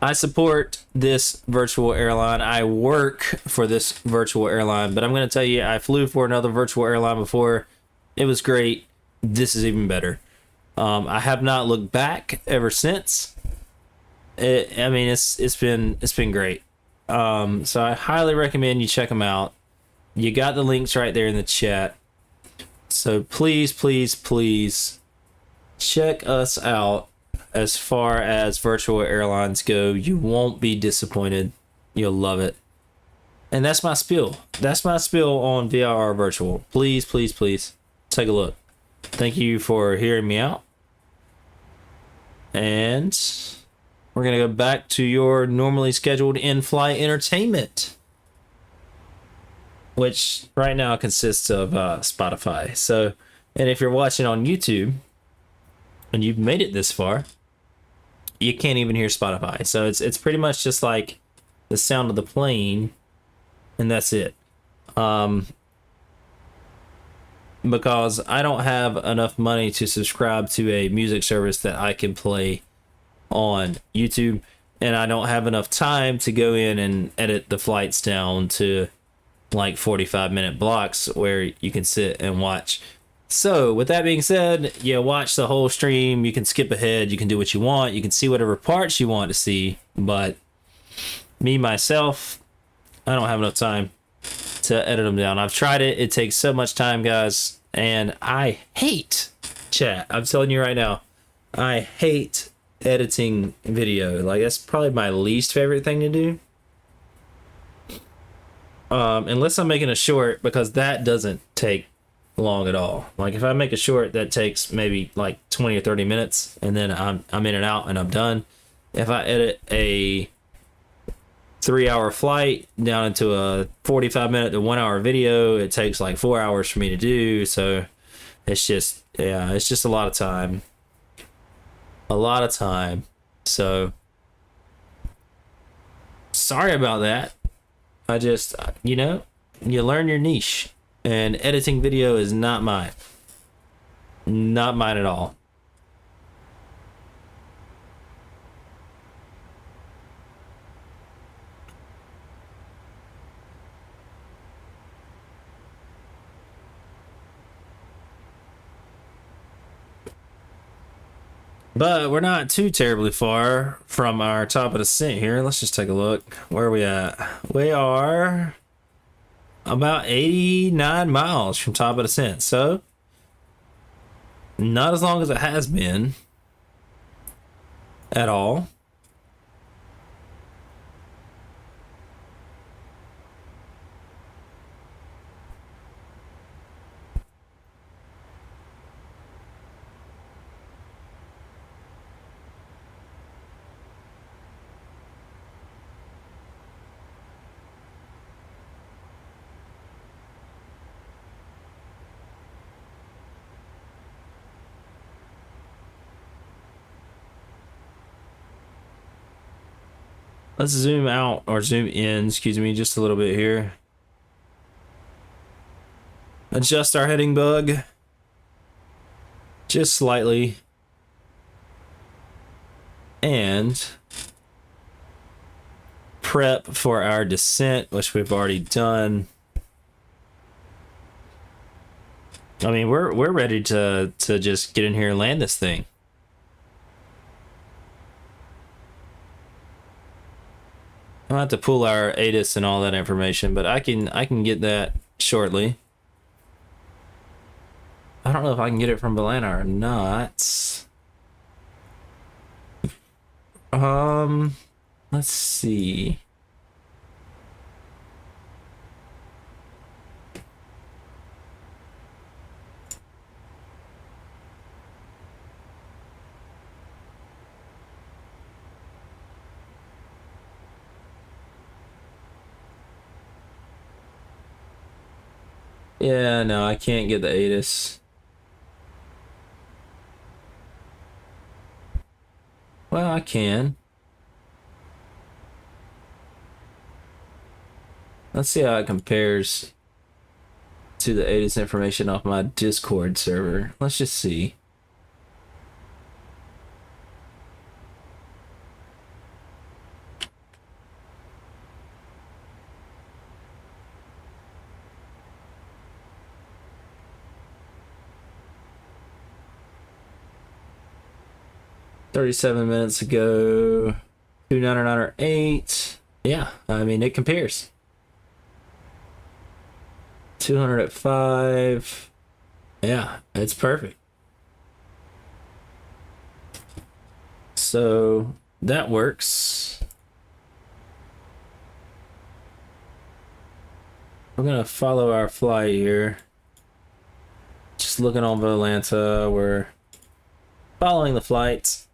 I support this virtual airline. I work for this virtual airline, but I'm going to tell you, I flew for another virtual airline before. It was great. This is even better. I have not looked back ever since. I mean, it's been great. So I highly recommend you check them out. You got the links right there in the chat. So please check us out. As far as virtual airlines go, you won't be disappointed. You'll love it. And that's my spiel. That's my spiel on VIR Virtual. Please take a look. Thank you for hearing me out. And we're going to go back to your normally scheduled in-flight entertainment, which right now consists of Spotify. So, and if you're watching on YouTube and you've made it this far, you can't even hear Spotify. So it's pretty much just like the sound of the plane, and that's it. Because I don't have enough money to subscribe to a music service that I can play on YouTube, and I don't have enough time to go in and edit the flights down to like 45-minute blocks where you can sit and watch. So with that being said, you watch the whole stream, you can skip ahead, you can do what you want, you can see whatever parts you want to see, but me, myself, I don't have enough time to edit them down. I've tried it. It takes so much time, guys, and I hate chat. I'm telling you right now, I hate editing video. Like, that's probably my least favorite thing to do. Unless I'm making a short, because that doesn't take long at all. Like, if I make a short, that takes maybe like 20 or 30 minutes, and then I'm in and out and I'm done. If I edit a 3-hour flight down into a 45-minute to 1-hour video, it takes like 4 hours for me to do. So it's just, yeah, it's just a lot of time. So sorry about that. I just, you know, you learn your niche, and editing video is not mine. Not mine at all. But we're not too terribly far from our top of descent here. Let's just take a look. Where are we at? We are about 89 miles from top of descent. So, not as long as it has been at all. Let's zoom out, or zoom in, excuse me, just a little bit here. Adjust our heading bug just slightly. And prep for our descent, which we've already done. I mean, we're ready to just get in here and land this thing. I'll have to pull our ATIS and all that information, but I can get that shortly. I don't know if I can get it from Balana or not. Let's see. Yeah, no, I can't get the ATIS. Well, I can. Let's see how it compares to the ATIS information off my Discord server. Let's just see. $37 minutes ago, 299.8. Yeah, I mean, it compares. 200 at 5. Yeah, it's perfect. So that works. We're gonna follow our flight here. Just looking on Atlanta, we're following the flight.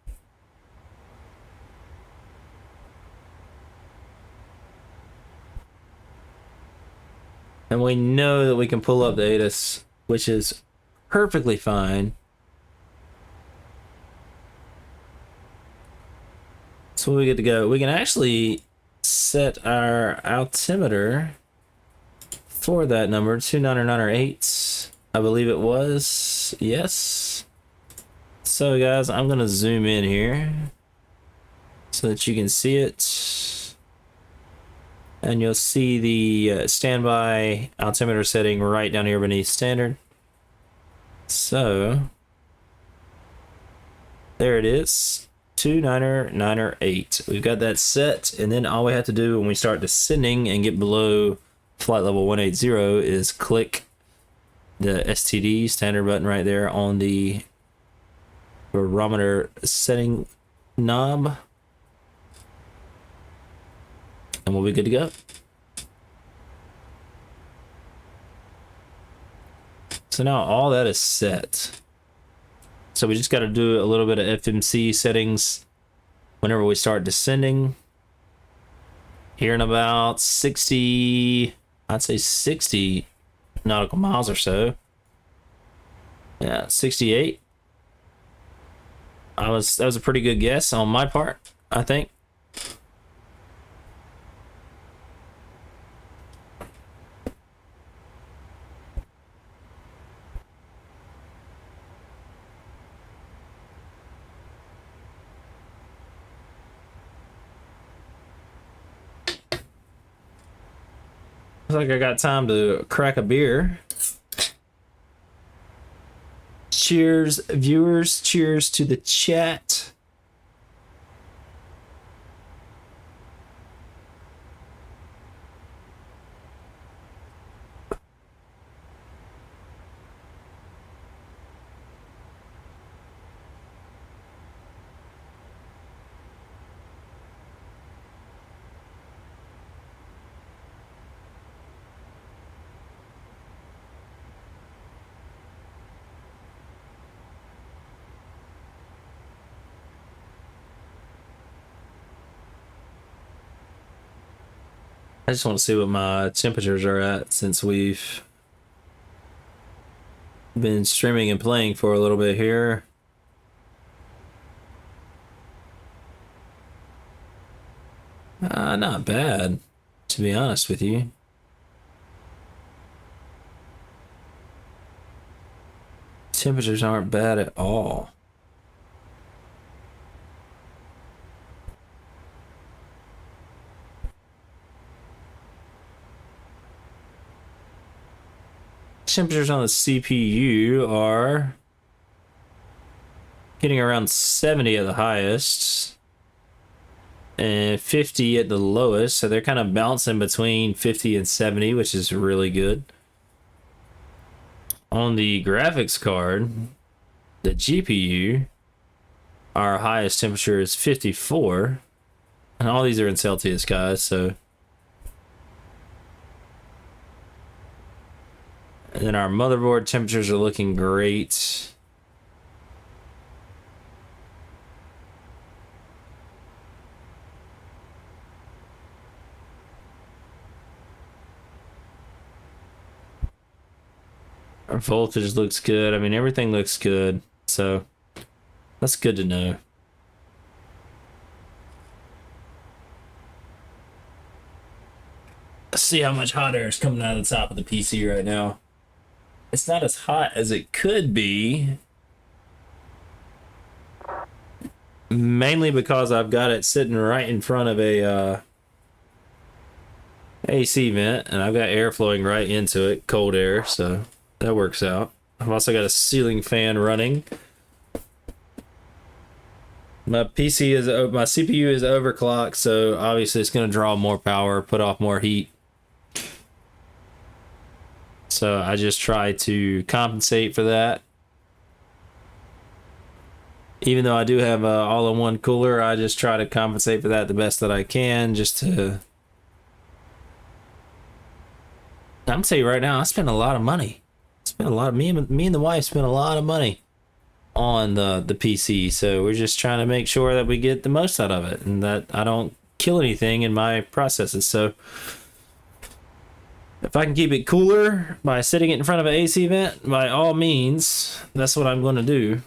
And we know that we can pull up the ATIS, which is perfectly fine. So we get to go. We can actually set our altimeter for that number, 299.8, I believe it was. Yes. So guys, I'm gonna zoom in here so that you can see it. And you'll see the standby altimeter setting right down here beneath standard. So there it is, 299.8. We've got that set, and then all we have to do when we start descending and get below flight level 180 is click the STD standard button right there on the barometer setting knob, and we'll be good to go. So now all that is set. So we just got to do a little bit of FMC settings whenever we start descending. Here in about 60, I'd say 60 nautical miles or so. Yeah, 68. That was a pretty good guess on my part, I think. like I got time to crack a beer. Cheers, viewers. Cheers to the chat. I just want to see what my temperatures are at since we've been streaming and playing for a little bit here. Not bad, to be honest with you. Temperatures aren't bad at all. Temperatures on the CPU are getting around 70 at the highest and 50 at the lowest, so they're kind of bouncing between 50 and 70, which is really good. On the graphics card, the GPU, our highest temperature is 54, and all these are in Celsius, guys, so. And then our motherboard temperatures are looking great. Our voltage looks good. I mean, everything looks good. So that's good to know. Let's see how much hot air is coming out of the top of the PC right now. It's not as hot as it could be. Mainly because I've got it sitting right in front of a AC vent, and I've got air flowing right into it, cold air, so that works out. I've also got a ceiling fan running. My CPU is overclocked, so obviously it's going to draw more power, put off more heat. So I just try to compensate for that. Even though I do have a all-in-one cooler, I just try to compensate for that the best that I can, just to... I'm gonna tell you right now, I spent a lot of money. Me and the wife spent a lot of money on the PC, so we're just trying to make sure that we get the most out of it and that I don't kill anything in my processes. So if I can keep it cooler by sitting it in front of an AC vent, by all means, that's what I'm going to do.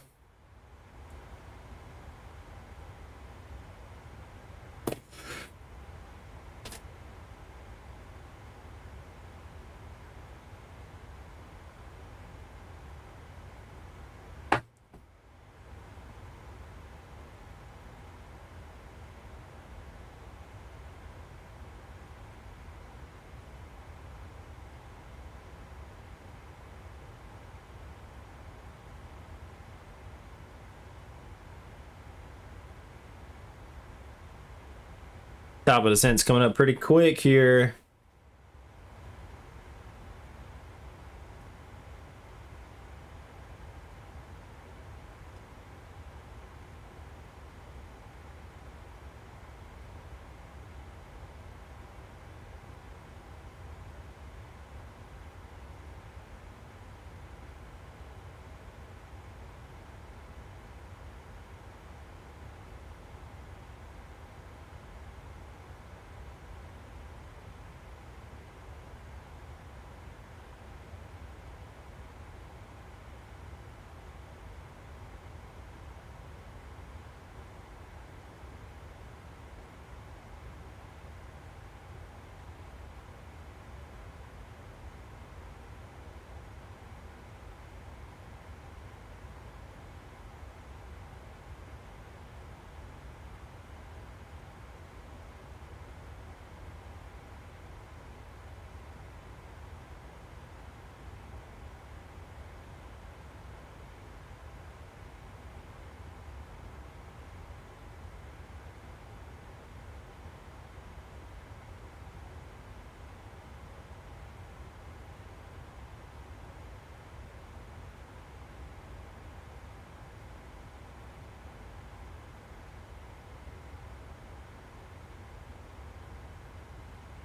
Top of the sentence coming up pretty quick here.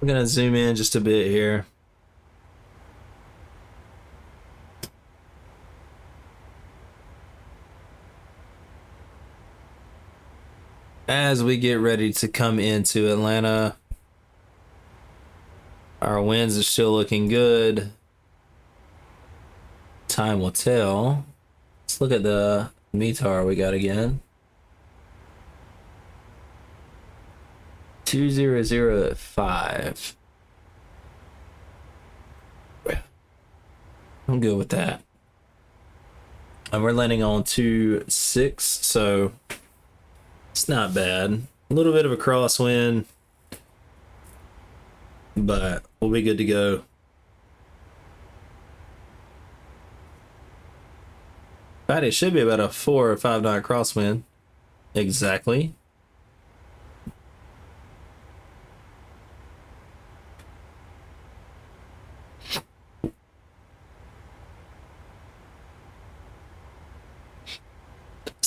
We're gonna zoom in just a bit here. As we get ready to come into Atlanta, our winds are still looking good. Time will tell. Let's look at the METAR we got again. 2005. I'm good with that. And we're landing on 2-6, so it's not bad. A little bit of a crosswind, but we'll be good to go. In fact, it should be about a 4 or 5 knot crosswind. Exactly.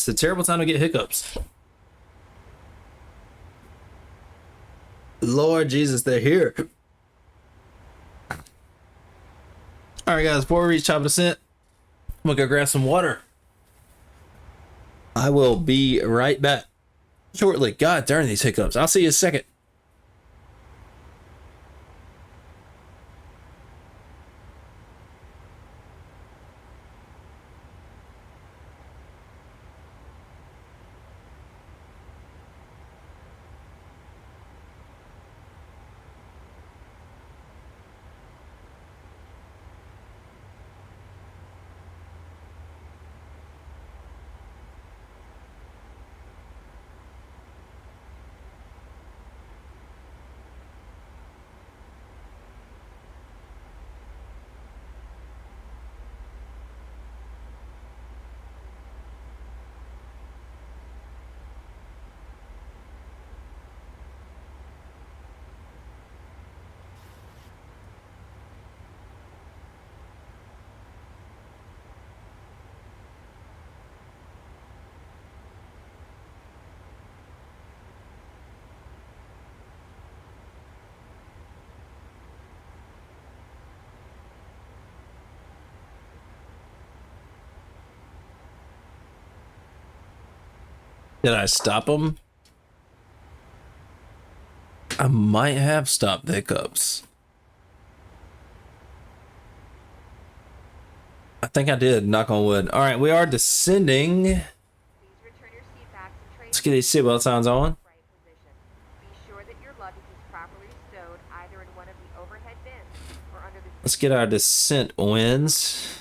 It's a terrible time to get hiccups. Lord Jesus, they're here. All right, guys, before we reach top of descent, I'm gonna go grab some water. I will be right back shortly. God darn these hiccups. I'll see you in a second. Did I stop them? I might have stopped the hiccups. I think I did, knock on wood. All right, we are descending. Let's get these seatbelt signs on. Let's get our descent winds.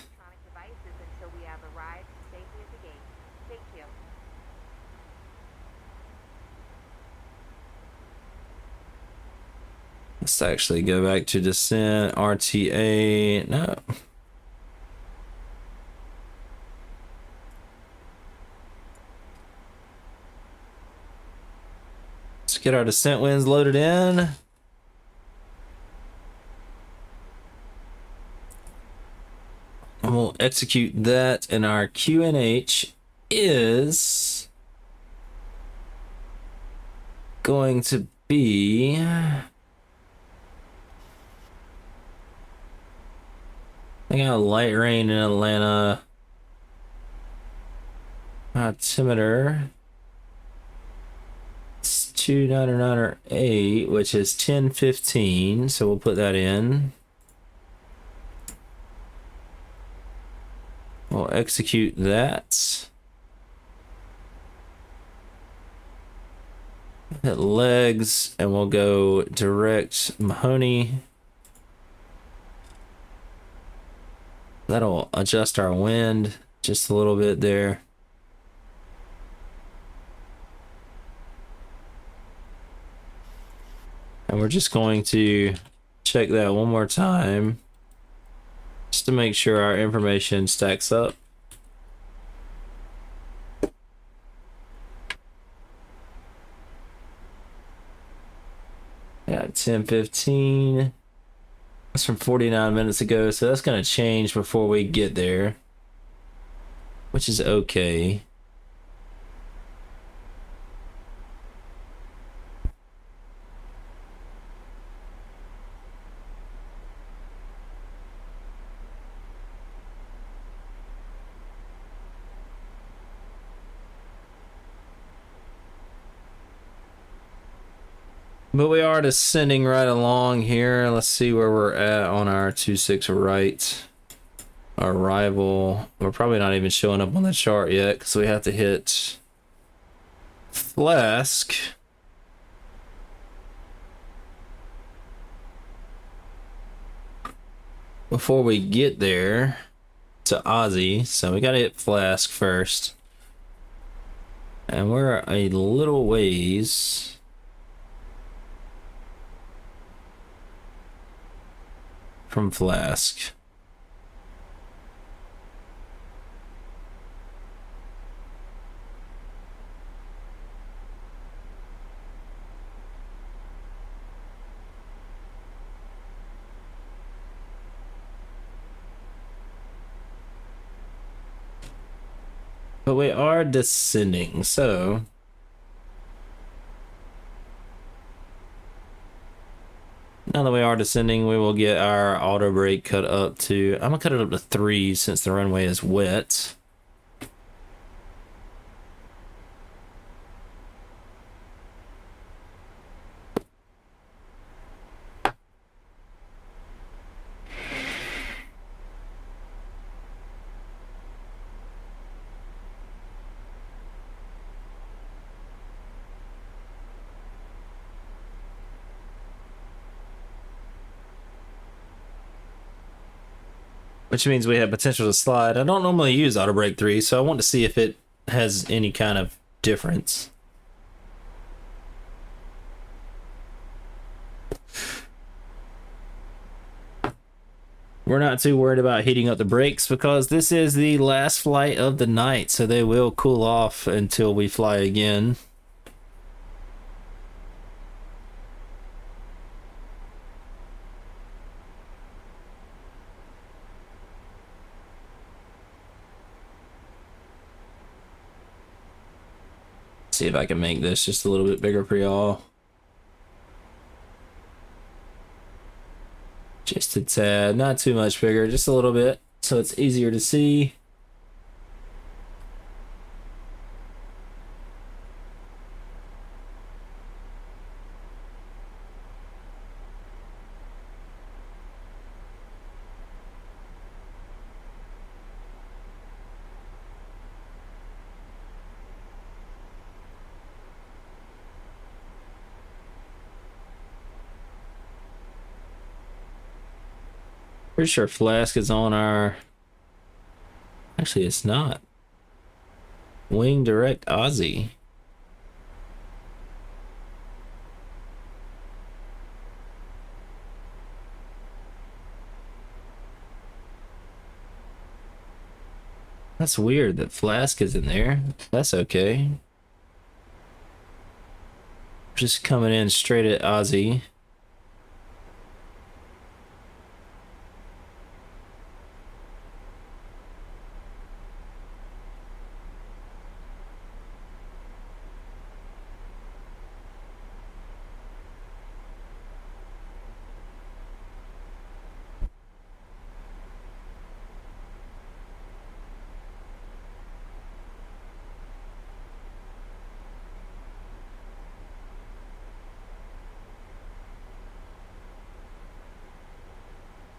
Let's actually go back to descent, RTA, no. Let's get our descent winds loaded in. And we'll execute that, and our QNH is going to be I got light rain in Atlanta. Altimeter. It's 29908, which is 1015. So we'll put that in. We'll execute that. Hit legs, and we'll go direct Mahoney. That'll adjust our wind just a little bit there. And we're just going to check that one more time just to make sure our information stacks up. Yeah, 10:15. That's from 49 minutes ago, so that's going to change before we get there, which is okay. But we are descending right along here. Let's see where we're at on our 26 right. Arrival. We're probably not even showing up on the chart yet because we have to hit Flask. Before we get there to Aussie, so we gotta hit Flask first. And we're a little ways from Flask. But we are descending, so now that we are descending, we will get our auto brake cut up to, I'm gonna cut it up to 3 since the runway is wet. Which means we have potential to slide. I don't normally use auto brake 3, so I want to see if it has any kind of difference. We're not too worried about heating up the brakes because this is the last flight of the night, so they will cool off until we fly again. See if I can make this just a little bit bigger for y'all. Just a tad, not too much bigger, just a little bit, so it's easier to see. Pretty sure Flask is on our... Actually, it's not. Wing Direct Aussie. That's weird that Flask is in there. That's okay. Just coming in straight at Aussie.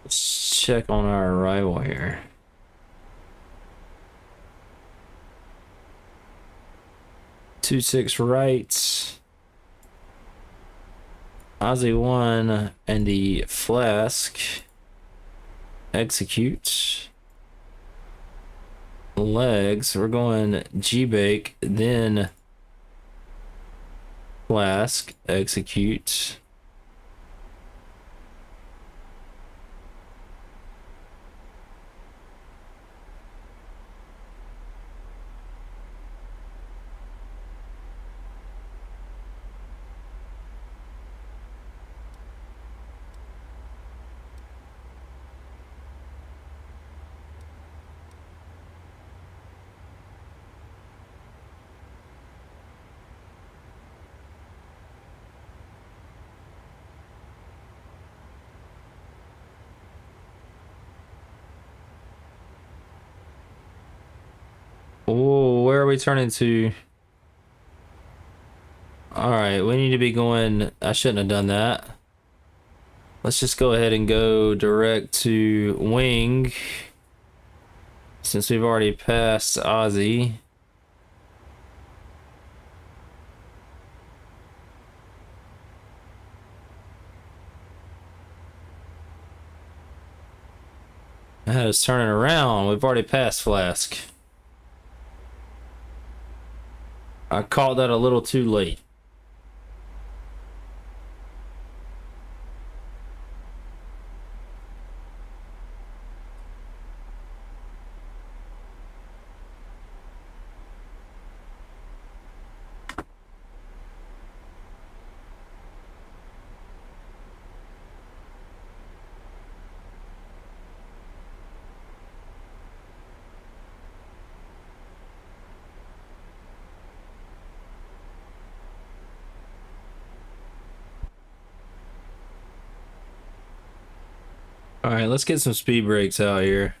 Let's check on our arrival here. Two 6 right. Aussie 1 and the Flask. Execute. Legs. We're going G-bake, then Flask. Execute. Oh, where are we turning to? All right. Alright, we need to be going... I shouldn't have done that. Let's just go ahead and go direct to wing. Since we've already passed Ozzy. I had us turning around. We've already passed Flask. I called that a little too late. All right, let's get some speed brakes out here.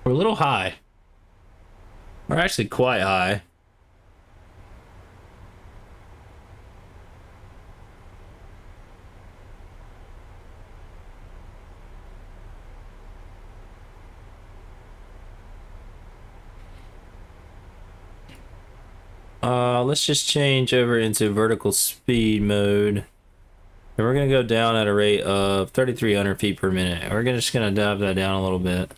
We're a little high. We're actually quite high. Let's just change over into vertical speed mode. And we're gonna go down at a rate of 3,300 feet per minute. We're just gonna dive that down a little bit.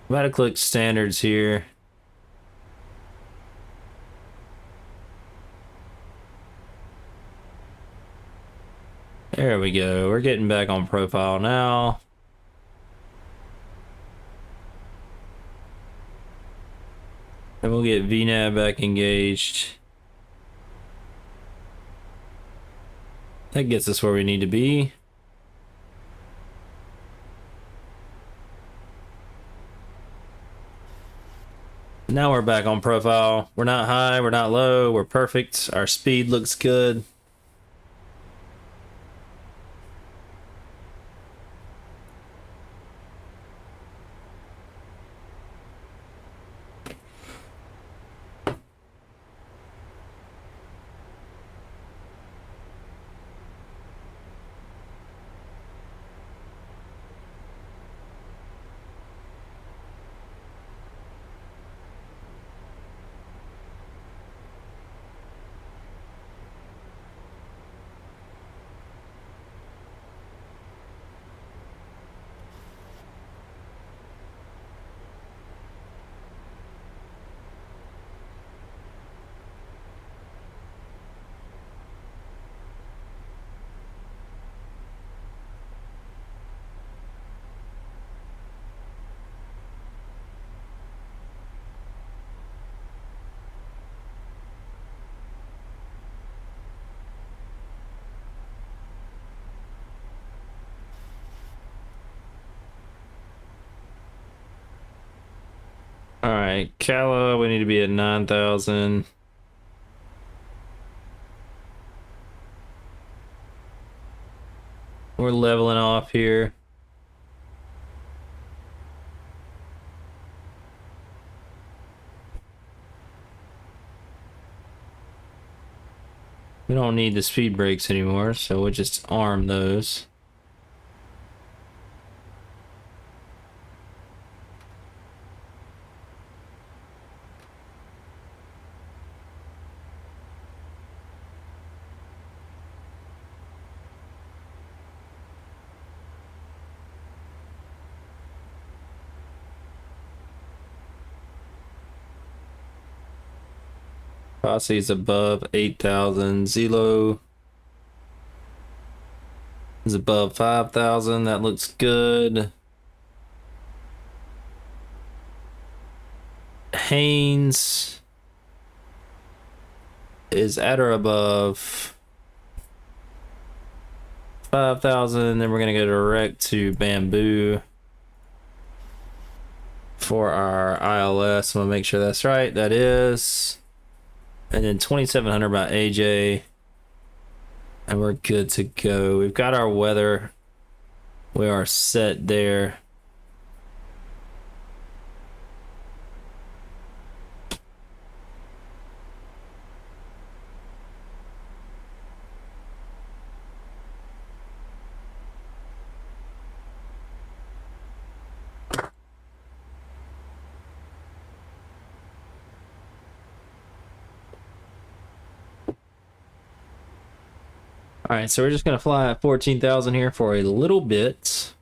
I'm about to click standards here. There we go. We're getting back on profile now. And we'll get VNAV back engaged. That gets us where we need to be. Now we're back on profile. We're not high, we're not low, we're perfect. Our speed looks good. Alright, Cala, we need to be at 9,000. We're leveling off here. We don't need the speed brakes anymore, so we'll just arm those. Posse is above 8,000. Zelo is above 5,000. That looks good. Haynes is at or above 5,000. Then we're going to go direct to Bamboo for our ILS. I'm going to make sure that's right. That is. And then 2,700 by AJ. And we're good to go. We've got our weather. We are set there. All right, so we're just gonna fly at 14,000 here for a little bit.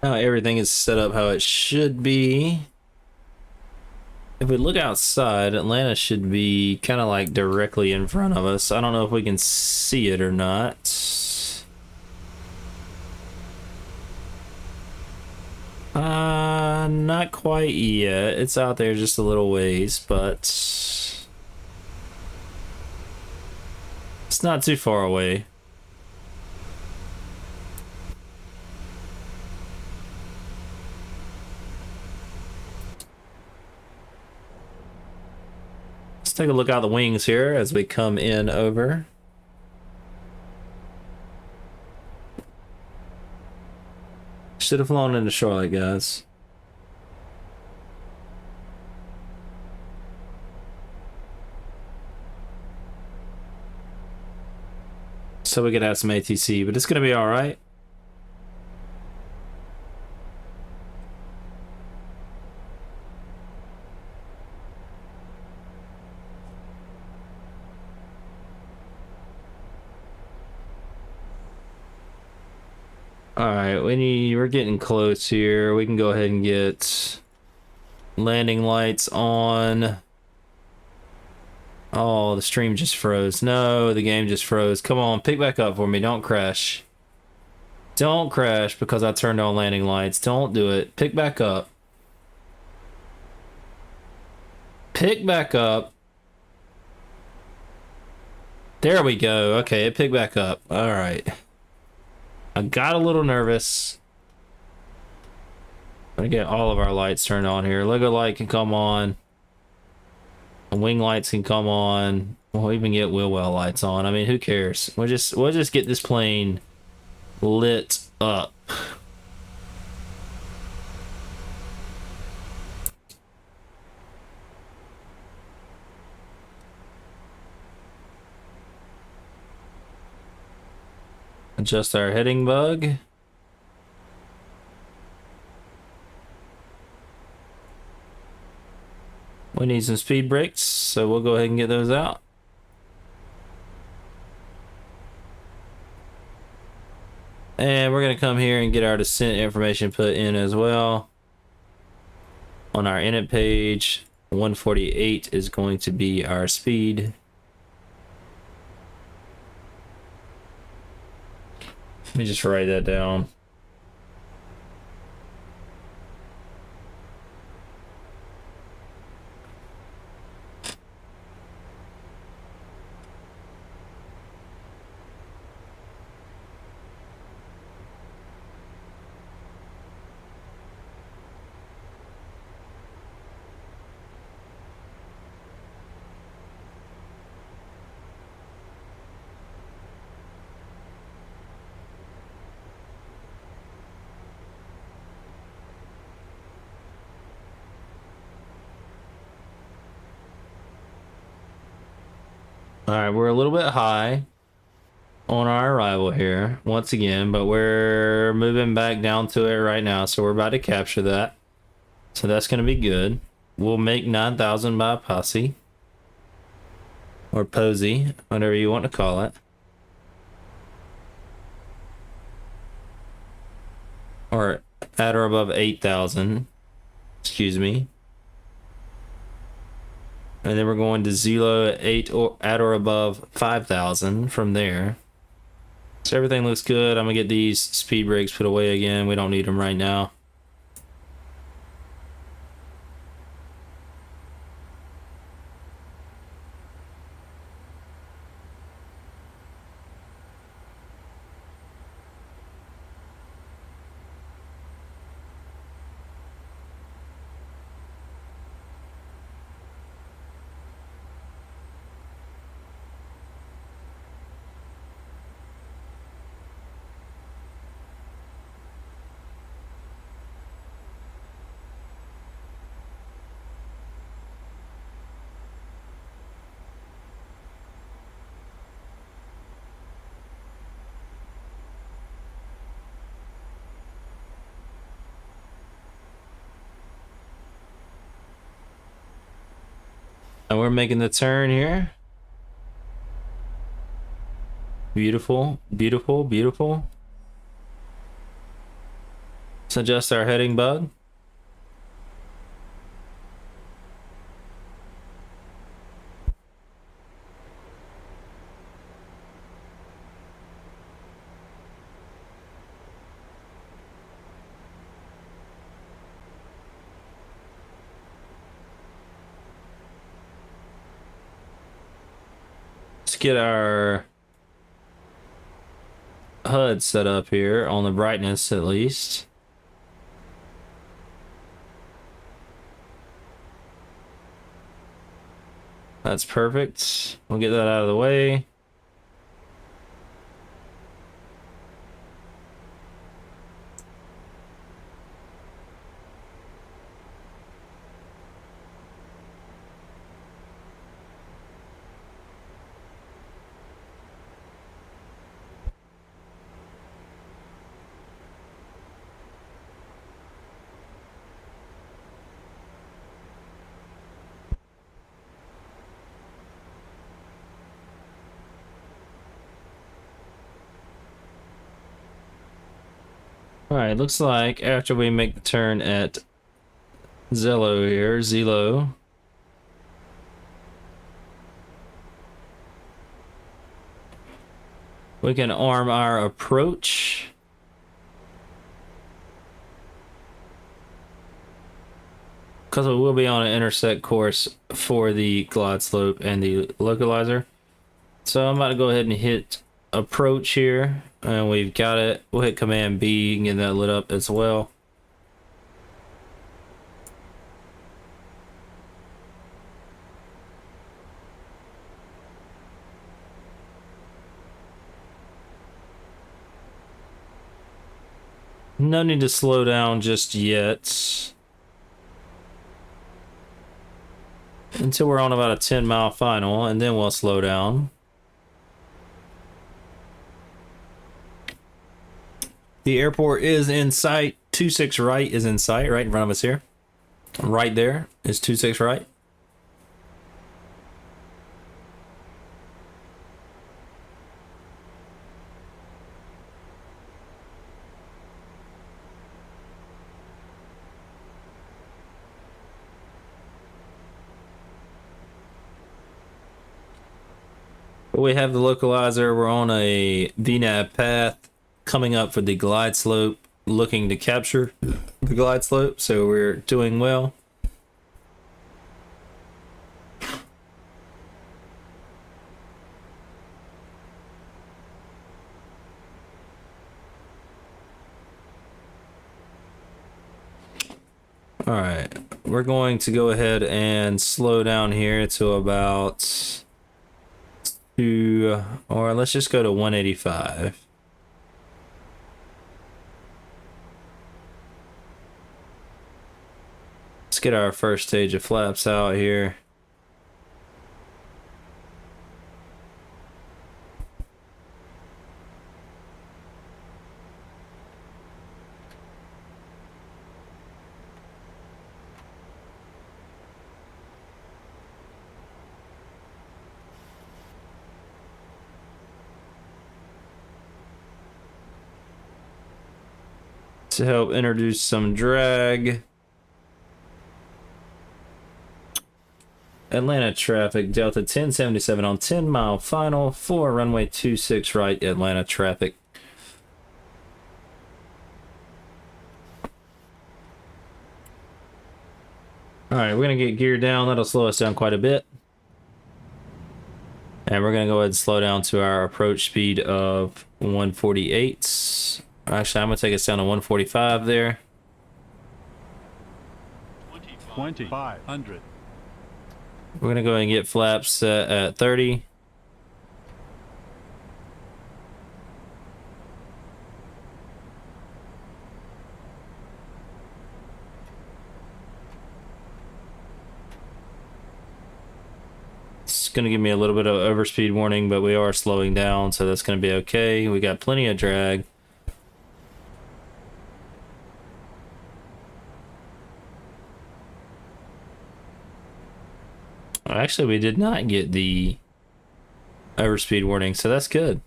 Now everything is set up how it should be. If we look outside, Atlanta should be kind of like directly in front of us. I don't know if we can see it or not. Not quite yet. It's out there just a little ways, but it's not too far away. Let's take a look out the wings here as we come in over. Should have flown into Charlotte, guys. So we could have some ATC, but it's gonna be all right. All right, we're getting close here. We can go ahead and get landing lights on. Oh, the stream just froze. No, the game just froze. Come on, pick back up for me. Don't crash. Don't crash because I turned on landing lights. Don't do it. Pick back up. Pick back up. There we go. Okay, it picked back up. All right. I got a little nervous. I'm gonna get all of our lights turned on here. Lego light can come on. Wing lights can come on. We'll even get wheel well lights on. I mean, who cares? We'll just get this plane lit up. Adjust our heading bug. We need some speed brakes, so we'll go ahead and get those out. And we're going to come here and get our descent information put in as well. On our init page, 148 is going to be our speed. Let me just write that down. All right, we're a little bit high on our arrival here once again, but we're moving back down to it right now, so we're about to capture that. So that's going to be good. We'll make 9,000 by posse or posy, whatever you want to call it. Or at or above 8,000, excuse me. And then we're going to 0 8 or at or above 5,000 from there. So everything looks good. I'm gonna get these speed brakes put away again. We don't need them right now. And we're making the turn here. Beautiful, beautiful, beautiful. Let's adjust our heading bug. Let's get our HUD set up here on the brightness at least. That's perfect. We'll get that out of the way. Alright, looks like after we make the turn at Zelo, we can arm our approach. Because we will be on an intersect course for the glide slope and the localizer. So I'm about to go ahead and hit approach here. And we've got it. We'll hit Command B and get that lit up as well. No need to slow down just yet. Until we're on about a 10-mile final, and then we'll slow down. The airport is in sight. 26 right is in sight, right in front of us here. Right there is 26 right. We have the localizer. We're on a VNAV path coming up for the glide slope, looking to capture the glide slope, so we're doing well. All right, we're going to go ahead and slow down here to about or let's just go to 185. Let's get our first stage of flaps out here. To help introduce some drag. Atlanta traffic, Delta 1077 on 10 mile final for runway 26 right, Atlanta traffic. Alright, we're going to get geared down. That'll slow us down quite a bit. And we're going to go ahead and slow down to our approach speed of 148. Actually, I'm going to take us down to 145 there. 2500. We're going to go ahead and get flaps set at 30. It's going to give me a little bit of overspeed warning, but we are slowing down, so that's going to be okay. We got plenty of drag. Actually, we did not get the overspeed warning, so that's good.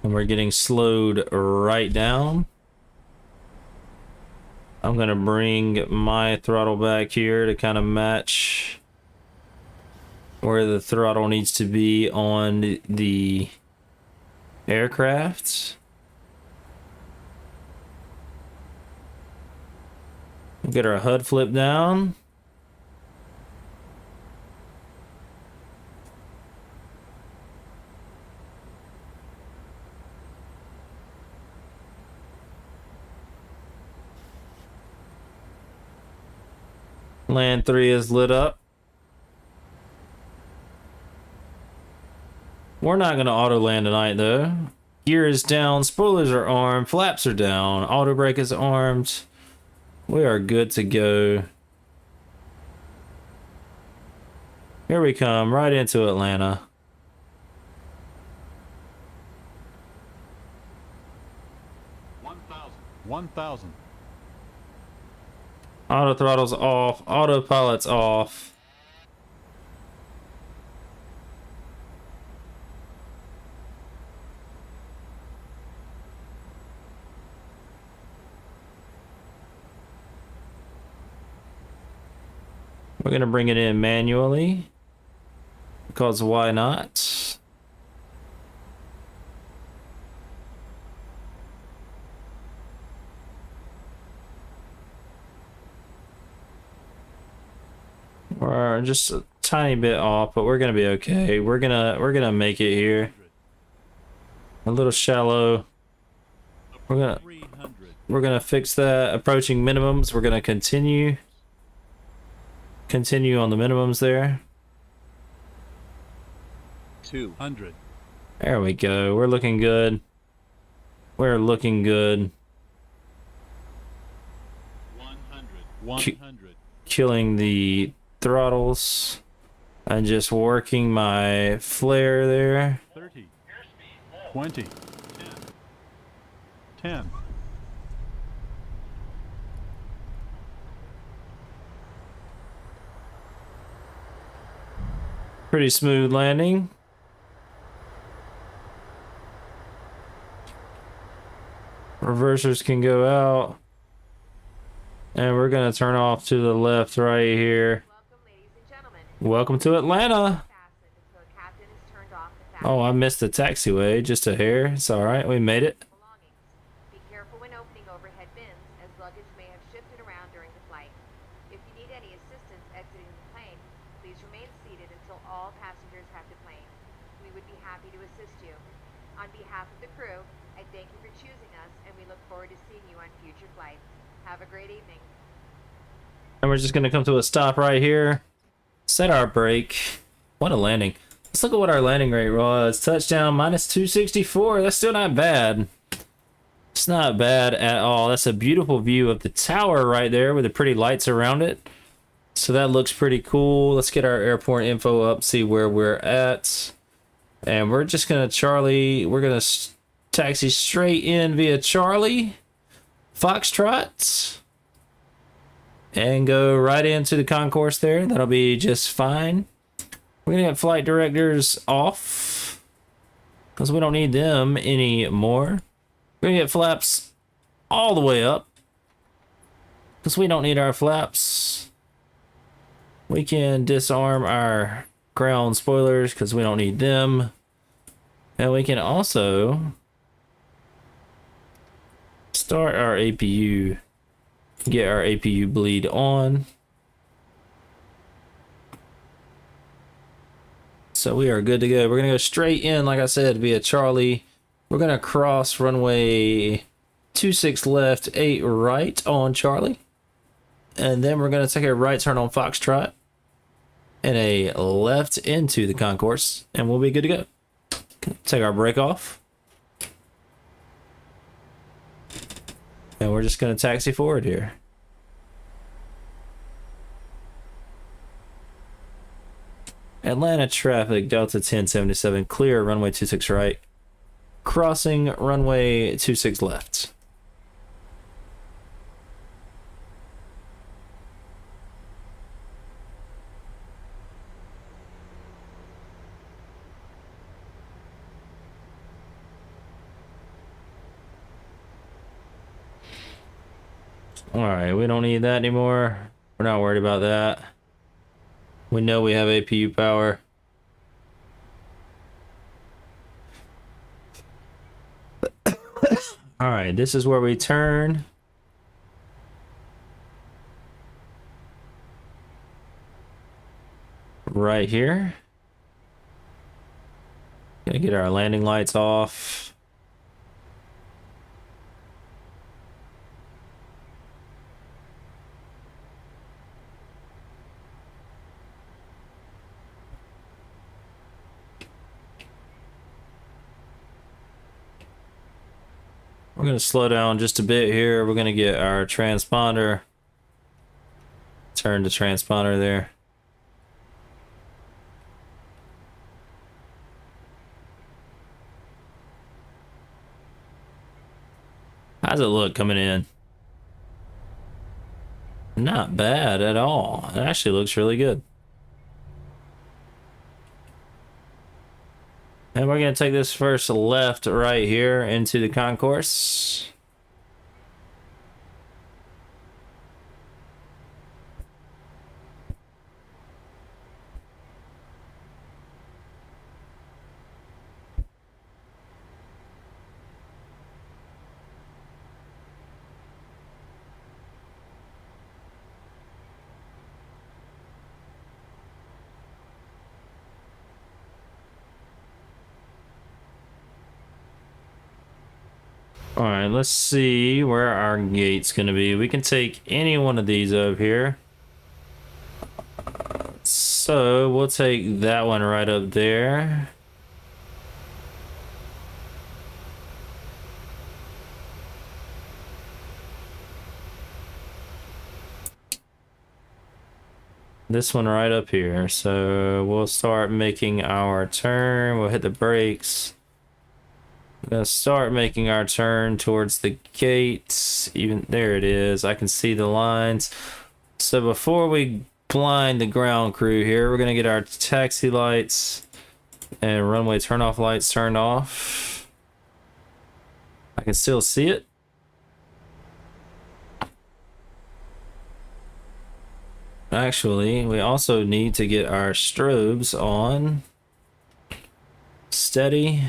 And we're getting slowed right down. I'm going to bring my throttle back here to kind of match where the throttle needs to be on the aircraft. Get our HUD flip down. Land 3 is lit up. We're not going to auto land tonight though. Gear is down, spoilers are armed, flaps are down, auto brake is armed. We are good to go. Here we come, right into Atlanta. One thousand. Auto throttle's off, autopilot's off. We're gonna bring it in manually, because why not? We're just a tiny bit off, but we're gonna be okay. We're gonna make it here. A little shallow. We're gonna fix that. Approaching minimums. We're gonna continue on the minimums there. 200. There we go. We're looking good. We're looking good. 100. Killing the throttles and just working my flare there. 30. 20. 10. Pretty smooth landing. Reversers can go out. And we're gonna turn off to the left right here. Welcome to Atlanta. Oh, I missed the taxiway just a hair. It's all right. We made it. Be careful when opening overhead bins, as luggage may have shifted around during the flight. If you need any assistance exiting the plane, please remain seated until all passengers have deplane. We would be happy to assist you. On behalf of the crew, I thank you for choosing us, and we look forward to seeing you on future flights. Have a great evening. And we're just gonna come to a stop right here. Set our brake. What a landing. Let's look at what our landing rate was. Touchdown minus 264. That's still not bad. It's not bad at all. That's a beautiful view of the tower right there with the pretty lights around it. So that looks pretty cool. Let's get our airport info up, see where we're at. And we're just gonna we're gonna taxi straight in via Charlie Foxtrot and go right into the concourse there. That'll be just fine. We're gonna get flight directors off because we don't need them anymore. We're gonna get flaps all the way up because we don't need our flaps. We can disarm our ground spoilers because we don't need them. And we can also start our APU, get our APU bleed on. So we are good to go. We're gonna go straight in, like I said, via Charlie. We're gonna cross runway 26 left, 8 right on Charlie. And then we're gonna take a right turn on Foxtrot and a left into the concourse, and we'll be good to go. Take our brake off. And we're just gonna taxi forward here. Atlanta traffic, Delta 1077, clear, runway 26 right. Crossing runway 26 left. Alright, we don't need that anymore. We're not worried about that. We know we have APU power. Alright, this is where we turn. Right here. Gonna get our landing lights off. We're going to slow down just a bit here. We're going to get our transponder. Turn the transponder there. How's it look coming in? Not bad at all. It actually looks really good. And we're going to take this first left right here into the concourse. All right, let's see where our gate's gonna be. We can take any one of these up here. So we'll take that one right up there. This one right up here. So we'll start making our turn. We'll hit the brakes. We're gonna start making our turn towards the gate. Even there it is. I can see the lines. So before we blind the ground crew here, we're gonna get our taxi lights and runway turnoff lights turned off. I can still see it. Actually, we also need to get our strobes on. Steady.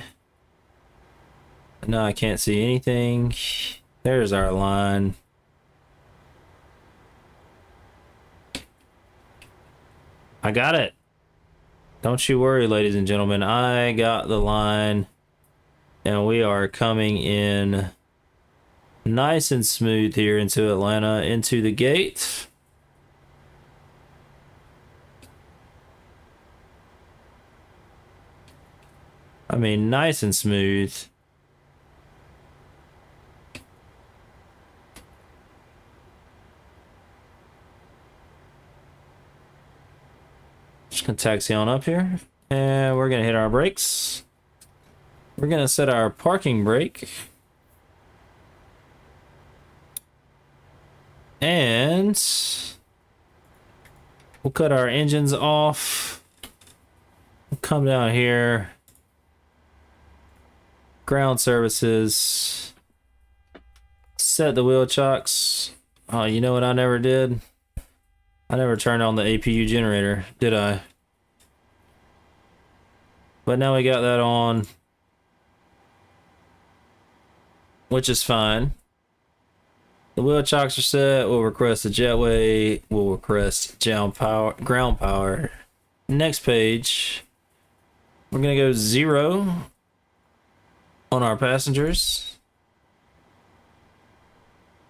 No, I can't see anything. There's our line. I got it. Don't you worry, ladies and gentlemen. I got the line. And we are coming in nice and smooth here into Atlanta, into the gate. I mean, nice and smooth. Just gonna taxi on up here, and we're gonna hit our brakes. We're gonna set our parking brake. And we'll cut our engines off. We'll come down here. Ground services. Set the wheel chocks. Oh, you know what I never did? I never turned on the APU generator, did I? But now we got that on, which is fine. The wheel chocks are set. We'll request a jetway. We'll request ground power. Next page. We're gonna go 0 on our passengers.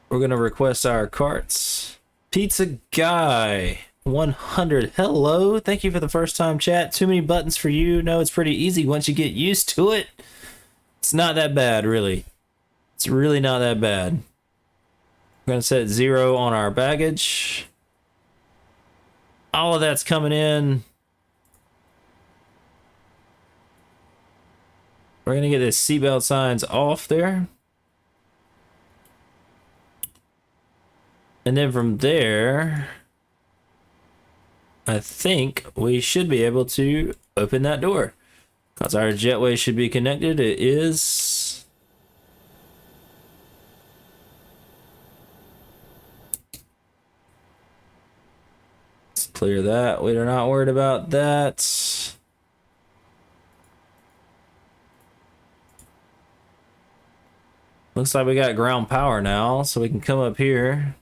We're gonna request our carts. Pizza Guy 100. Hello. Thank you for the first time chat. Too many buttons for you. No, it's pretty easy once you get used to it. It's not that bad, really. It's really not that bad. We're gonna set 0 on our baggage. All of that's coming in. We're gonna get the seatbelt signs off there. And then from there, I think we should be able to open that door. Because our jetway should be connected. It is. Let's clear that. We're not worried about that. Looks like we got ground power now, so we can come up here.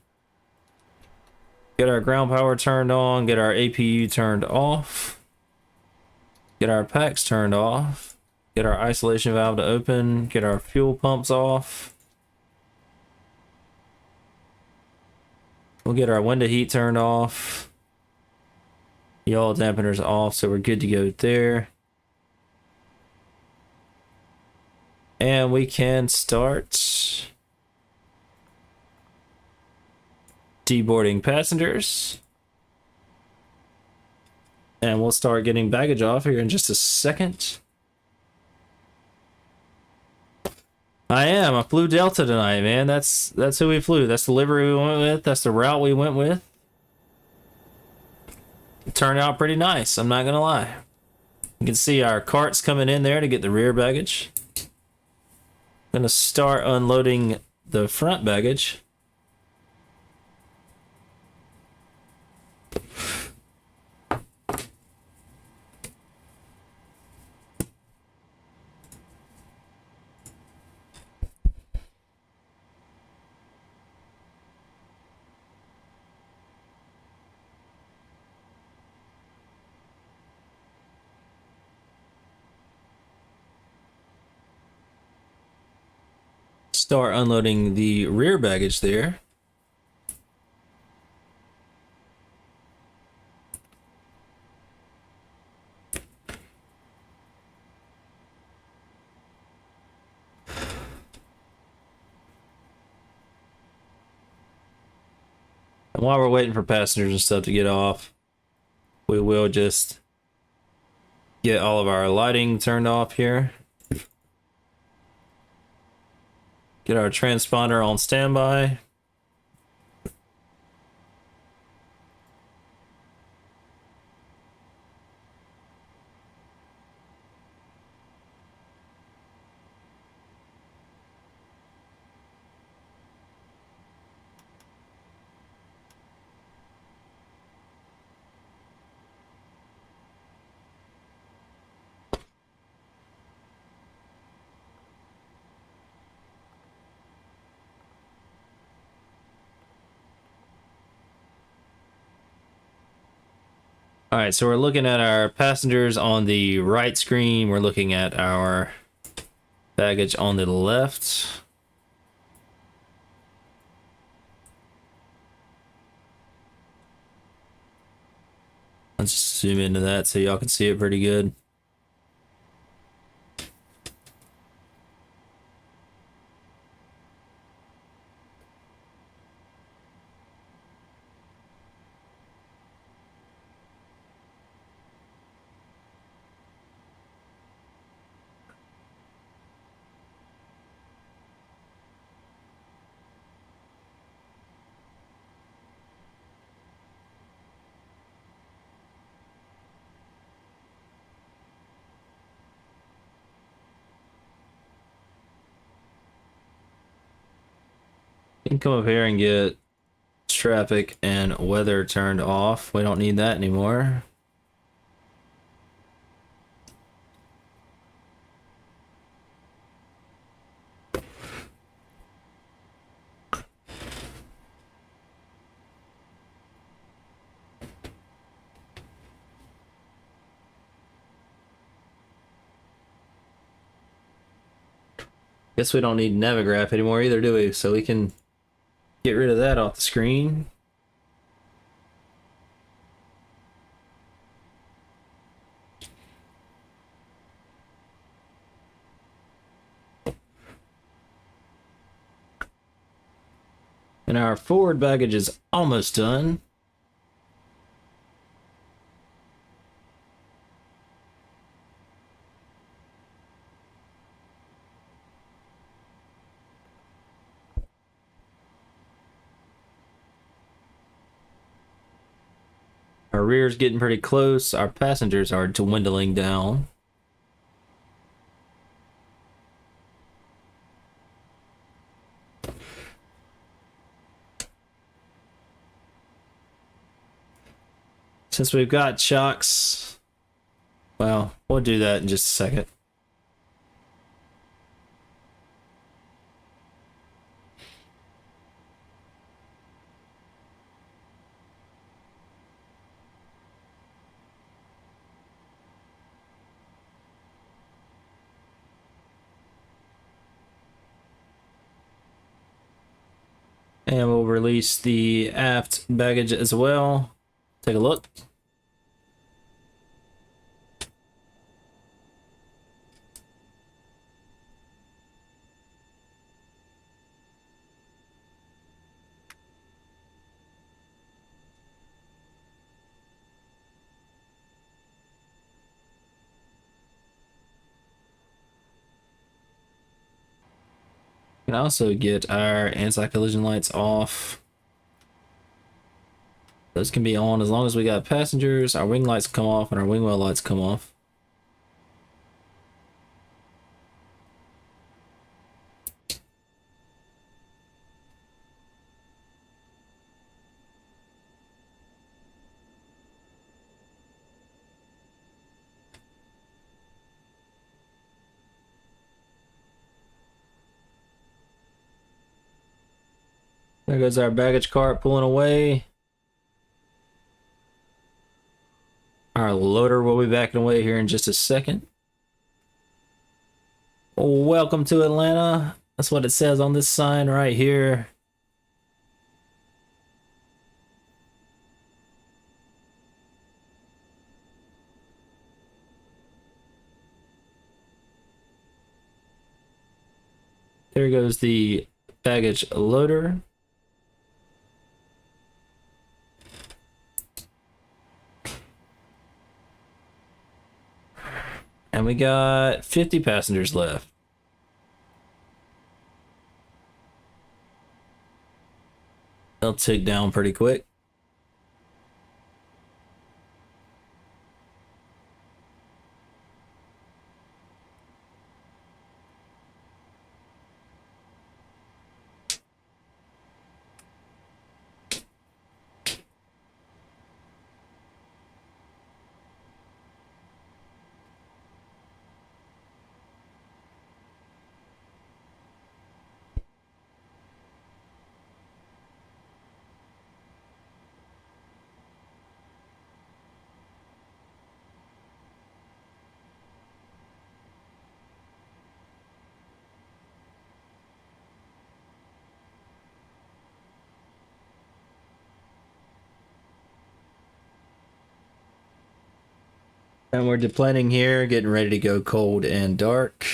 Get our ground power turned on, get our APU turned off. Get our packs turned off. Get our isolation valve to open. Get our fuel pumps off. We'll get our window heat turned off. Yaw dampeners off, so we're good to go there. And we can start deboarding passengers. And we'll start getting baggage off here in just a second. I flew Delta tonight, man. That's who we flew. That's the livery we went with. That's the route we went with. It turned out pretty nice, I'm not gonna lie. You can see our carts coming in there to get the rear baggage. Gonna start unloading the front baggage. Start unloading the rear baggage there. And while we're waiting for passengers and stuff to get off, we will just get all of our lighting turned off here. Get our transponder on standby. All right, so we're looking at our passengers on the right screen. We're looking at our baggage on the left. Let's zoom into that so y'all can see it pretty good. You can come up here and get traffic and weather turned off. We don't need that anymore. Guess we don't need Navigraph anymore either, do we? So we can get rid of that off the screen. And our forward baggage is almost done. Our rear's getting pretty close. Our passengers are dwindling down. Since we've got shocks, well, we'll do that in just a second. And we'll release the aft baggage as well. Take a look. We can also get our anti-collision lights off. Those can be on as long as we got passengers. Our wing lights come off and our wing well lights come off. There goes our baggage cart pulling away. Our loader will be backing away here in just a second. Welcome to Atlanta. That's what it says on this sign right here. There goes the baggage loader. And we got 50 passengers left. They'll tick down pretty quick. And we're deplaning here, getting ready to go cold and dark.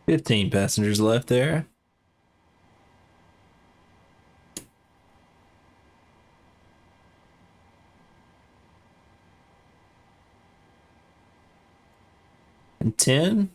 $15 passengers left there. And 10.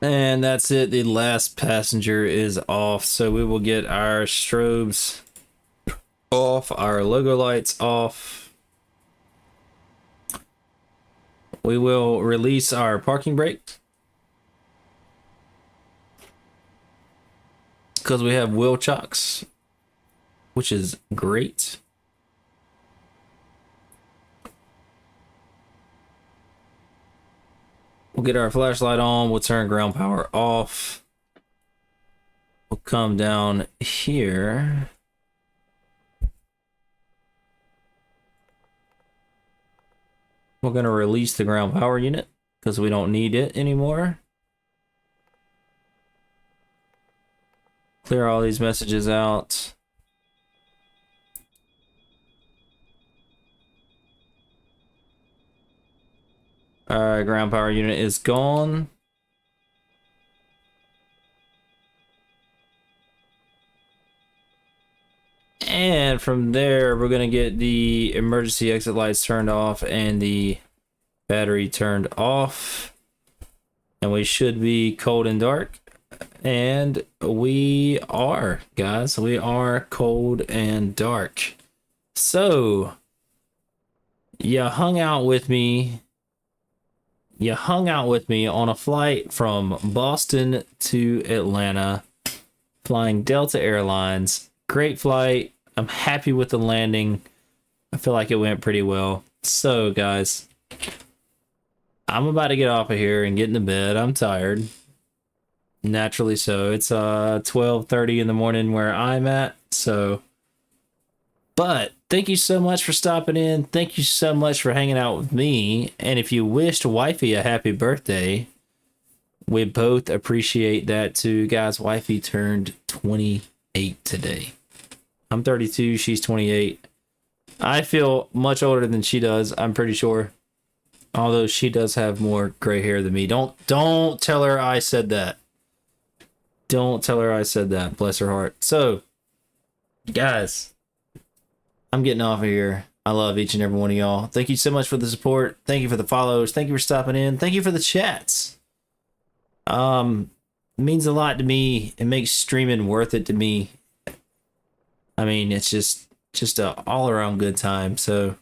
And that's it. The last passenger is off. So we will get our strobes off, our logo lights off. We will release our parking brake, because we have wheel chocks, which is great. We'll get our flashlight on. We'll turn ground power off. We'll come down here. We're going to release the ground power unit because we don't need it anymore. Clear all these messages out. Alright, ground power unit is gone. And from there, we're going to get the emergency exit lights turned off and the battery turned off. And we should be cold and dark. And we are, guys. We are cold and dark. So, you hung out with me. You hung out with me on a flight from Boston to Atlanta, flying Delta Airlines. Great flight. I'm happy with the landing. I feel like it went pretty well. So, guys, I'm about to get off of here and get into bed. I'm tired. Naturally so. It's 12:30 in the morning where I'm at. So, but thank you so much for stopping in. Thank you so much for hanging out with me. And if you wished wifey a happy birthday, we both appreciate that too. Guys, wifey turned 28 today. I'm 32, she's 28. I feel much older than she does, I'm pretty sure. Although she does have more gray hair than me. Don't tell her I said that. Don't tell her I said that. Bless her heart. So, guys, I'm getting off of here. I love each and every one of y'all. Thank you so much for the support. Thank you for the follows. Thank you for stopping in. Thank you for the chats. It means a lot to me. It makes streaming worth it to me. I mean, it's just a all around good time. So,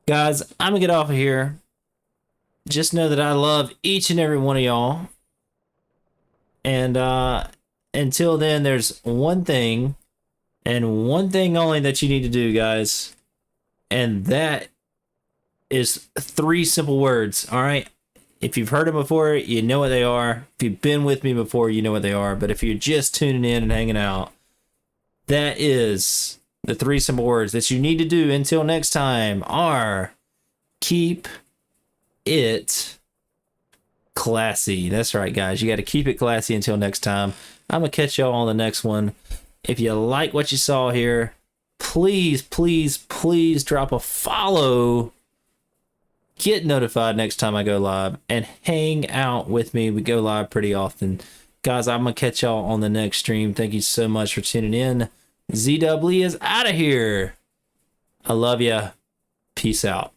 guys, I'm gonna get off of here. Just know that I love each and every one of y'all. And until then, there's one thing and one thing only that you need to do, guys. And that is 3 simple words, all right? If you've heard them before, you know what they are. If you've been with me before, you know what they are. But if you're just tuning in and hanging out, that is the 3 simple words that you need to do until next time are keep it classy. That's right, guys. You got to keep it classy until next time. I'm going to catch y'all on the next one. If you like what you saw here, please, please, please drop a follow. Get notified next time I go live and hang out with me. We go live pretty often. Guys, I'm going to catch y'all on the next stream. Thank you so much for tuning in. ZDubLee is out of here. I love ya. Peace out.